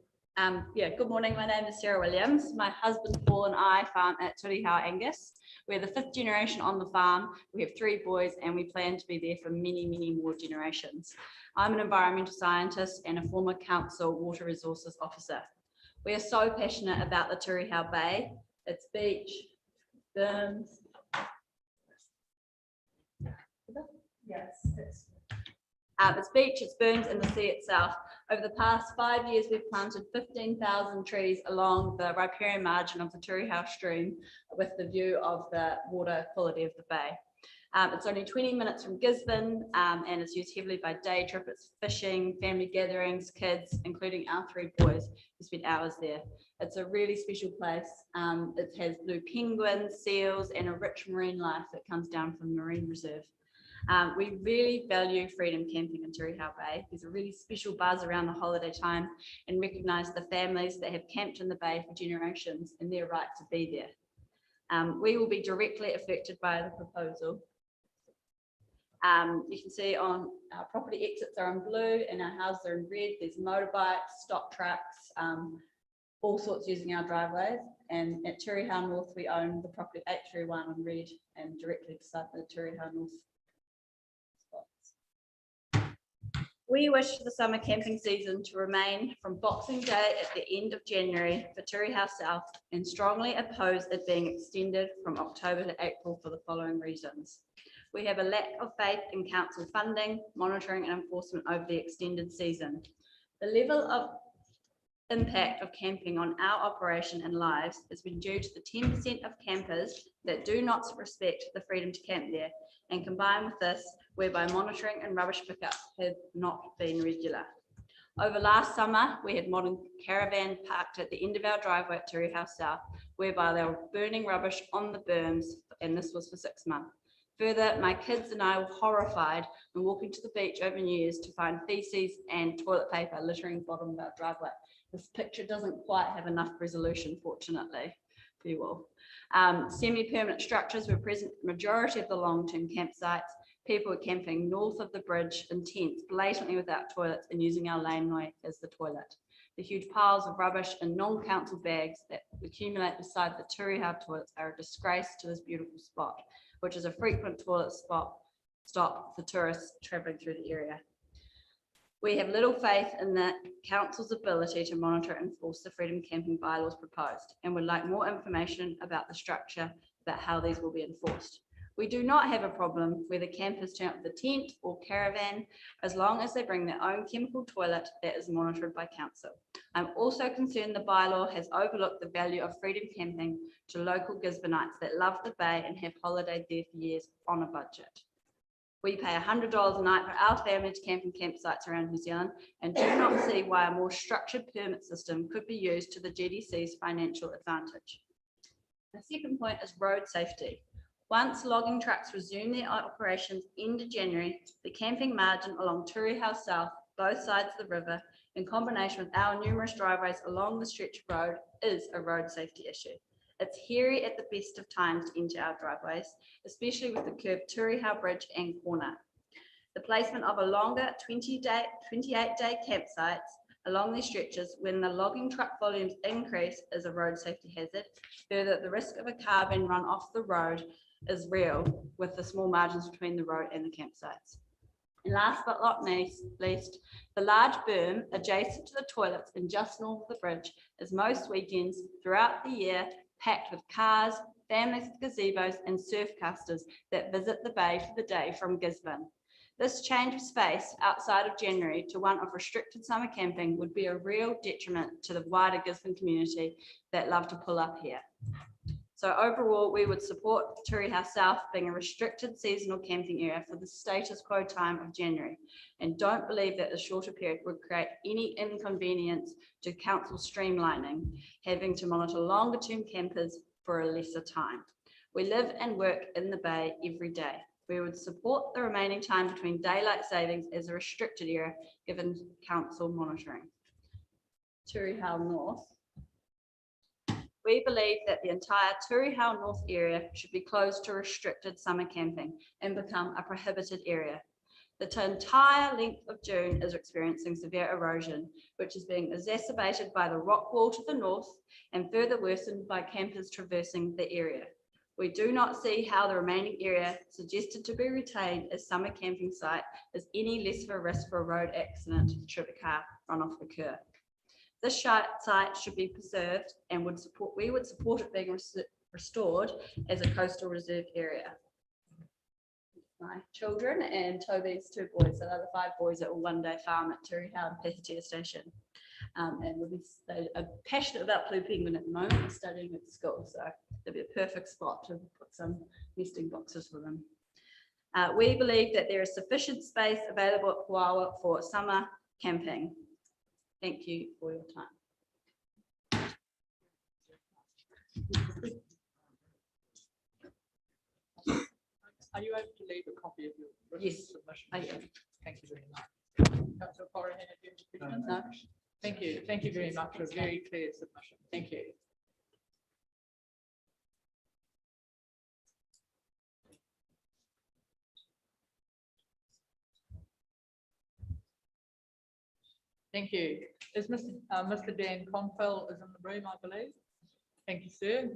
Good morning. My name is Sarah Williams. My husband Paul and I farm at Turihau Angus. We're the 5th generation on the farm. We have 3 boys and we plan to be there for many, many more generations. I'm an environmental scientist and a former council water resources officer. We are so passionate about the Turihau Bay, its beach, berms. Yes, its beach, its berms, and the sea itself. Over the past 5 years, we've planted 15,000 trees along the riparian margin of the Turihau stream with the view of the water quality of the bay. It's only 20 minutes from Gisborne and it's used heavily by day trippers, fishing, family gatherings, kids, including our 3 boys who spend hours there. It's a really special place. It has blue penguins, seals, and a rich marine life that comes down from the Marine Reserve. We really value freedom camping in Turihau Bay. There's a really special buzz around the holiday time and recognise the families that have camped in the bay for generations and their right to be there. We will be directly affected by the proposal. You can see on our property exits are in blue and our houses are in red. There's motorbikes, stock trucks, all sorts using our driveways. And at Turihau North, we own the property 831 in red and directly beside the Turihau North spots. We wish the summer camping season to remain from Boxing Day at the end of January for Turihau South and strongly oppose it being extended from October to April for the following reasons. We have a lack of faith in council funding, monitoring and enforcement over the extended season. The level of impact of camping on our operation and lives has been due to the 10% of campers that do not respect the freedom to camp there, and combined with this, whereby monitoring and rubbish pickup have not been regular. Over last summer, we had modern caravan parked at the end of our driveway at Turihau South, whereby they were burning rubbish on the berms, and this was for 6 months. Further, my kids and I were horrified when walking to the beach over New Year's to find feces and toilet paper littering the bottom of our driveway. This picture doesn't quite have enough resolution, fortunately, for you all. Semi-permanent structures were present at the majority of the long-term campsites. People were camping north of the bridge in tents, blatantly without toilets and using our laneway as the toilet. The huge piles of rubbish and non-council bags that accumulate beside the Turihau toilets are a disgrace to this beautiful spot, which is a frequent toilet stop for tourists travelling through the area. We have little faith in the council's ability to monitor and enforce the freedom camping bylaws proposed, and would like more information about the structure about how these will be enforced. We do not have a problem whether campers turn up the tent or caravan, as long as they bring their own chemical toilet that is monitored by council. I'm also concerned the bylaw has overlooked the value of freedom camping to local Gisborneites that love the bay and have holidayed there for years on a budget. We pay $100 a night for our family to camp in campsites around New Zealand and do not see why a more structured permit system could be used to the GDC's financial advantage. The second point is road safety. Once logging trucks resume their operations end of January, the camping margin along Turihau South, both sides of the river, in combination with our numerous driveways along the stretch of road, is a road safety issue. It's hairy at the best of times to enter our driveways, especially with the curved Turihau Bridge and corner. The placement of a longer 28-day campsites along these stretches when the logging truck volumes increase is a road safety hazard. Further, the risk of a car being run off the road is real with the small margins between the road and the campsites. And last but not least, the large berm adjacent to the toilets and just north of the bridge is most weekends throughout the year packed with cars, families with gazebos and surfcasters that visit the bay for the day from Gisborne. This change of space outside of January to one of restricted summer camping would be a real detriment to the wider Gisborne community that love to pull up here. So overall, we would support Turihau South being a restricted seasonal camping area for the status quo time of January, and don't believe that the shorter period would create any inconvenience to council streamlining, having to monitor longer term campers for a lesser time. We live and work in the bay every day. We would support the remaining time between daylight savings as a restricted area given council monitoring. Turihau North. We believe that the entire Turihau North area should be closed to restricted summer camping and become a prohibited area. The entire length of June is experiencing severe erosion, which is being exacerbated by the rock wall to the north and further worsened by campers traversing the area. We do not see how the remaining area suggested to be retained as summer camping site is any less of a risk for a road accident should a car runoff occur. This site should be preserved and we would support it being restored as a coastal reserve area. My children and Toby's 2 boys, so the 5 boys that will one day farm at Turihau and Pahitia Station. They are passionate about blue penguin at the moment. They're studying at school, so it'll be a perfect spot to put some nesting boxes for them. We believe that there is sufficient space available at Puawa for summer camping. Thank you for your time. Are you able to leave a copy of your written submission? I am. Thank you very much. Councillor Corrigan, have you any questions? No. Thank you. Thank you very much for a very clear submission. Thank you. Thank you. Is Mr. Dan Confell is in the room, I believe. Thank you, sir.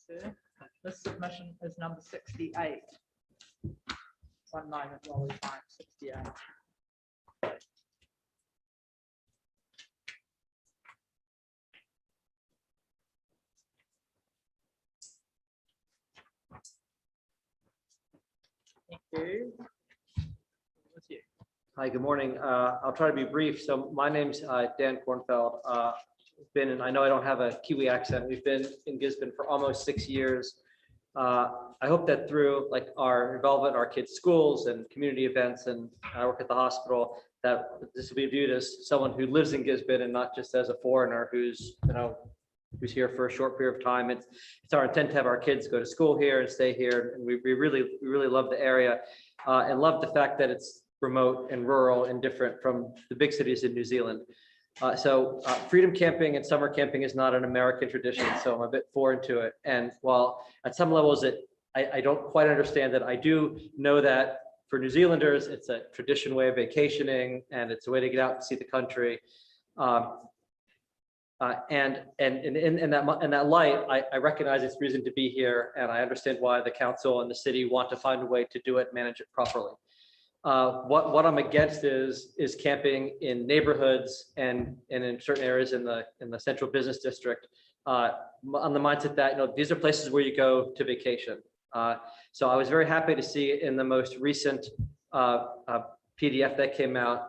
Sir. This submission is number 68. One moment while we find 68. Thank you. With you. Hi, good morning. I'll try to be brief. So my name's Dan Kornfeld. I know I don't have a Kiwi accent. We've been in Gisborne for almost 6 years. I hope that through our involvement in our kids' schools and community events, and I work at the hospital, that this will be viewed as someone who lives in Gisborne and not just as a foreigner who's here for a short period of time. It's our intent to have our kids go to school here and stay here, and we really love the area and love the fact that it's remote and rural and different from the big cities in New Zealand. Freedom camping and summer camping is not an American tradition, so I'm a bit foreign to it. And while at some levels I don't quite understand that, I do know that for New Zealanders, it's a tradition way of vacationing and it's a way to get out and see the country. And in that light, I recognize its reason to be here, and I understand why the council and the city want to find a way to do it, manage it properly. What I'm against is camping in neighborhoods and in certain areas in the central business district, on the mindset that these are places where you go to vacation. So I was very happy to see in the most recent PDF that came out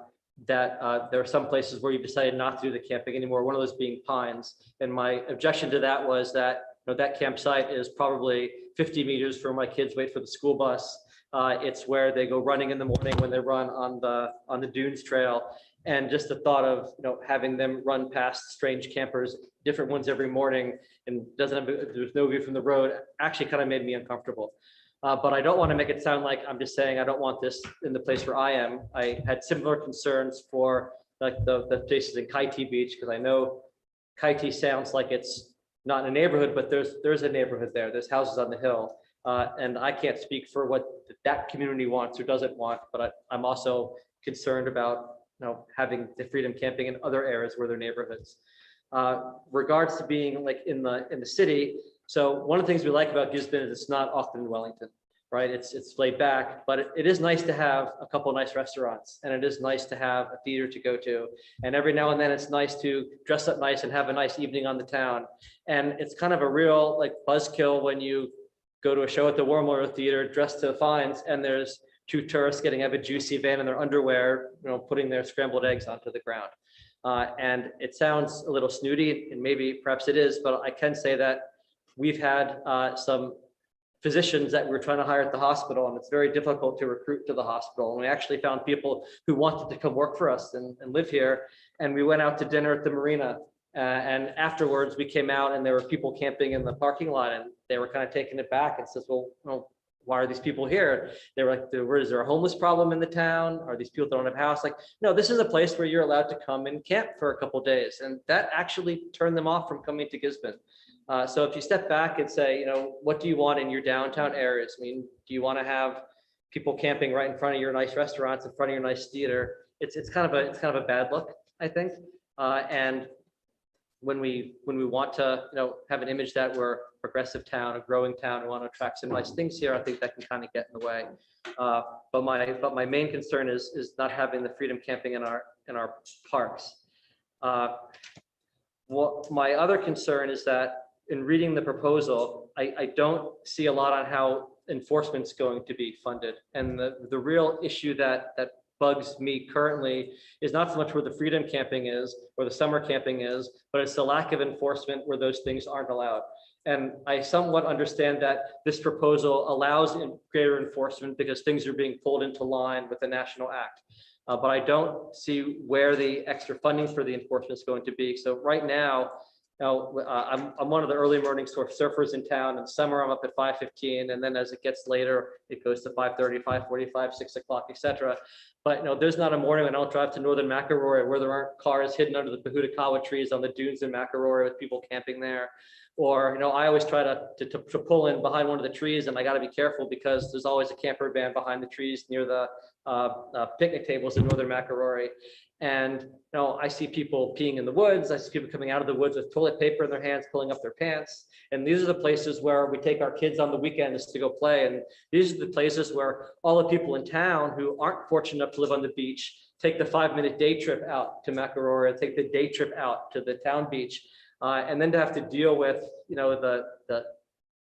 that there are some places where you decided not to do the camping anymore, one of those being Pines. And my objection to that was that that campsite is probably 50 meters from my kids wait for the school bus. It's where they go running in the morning when they run on the Dunes Trail. And just the thought of having them run past strange campers, different ones every morning, and there's no view from the road, actually kind of made me uncomfortable. But I don't want to make it sound like I'm just saying I don't want this in the place where I am. I had similar concerns for like the places in Kaiti Beach, because I know Kaiti sounds like it's not in a neighborhood, but there's a neighborhood there. There's houses on the hill. And I can't speak for what that community wants or doesn't want, but I'm also concerned about having the freedom camping in other areas where they're neighborhoods. Regards to being like in the city. So one of the things we like about Gisborne is it's not Auckland and Wellington, right? It's laid back, but it is nice to have a couple of nice restaurants, and it is nice to have a theater to go to. And every now and then it's nice to dress up nice and have a nice evening on the town. And it's kind of a real like buzzkill when you go to a show at the Warmore Theater dressed to the fines, and there's two tourists getting out of a juicy van in their underwear, putting their scrambled eggs onto the ground. And it sounds a little snooty, and maybe perhaps it is, but I can say that we've had some physicians that we're trying to hire at the hospital, and it's very difficult to recruit to the hospital. And we actually found people who wanted to come work for us and live here. And we went out to dinner at the marina. And afterwards, we came out and there were people camping in the parking lot, and they were kind of taking it back and says, well, why are these people here? They were like, is there a homeless problem in the town? Are these people that don't have a house? Like, no, this is a place where you're allowed to come and camp for a couple of days. And that actually turned them off from coming to Gisborne. So if you step back and say, what do you want in your downtown areas? I mean, do you want to have people camping right in front of your nice restaurants, in front of your nice theater? It's kind of a bad look, I think. And when we want to have an image that we're a progressive town, a growing town, we want to attract some nice things here, I think that can kind of get in the way. But my main concern is not having the freedom camping in our parks. What my other concern is that in reading the proposal, I don't see a lot on how enforcement's going to be funded. And the real issue that bugs me currently is not so much where the freedom camping is or the summer camping is, but it's the lack of enforcement where those things aren't allowed. And I somewhat understand that this proposal allows greater enforcement because things are being pulled into line with the National Act. But I don't see where the extra funding for the enforcement is going to be. So right now, I'm one of the early morning surfers in town. In summer, I'm up at 5:15, and then as it gets later, it goes to 5:30, 5:45, 6 o'clock, etc. But there's not a morning when I don't drive to northern Makaroa where there aren't cars hidden under the Pahutakawa trees on the dunes in Makaroa with people camping there. Or I always try to pull in behind one of the trees, and I got to be careful because there's always a camper van behind the trees near the picnic tables in northern Makaroa. And I see people peeing in the woods. I see people coming out of the woods with toilet paper in their hands, pulling up their pants. And these are the places where we take our kids on the weekends to go play. And these are the places where all the people in town who aren't fortunate enough to live on the beach take the 5-minute day trip out to Makaroa, take the day trip out to the town beach. And then to have to deal with, the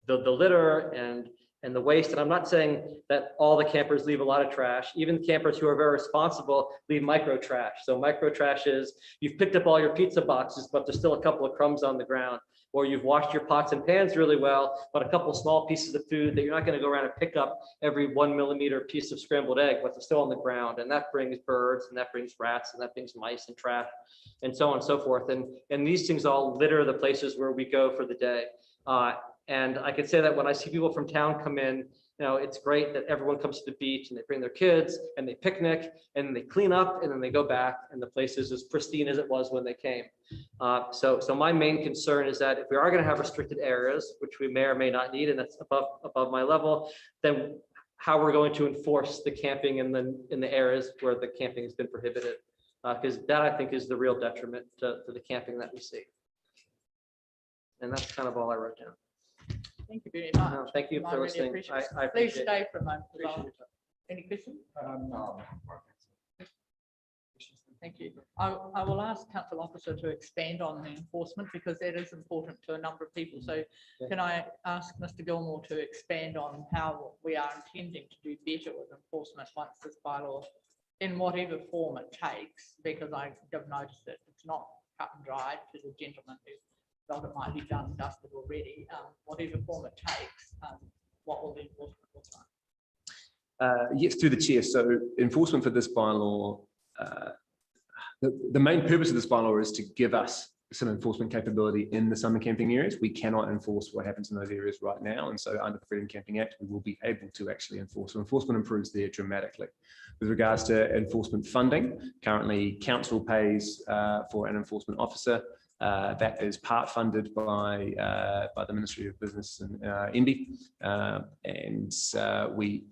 litter and the waste. And I'm not saying that all the campers leave a lot of trash. Even campers who are very responsible leave micro trash. So micro trash is you've picked up all your pizza boxes, but there's still a couple of crumbs on the ground. Or you've washed your pots and pans really well, but a couple small pieces of food that you're not going to go around and pick up every 1 millimeter piece of scrambled egg, but they're still on the ground. And that brings birds, and that brings rats, and that brings mice and trash, and so on and so forth. And these things all litter the places where we go for the day. And I could say that when I see people from town come in, it's great that everyone comes to the beach and they bring their kids and they picnic and they clean up and then they go back and the place is as pristine as it was when they came. So my main concern is that if we are going to have restricted areas, which we may or may not need, and that's above my level, then how we're going to enforce the camping in the areas where the camping has been prohibited, because that I think is the real detriment to the camping that we see. And that's kind of all I wrote down. Thank you very much. No, thank you I for really listening. appreciate it. I Please appreciate stay for a moment. Appreciate it. Any questions? No. Thank you. I will ask Council Officer to expand on the enforcement because that is important to a number of people. So can I ask Mr. Gilmore to expand on how we are intending to do better with enforcement once this bylaw, in whatever form it takes, because I have noticed that it's not cut and dried to the gentleman who felt it might be done and dusted already. Whatever form it takes, what will the enforcement look like? Yes, through the chair. So enforcement for this bylaw, the main purpose of this bylaw is to give us some enforcement capability in the summer camping areas. We cannot enforce what happens in those areas right now. And so under the Freedom Camping Act, we will be able to actually enforce. So enforcement improves there dramatically. With regards to enforcement funding, currently council pays for an enforcement officer. That is part funded by the Ministry of Business and MB. We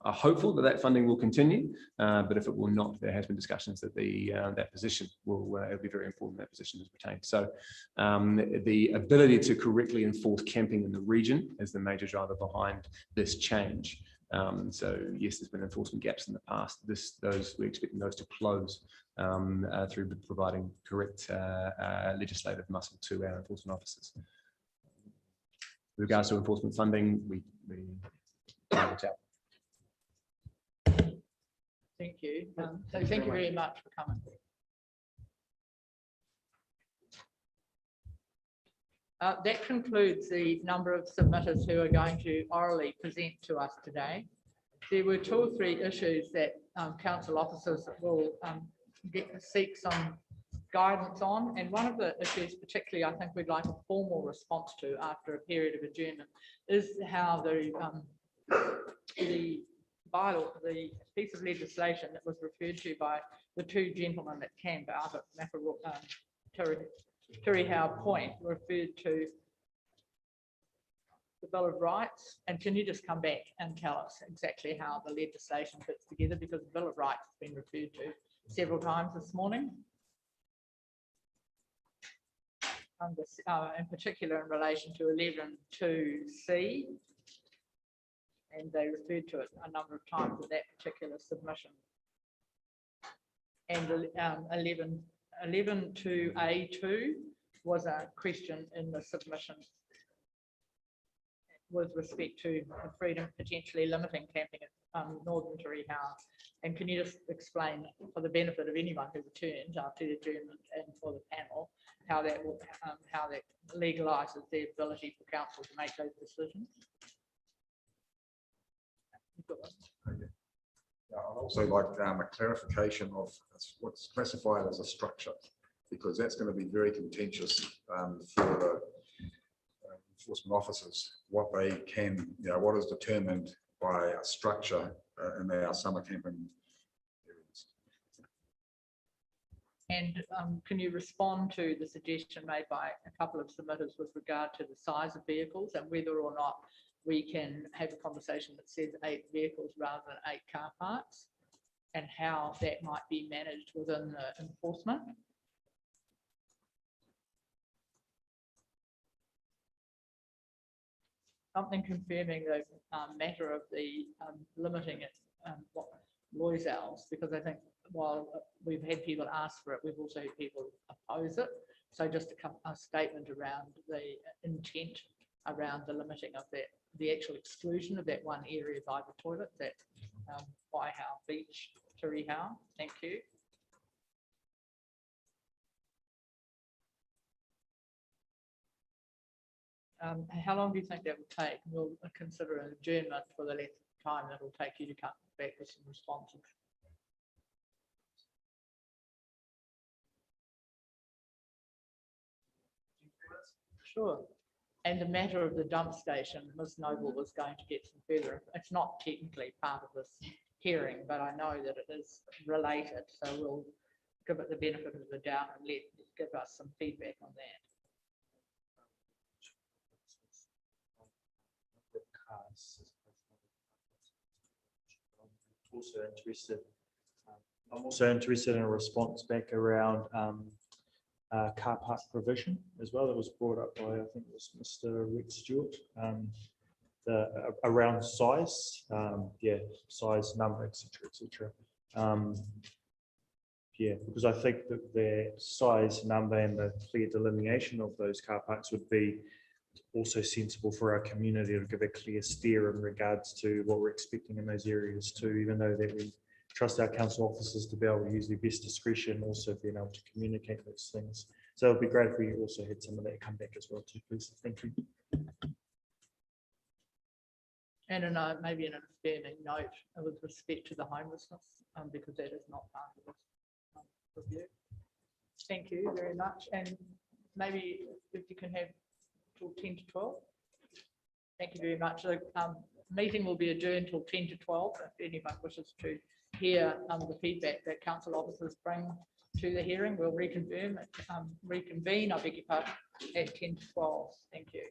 are hopeful that that funding will continue, but if it will not, there has been discussions that that position will it'll be very important that position is retained. So the ability to correctly enforce camping in the region is the major driver behind this change. So yes, there's been enforcement gaps in the past. We're expecting those to close through providing correct legislative muscle to our enforcement officers. With regards to enforcement funding, we Thank you. So thank you very much for coming. That concludes the number of submitters who are going to orally present to us today. There were 2 or 3 issues that council officers will seek some guidance on, and one of the issues particularly I think we'd like a formal response to after a period of adjournment is how the bylaw, the piece of legislation that was referred to by the 2 gentlemen that camped out at Turihau Point referred to the Bill of Rights. And can you just come back and tell us exactly how the legislation fits together, because the Bill of Rights has been referred to several times this morning. In particular in relation to 11.2c, and they referred to it a number of times in that particular submission. And 11.2a2 was a question in the submission with respect to the freedom potentially limiting camping at Northern Turihau. And can you just explain, for the benefit of anyone who returns after the adjournment and for the panel, how that legalises the ability for council to make those decisions? I'd also like a clarification of what's classified as a structure, because that's going to be very contentious for the enforcement officers, what they can, what is determined by a structure in our summer camping areas. And can you respond to the suggestion made by a couple of submitters with regard to the size of vehicles and whether or not we can have a conversation that says 8 vehicles rather than 8 car parks, and how that might be managed within the enforcement? Something confirming the matter of the limiting it, what Loisels, because I think while we've had people ask for it, we've also had people oppose it. So just a statement around the intent around the limiting of that, the actual exclusion of that one area by the toilet, that Waihau Beach, Turihau. Thank you. How long do you think that will take? We'll consider an adjournment for the length of time that will take you to come back with some responses. Sure. And the matter of the dump station, Ms. Noble was going to get some further. It's not technically part of this hearing, but I know that it is related. So we'll give it the benefit of the doubt and give us some feedback on that. I'm also interested in a response back around car park provision as well. That was brought up by, I think it was Mr. Rick Stewart, around size, size, number, etc. Because I think that the size, number, and the clear delineation of those car parks would be also sensible for our community to give a clear steer in regards to what we're expecting in those areas too, even though that we trust our council officers to be able to use their best discretion, also being able to communicate those things. So it'd be great if we also had some of that come back as well too, please. Thank you. And maybe an affirming note with respect to the homelessness, because that is not part of this review. Thank you very much. And maybe if you can have till 10 to 12. Thank you very much. The meeting will be adjourned till 10 to 12. If anyone wishes to hear the feedback that council officers bring to the hearing, we'll reconvene, I beg your pardon, at 10 to 12. Thank you.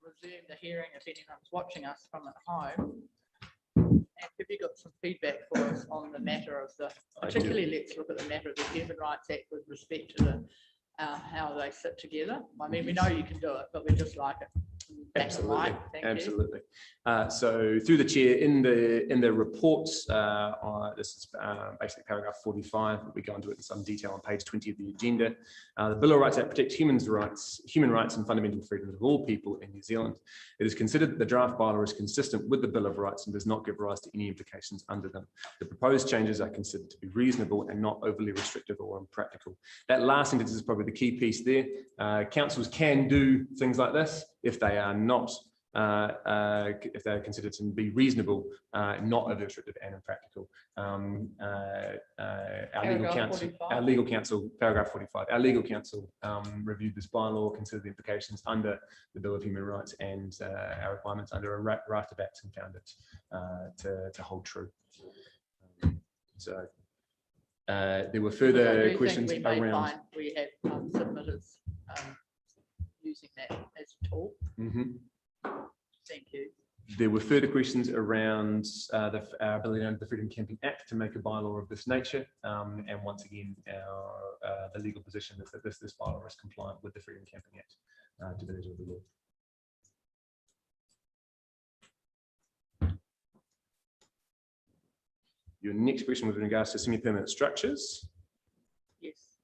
resume the hearing if anyone's watching us from at home. And have you got some feedback for us on the matter of the, particularly let's look at the matter of the Human Rights Act with respect to the, how they sit together. I mean, we know you can do it, but we just like it. Absolutely, Thank you. absolutely. So through the chair, in the reports, this is basically paragraph 45. We go into it in some detail on page 20 of the agenda. The Bill of Rights Act protects human rights and fundamental freedoms of all people in New Zealand. It is considered that the draft bylaw is consistent with the Bill of Rights and does not give rise to any implications under them. The proposed changes are considered to be reasonable and not overly restrictive or impractical. That last sentence is probably the key piece there. Councils can do things like this if they are not, if they're considered to be reasonable, not overly restrictive and impractical. Our legal counsel, paragraph 45, our legal counsel reviewed this bylaw, considered the implications under the Bill of Human Rights and our requirements under a raft of acts and found it to hold true. So there were further questions around. We have submitters using that as a tool. Thank you. There were further questions around our ability under the Freedom Camping Act to make a bylaw of this nature. And once again, the legal position is that this bylaw is compliant with the Freedom Camping Act to the letter of the law. Your next question was in regards to semi-permanent structures. Yes.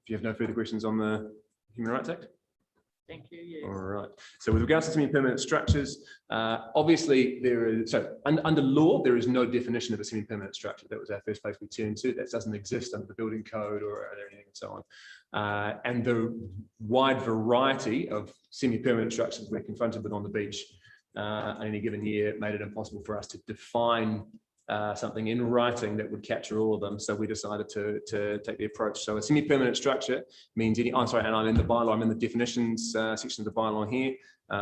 If you have no further questions on the Human Rights Act. Thank you. Yes. All right. So with regards to semi-permanent structures, obviously there is, so under law, there is no definition of a semi-permanent structure. That was our first place we turned to. That doesn't exist under the building code or anything and so on. And the wide variety of semi-permanent structures we're confronted with on the beach any given year made it impossible for us to define something in writing that would capture all of them. So we decided to take the approach. So a semi-permanent structure means any, I'm sorry, and I'm in the bylaw, I'm in the definitions section of the bylaw here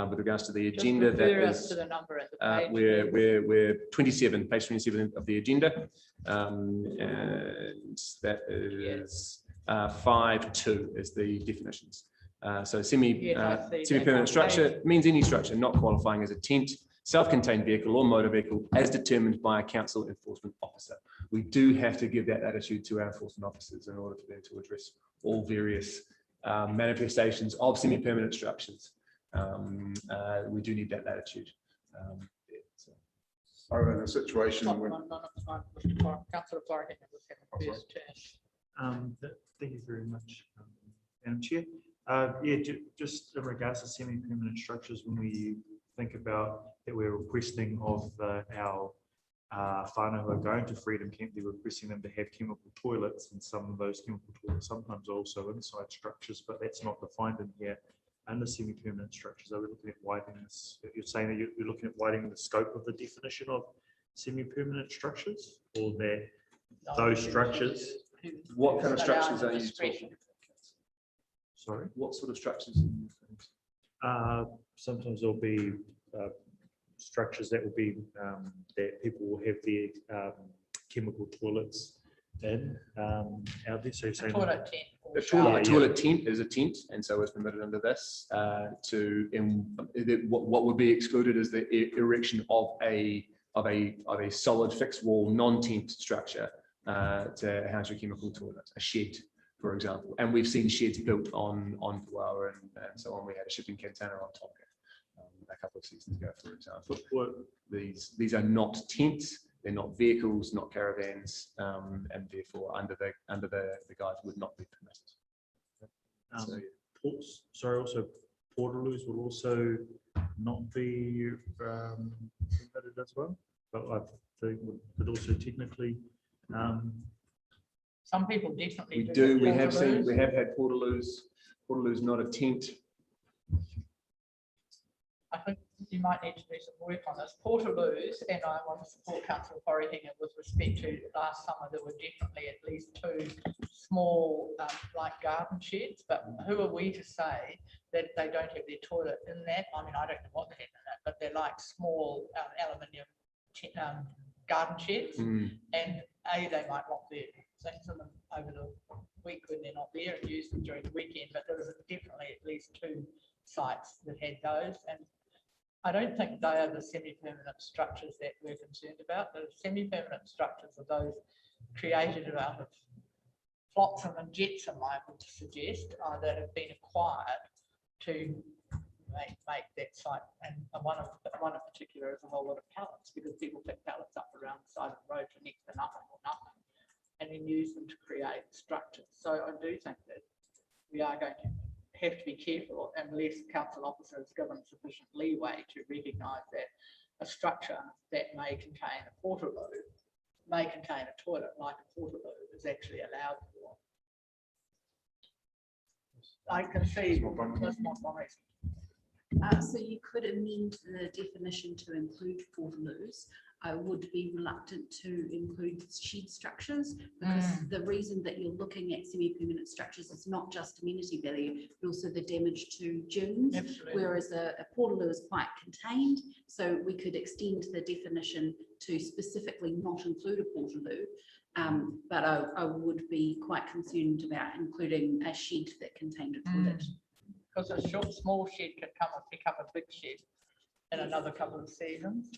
with regards to the agenda. That is, to the number at the page. we're 27, page 27 of the agenda. And that is 5.2 is the definitions. So semi-permanent structure means any structure not qualifying as a tent, self-contained vehicle or motor vehicle as determined by a council enforcement officer. We do have to give that attitude to our enforcement officers in order for them to address all various manifestations of semi-permanent structures. We do need that attitude. So in a situation when Councillor Florida was having first turn. Thank you very much, Madam Chair. Just in regards to semi-permanent structures, when we think about that we're requesting of our whānau who are going to Freedom Camp, they're requesting them to have chemical toilets, and some of those chemical toilets sometimes are also inside structures, but that's not defined in here under semi-permanent structures. Are we looking at widening this? You're saying that you're looking at widening the scope of the definition of semi-permanent structures, or that those structures? What kind of structures are you talking about? Sorry? What sort of structures are you referring to? Sometimes there'll be structures that will be that people will have their chemical toilets in out there. So you're saying Toilet tent. A toilet tent is a tent, and so it's permitted under this. What would be excluded is the erection of a solid fixed wall non-tent structure to house your chemical toilet, a shed, for example. And we've seen sheds built on Puawa and so on. We had a shipping container on top a couple of seasons ago, for example. These are not tents, they're not vehicles, not caravans, and therefore under the guides would not be permitted. Also portaloos will also not be permitted as well, but I think would also technically. Some people definitely do. We have had portaloos. Portaloos not a tent. I think you might need to do some work on this. Portaloos, and I want to support Councillor Forrihinger with respect to last summer, there were definitely at least 2 small like garden sheds, but who are we to say that they don't have their toilet in that? I mean, I don't know what they have in that, but they're like small aluminium garden sheds, and they might lock their things in them over the week when they're not there and use them during the weekend, but there was definitely at least 2 sites that had those, and I don't think they are the semi-permanent structures that we're concerned about. The semi-permanent structures are those created out of flotsam and jetsam, I would suggest, that have been acquired to make that site. And one in particular is a whole lot of pallets, because people pick pallets up around the side of the road for next to nothing or nothing, and then use them to create structures. So I do think that we are going to have to be careful unless council officers given sufficient leeway to recognise that a structure that may contain a portaloo, may contain a toilet like a portaloo, is actually allowed for. I can see Ms. Montgomery's. So you could amend the definition to include portaloos. I would be reluctant to include shed structures, because the reason that you're looking at semi-permanent structures is not just amenity value, but also the damage to dunes. Absolutely. Whereas a portaloo is quite contained. So we could extend the definition to specifically not include a portaloo. But I would be quite concerned about including a shed that contained a toilet. Because a small shed can become a big shed in another couple of seasons.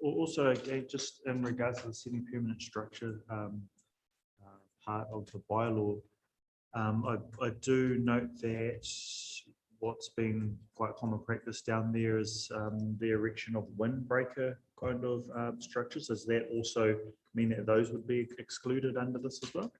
Also, just in regards to the semi-permanent structure part of the bylaw, I do note that what's been quite common practice down there is the erection of windbreaker kind of structures. Does that also mean that those would be excluded under this as well?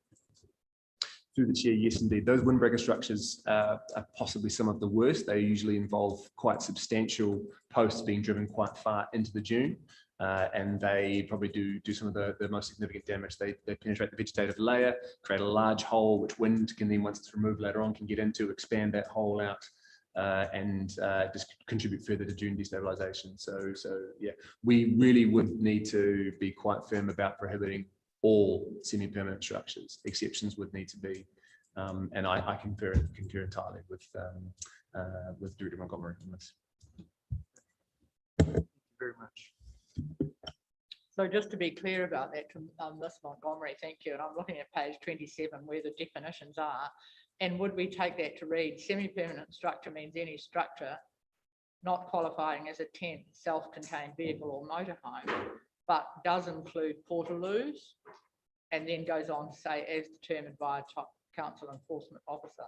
Through the chair, yes, indeed. Those windbreaker structures are possibly some of the worst. They usually involve quite substantial posts being driven quite far into the dune, and they probably do some of the most significant damage. They penetrate the vegetative layer, create a large hole, which wind can then, once it's removed later on, can get into, expand that hole out, and just contribute further to dune destabilization. So yeah, we really would need to be quite firm about prohibiting all semi-permanent structures. Exceptions would need to be, and I concur entirely with Director Montgomery on this. Thank you very much. So just to be clear about that, Ms. Montgomery, thank you. And I'm looking at page 27 where the definitions are. And would we take that to read semi-permanent structure means any structure not qualifying as a tent, self-contained vehicle or motorhome, but does include portaloos, and then goes on to say as determined by a top council enforcement officer.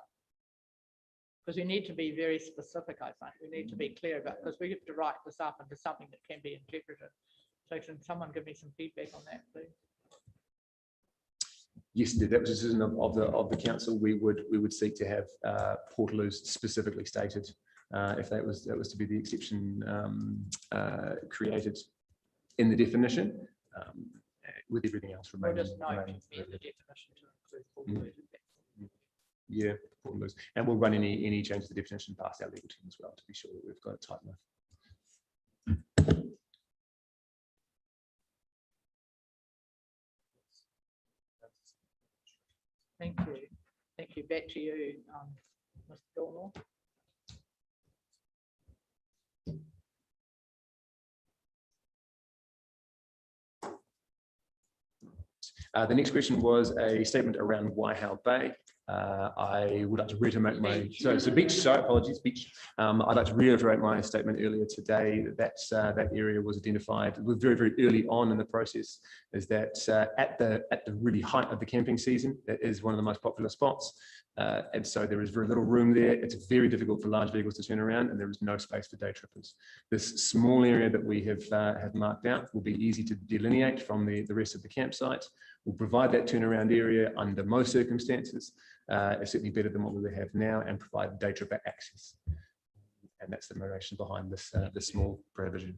Because we need to be very specific, I think. We need to be clear about, because we have to write this up into something that can be interpreted. So can someone give me some feedback on that, please? Yes, indeed. That was a decision of the council. We would seek to have portaloos specifically stated if that was to be the exception created in the definition, with everything else remaining. Just note the definition to include portaloos. Yeah, portaloos, and we'll run any change to the definition past our legal team as well to be sure that we've got it tight enough. Thank you. Thank you. Back to you, Mr. Gilmore. The next question was a statement around Waihao Bay. I would like to reiterate my, apologies, beach. I'd like to reiterate my statement earlier today that that area was identified very, very early on in the process, is that at the really height of the camping season, that is one of the most popular spots. And so there is very little room there. It's very difficult for large vehicles to turn around, and there is no space for day trippers. This small area that we have marked out will be easy to delineate from the rest of the campsite. We'll provide that turnaround area under most circumstances. It's certainly better than what we have now, and provide day tripper access. And that's the motivation behind this small provision.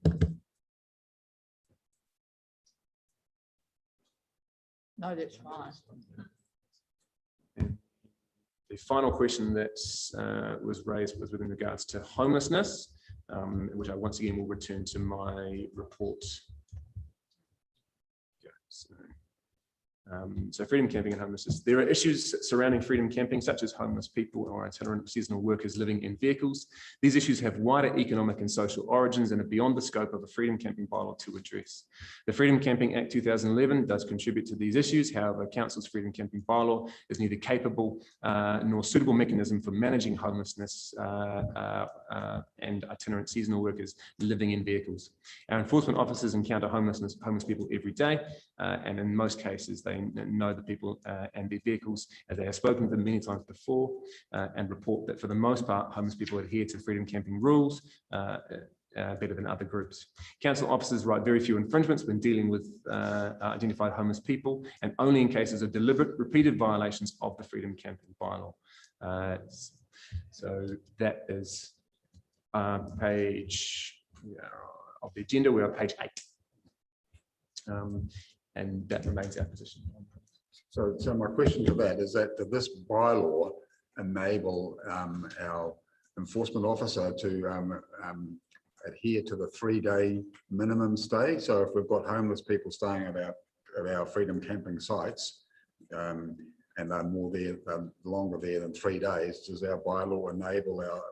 No, that's fine. The final question that was raised was within regards to homelessness, which I once again will return to my report. So freedom camping and homelessness. There are issues surrounding freedom camping, such as homeless people or itinerant seasonal workers living in vehicles. These issues have wider economic and social origins and are beyond the scope of the freedom camping bylaw to address. The Freedom Camping Act 2011 does contribute to these issues. However, Council's freedom camping bylaw is neither capable nor suitable mechanism for managing homelessness and and itinerant seasonal workers living in vehicles. Our enforcement officers encounter homeless people every day, and in most cases, they know the people and their vehicles, as they have spoken to them many times before, and report that for the most part, homeless people adhere to freedom camping rules better than other groups. Council officers write very few infringements when dealing with identified homeless people, and only in cases of deliberate, repeated violations of the freedom camping bylaw. So that is page of the agenda. We're on page 8, and that remains our position. So my question to that is that does this bylaw enable our enforcement officer to adhere to the 3-day minimum stay? So if we've got homeless people staying at our freedom camping sites, and they're longer there than 3 days, does our bylaw enable our,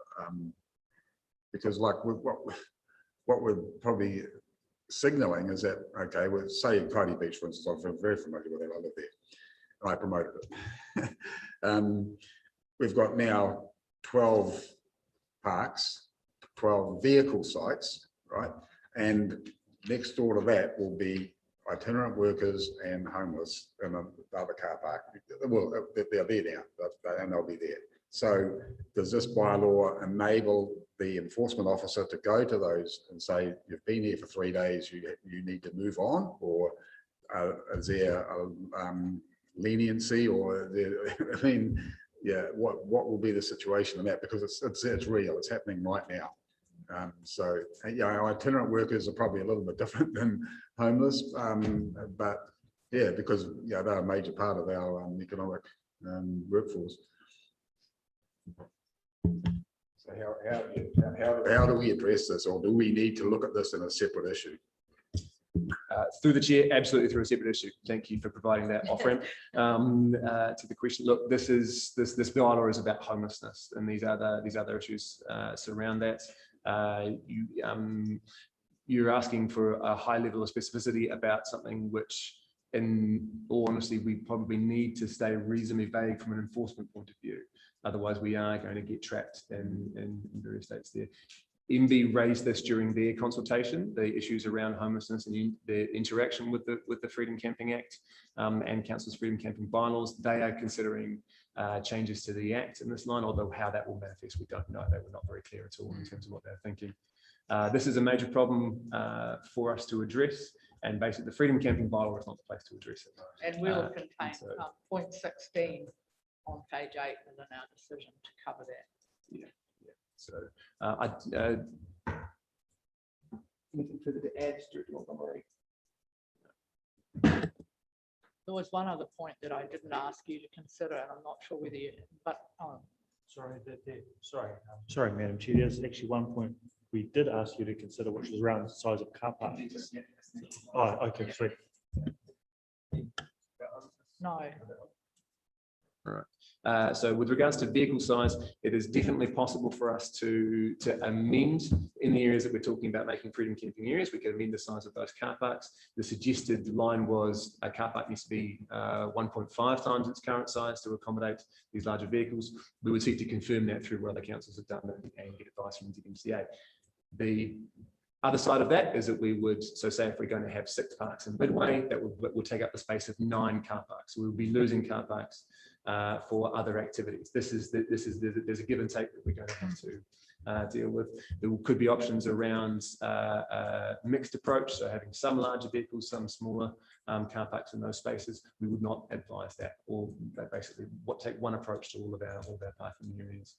because like what we're probably signaling is that, okay, well, say in Kaiti Beach, for instance, I'm very familiar with it, I live there, and I promoted it. We've got now 12 parks, 12 vehicle sites, right? And next door to that will be itinerant workers and homeless in the other car park. Well, they're there now, and they'll be there. So does this bylaw enable the enforcement officer to go to those and say, you've been here for 3 days, you need to move on? Or is there a leniency, or I mean, yeah, what will be the situation in that? Because it's real, it's happening right now. So yeah, our itinerant workers are probably a little bit different than homeless, but yeah, because yeah, they're a major part of our economic workforce. So how do we address this, or do we need to look at this in a separate issue? Through the chair, absolutely through a separate issue. Thank you for providing that off ramp to the question. Look, this bylaw is about homelessness, and these other issues surround that. You're asking for a high level of specificity about something which, in all honesty, we probably need to stay reasonably vague from an enforcement point of view. Otherwise, we are going to get trapped in various states there. MB raised this during their consultation, the issues around homelessness and the interaction with the Freedom Camping Act and Council's Freedom Camping bylaws. They are considering changes to the Act in this line, although how that will manifest, we don't know. They were not very clear at all in terms of what they're thinking. This is a major problem for us to address, and basically the Freedom Camping bylaw is not the place to address it. And we will contain point 16 on page 8 within our decision to cover that. Yeah. So anything further to add, Stuart Montgomery? There was one other point that I didn't ask you to consider, and I'm not sure whether you, but Sorry, Madam Chair, there's actually one point we did ask you to consider, which was around the size of car parks. Oh, okay, sorry. no. All right. So with regards to vehicle size, it is definitely possible for us to amend in the areas that we're talking about making freedom camping areas. We can amend the size of those car parks. The suggested line was a car park needs to be 1.5 times its current size to accommodate these larger vehicles. We would seek to confirm that through what other councils have done and get advice from the DMCA. The other side of that is that we would, so say if we're going to have 6 parks in Midway, that would take up the space of 9 car parks. So we'll be losing car parks for other activities. There's a give and take that we're going to have to deal with. There could be options around mixed approach, so having some larger vehicles, some smaller car parks in those spaces. We would not advise that, or basically take one approach to all of our parking areas.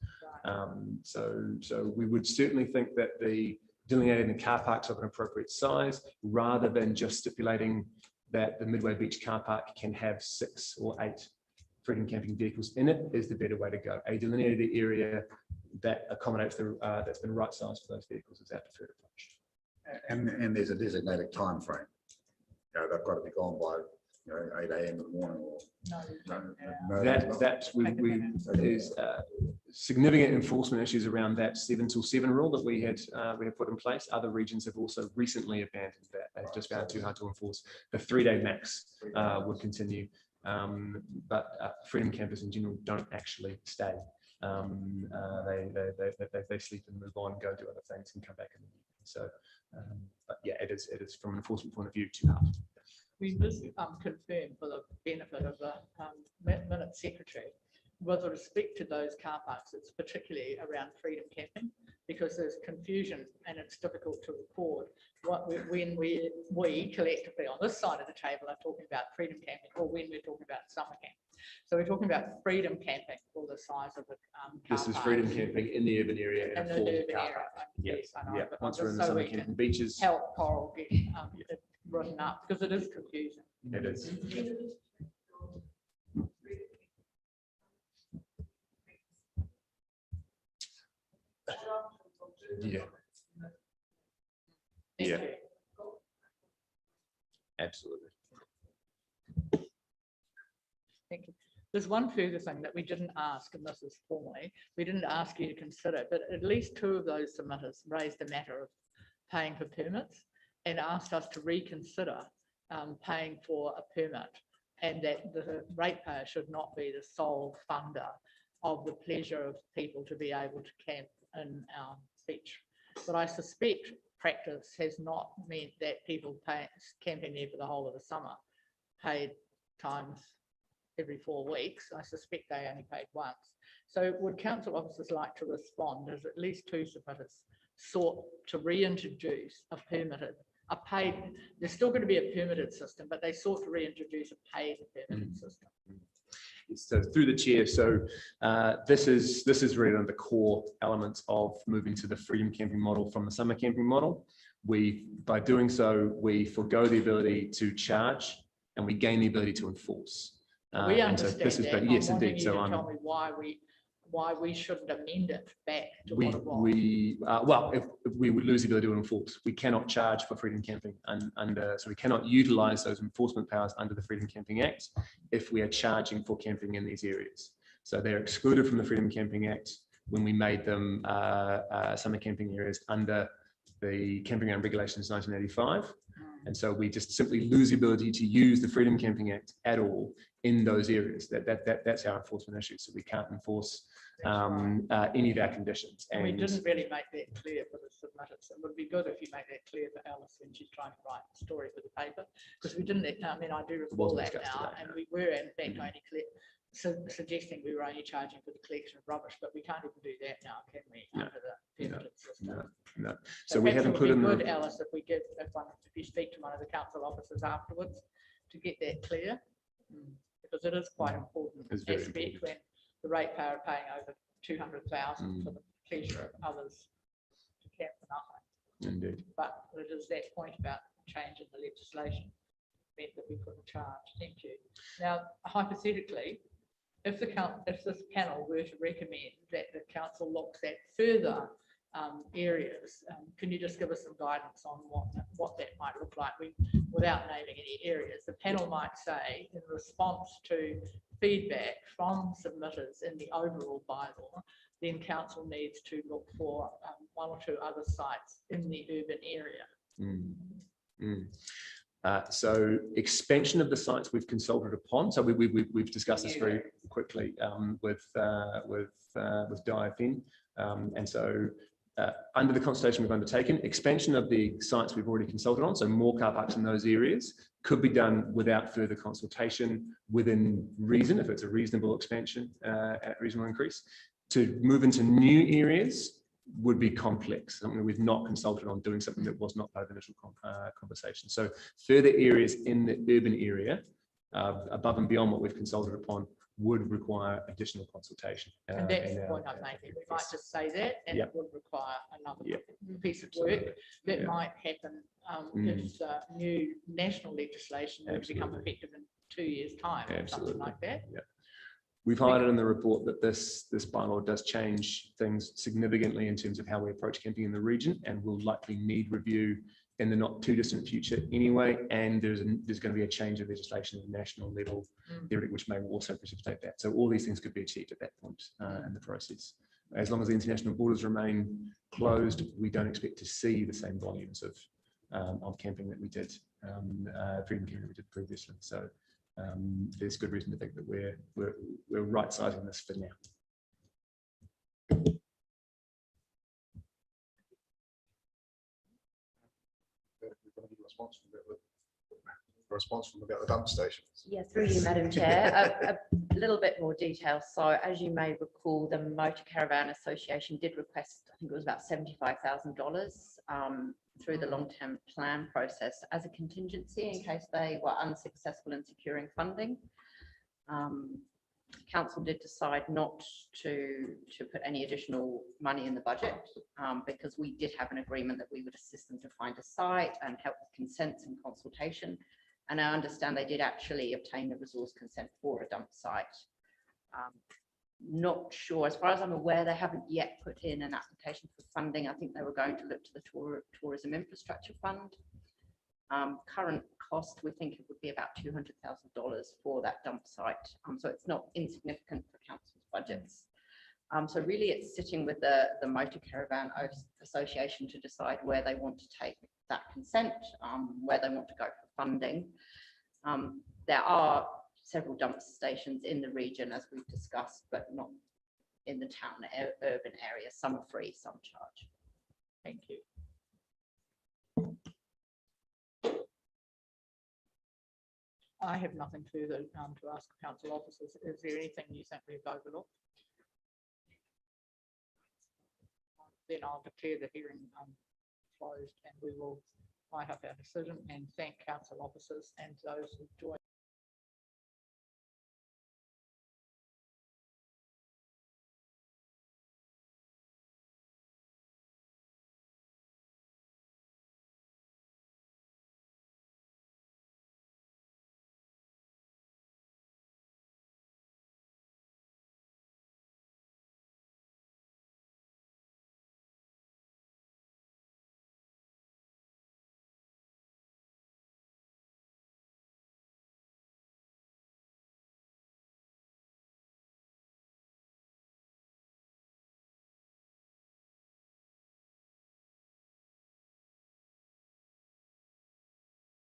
So we would certainly think that the delineating the car parks of an appropriate size, rather than just stipulating that the Midway Beach car park can have 6 or 8 freedom camping vehicles in it, is the better way to go. A delineated area that accommodates that's been right size for those vehicles is our preferred approach. And there's a designated time frame. You know, they've got to be gone by 8 a.m. in the morning. Or, there's significant enforcement issues around that 7 till 7 rule that we have put in place. Other regions have also recently abandoned that. They've just found it too hard to enforce. The 3-day max would continue, but freedom campers in general don't actually stay they sleep and move on, go do other things and come back in the evening. So, but yeah, it is from an enforcement point of view too hard. We must confirm for the benefit of the minute secretary, with respect to those car parks, it's particularly around freedom camping, because there's confusion and it's difficult to record when we collectively on this side of the table are talking about freedom camping, or when we're talking about summer camp. So we're talking about freedom camping for the size of the car This is freedom camping in the urban area in in a the full urban car area. park. Yes, I know, Yeah. but Once just we're in the so summer we can camping beaches, help Coral get it written up, because it is confusing. it is. Yeah. Thank Yeah. you. Absolutely. Thank you. There's one further thing that we didn't ask, and this is formally, we didn't ask you to consider, but at least two of those submitters raised the matter of paying for permits and asked us to reconsider paying for a permit, and that the ratepayer should not be the sole funder of the pleasure of people to be able to camp in our beach. But I suspect practice has not meant that people camping there for the whole of the summer paid times every 4 weeks. I suspect they only paid once. So would council officers like to respond, as at least two submitters sought to reintroduce a paid, there's still going to be a permitted system, but they sought to reintroduce a paid permitted system. So through the chair, so this is really one of the core elements of moving to the freedom camping model from the summer camping model. By doing so, we forego the ability to charge and we gain the ability to enforce. We and so understand this is, that. but I'm yes, wanting indeed. you So to tell me why we shouldn't amend it back to we what it was. well, if we would lose the ability to enforce, we cannot charge for freedom camping, and so we cannot utilize those enforcement powers under the Freedom Camping Act if we are charging for camping in these areas. So they're excluded from the Freedom Camping Act when we made them summer camping areas under the Camping Ground Regulations 1985. And so we just simply lose the ability to use the Freedom Camping Act at all in those areas. That's our enforcement issue. So we can't enforce any of our conditions. And we didn't really make that clear for the submitters. It would be good if you make that clear for Alice when she's trying to write the story for the paper, because we didn't, I mean, I do recall that now, and we were in fact only suggesting we were only charging for the collection of rubbish, but we can't even do that now, can we? Under the permitted system. No. So we haven't put in the. Good, Alice, if you speak to one of the council officers afterwards to get that clear, because it is quite important, especially when the ratepayer are paying over 200,000 for the pleasure of others to camp for nothing. Indeed. But it is that point about change in the legislation meant that we couldn't charge. Thank you. Now, hypothetically, if this panel were to recommend that the council looks at further areas, can you just give us some guidance on what that might look like? Without naming any areas, the panel might say, in response to feedback from submitters in the overall bylaw, then council needs to look for one or two other sites in the urban area. So expansion of the sites we've consulted upon. So we've discussed this very quickly with DIFN, and so under the consultation we've undertaken, expansion of the sites we've already consulted on, so more car parks in those areas, could be done without further consultation, within reason, if it's a reasonable expansion at reasonable increase. To move into new areas would be complex, something we've not consulted on, doing something that was not part of the initial conversation. So further areas in the urban area, above and beyond what we've consulted upon, would require additional consultation. And that's the point I'm making. We might just say that, and it would require another piece of work that might happen if new national legislation would become effective in 2 years' time, or something like that. We've highlighted in the report that this bylaw does change things significantly in terms of how we approach camping in the region, and will likely need review in the not too distant future anyway. And there's going to be a change of legislation at the national level, which may also precipitate that. So all these things could be achieved at that point in the process. As long as the international borders remain closed, we don't expect to see the same volumes of camping that we did, freedom camping that we did previously. So there's good reason to think that we're right-sizing this for now. going to get a response from about the dump stations. Yeah, through you, Madam Chair. A little bit more detail. So as you may recall, the Motor Caravan Association did request, I think it was about $75,000 through the long-term plan process as a contingency in case they were unsuccessful in securing funding. Council did decide not to put any additional money in the budget because we did have an agreement that we would assist them to find a site and help with consents and consultation. And I understand they did actually obtain the resource consent for a dump site. Not sure, as far as I'm aware, they haven't yet put in an application for funding. I think they were going to look to the Tourism Infrastructure Fund. Current cost, we think it would be about $200,000 for that dump site. So it's not insignificant for council's budgets. So really it's sitting with the Motor Caravan Association to decide where they want to take that consent, where they want to go for funding. There are several dump stations in the region, as we've discussed, but not in the town urban areas. Some are free, some charge. Thank you. I have nothing further to ask council officers. Is there anything you think we've overlooked? Then I'll declare the hearing closed and we will write up our decision and thank council officers and those who joined